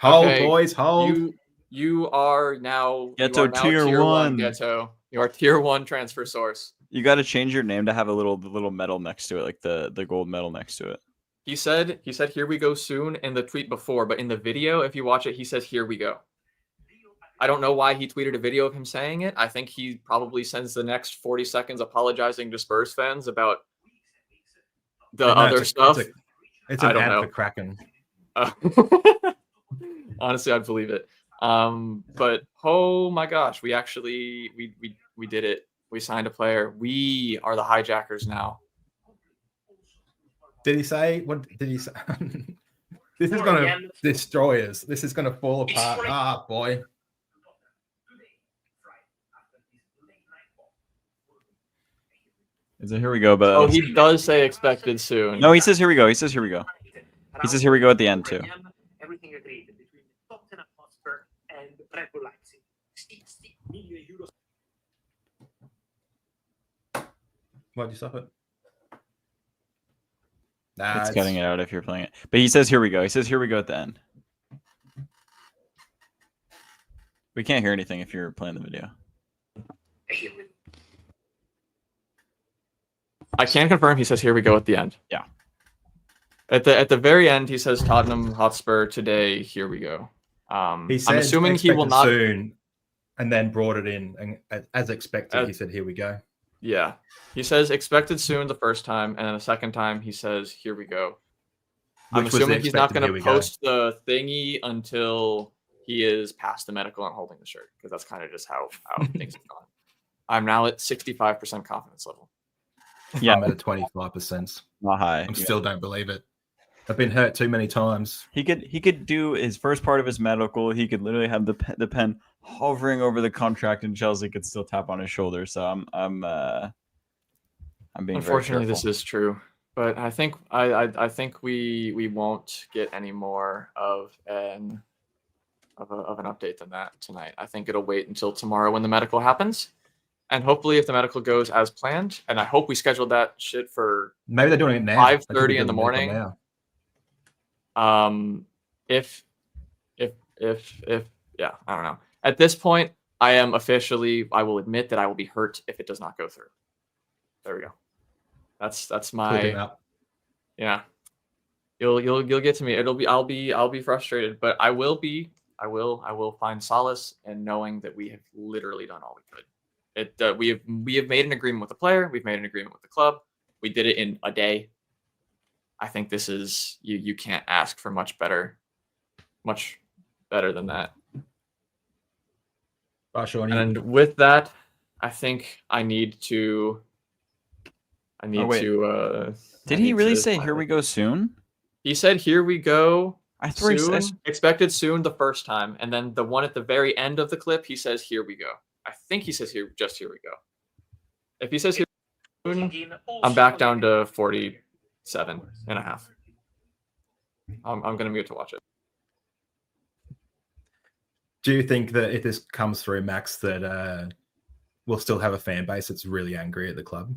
Hold, Okay, boys, hold. You are now Ghetto tier one. Ghetto. You are tier one transfer source. You got to change your name to have the little medal next to it, like the gold medal next to it. He said, here we go soon in the tweet before, but in the video, if you watch it, he says, here we go. I don't know why he tweeted a video of him saying it. I think he probably spends the next 40 seconds apologizing to Spurs fans about the other stuff. It's an I don't ad know. for Kraken. Honestly, I'd believe it. But oh my gosh, we actually we did it. We signed a player. We are the hijackers now. Did he say? What did he say? This is going to destroy us. This is going to fall apart. Ah, boy. Is it here we go? But Oh, he does say expected soon. no, he says here we go. He says here we go. He says here we go at the end too. Everything agreed between Tottenham Hotspur and Red Bull Leipzig. 60 million euros. Why'd you stop it? It's cutting it out if you're playing it. But he says here we go. He says here we go at the end. We can't hear anything if you're playing the video. I can confirm he says here we go at the end. Yeah. At the very end, he says Tottenham Hotspur today. Here we go. He said, I'm assuming he will expected not. soon, and then brought it in, and as expected, he said, "Here we go." Yeah, he says expected soon the first time, and then the second time he says, "Here we go." I'm Which was the assuming he's not expected, going "Here to we go." post the thingy until he is past the medical and holding the shirt, because that's kind of just how things have gone. I'm now at 65% confidence level. Yeah, I'm at a 25%. not high. I still don't believe it. I've been hurt too many times. He could do his first part of his medical. He could literally have the pen hovering over the contract, and Chelsea could still tap on his shoulder. So I'm being Unfortunately, very this is true, but I think I think we won't get any more of an update than that tonight. I think it'll wait until tomorrow when the medical happens, and hopefully, if the medical goes as planned, and I hope we scheduled that shit for Maybe they're doing it now. 5:30 in the morning. Now. If yeah, I don't know. At this point, I will admit that I will be hurt if it does not go through. There we go. That's my, yeah. You'll get to me. I'll be frustrated, but I will find solace in knowing that we have literally done all we could. We have made an agreement with the player. We've made an agreement with the club. We did it in a day. I think this is you can't ask for much better than that. And with that, I think I need to. Did he really say "Here we go" soon? He said "Here we go." I thought soon, expected soon the first time, and then the one at the very end of the clip, he says "Here we go." I think he says "Here we go." If he says "Here soon," I'm back down to 47.5. I'm gonna mute to watch it. Do you think that if this comes through, Max, that we'll still have a fan base that's really angry at the club?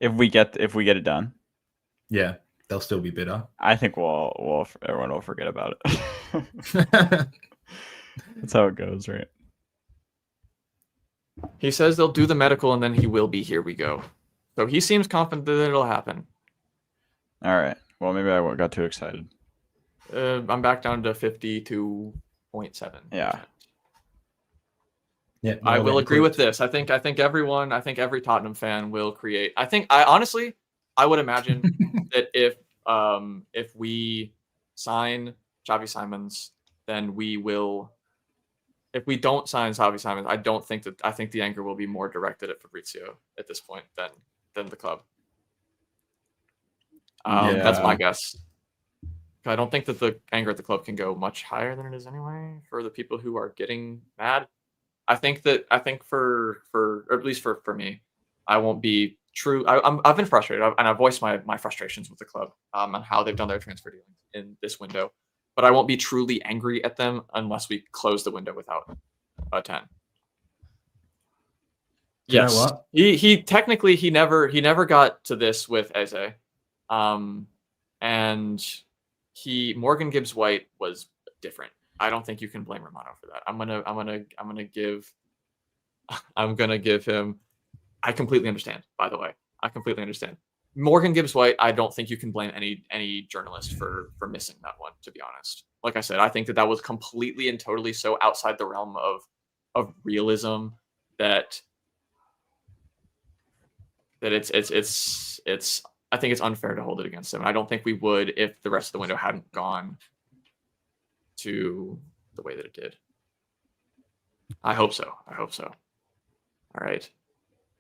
If we get it done, yeah, they'll still be bitter. I think everyone will forget about it. That's how it goes, right? He says they'll do the medical and then he will be "Here we go." So he seems confident that it'll happen. All right. Well, maybe I got too excited. I'm back down to 52.7. Yeah. Yeah, I will agree with this. I think every Tottenham fan will create. I would imagine that if we sign Javi Simons, then we will. If we don't sign Xavi Simon, I think the anger will be more directed at Fabrizio at this point than the club. That's my guess. I don't think that the anger at the club can go much higher than it is anyway for the people who are getting mad. I think for or at least for me, I won't be true. I've been frustrated, and I've voiced my frustrations with the club on how they've done their transfer dealings in this window. But I won't be truly angry at them unless we close the window without a 10. Yes, you know what? He technically he never got to this with Eze, and Morgan Gibbs White was different. I don't think you can blame Romano for that. I'm gonna give him. I completely understand. By the way, I completely understand. Morgan Gibbs White, I don't think you can blame any journalist for missing that one, to be honest. Like I said, I think that was completely and totally so outside the realm of realism that it's I think it's unfair to hold it against him. I don't think we would if the rest of the window hadn't gone to the way that it did. I hope so. All right.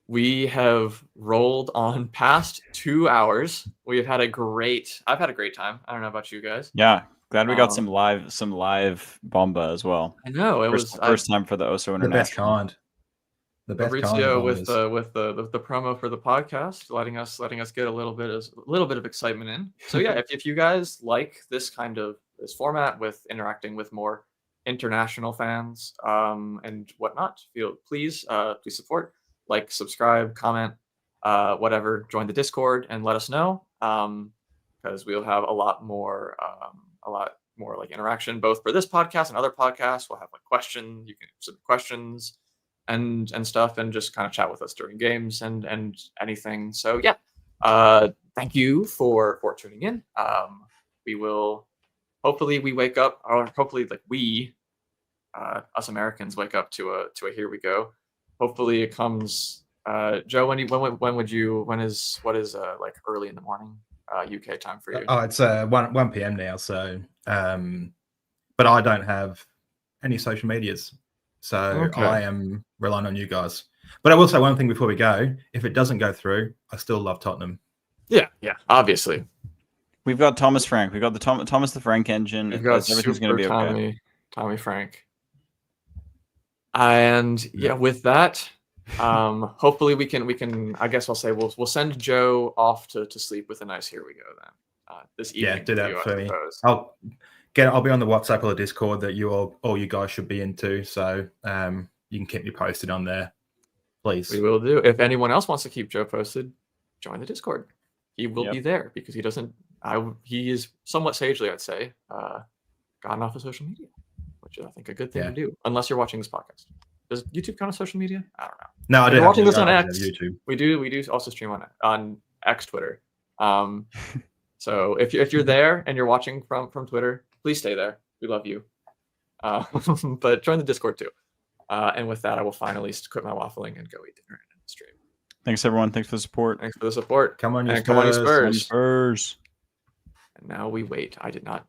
We have rolled on past 2 hours. I've had a great time. I don't know about you guys. Yeah. Glad we got some live bomba as well. I know it was first time for the OhSoInternational. The best kind. The best Fabrizio kind with the promo for the podcast, letting us get a little bit of excitement in. So yeah, if you guys like this kind of this format with interacting with more international fans and whatnot, please support, like, subscribe, comment, whatever. Join the Discord and let us know, because we'll have a lot more like interaction both for this podcast and other podcasts. We'll have like questions. You can submit questions and stuff, and just kind of chat with us during games and anything. So yeah, Thank you for tuning in. We will hopefully we wake up, or hopefully like we us Americans wake up to a here we go. Hopefully it comes. Joe, what is like early in the morning UK time for you? Oh, it's 1 p.m. now. So, but I don't have any social medias, so Okay. I am relying on you guys. But I will say one thing before we go: if it doesn't go through, I still love Tottenham. Yeah, obviously. We've got Thomas Frank. We've got the Thomas the Frank engine. We've got Everything's going to be okay. Tommy Frank. And yeah, with that, hopefully we can. I guess I'll say we'll send Joe off to sleep with a nice here we go then. This evening. Yeah, do that for me. I'll be on the WhatsApp or the Discord that all you guys should be into. So you can keep me posted on there, please. We will do. If anyone else wants to keep Joe posted, join the Discord. He will be there because he doesn't. He is somewhat sagely, I'd say, gotten off of social media, which is, I think, a good thing to do. Unless you're watching this podcast. Does YouTube count as social media? I don't know. No, I do. Watching this on X. YouTube. We do also stream on X Twitter. So if you're there and you're watching from Twitter, please stay there. We love you. But join the Discord too. And with that, I will finally quit my waffling and go eat dinner and stream. Thanks everyone. Thanks for the support. Thanks for the support. Come on, you Spurs. Come on, you Spurs. Spurs. And now we wait. I did not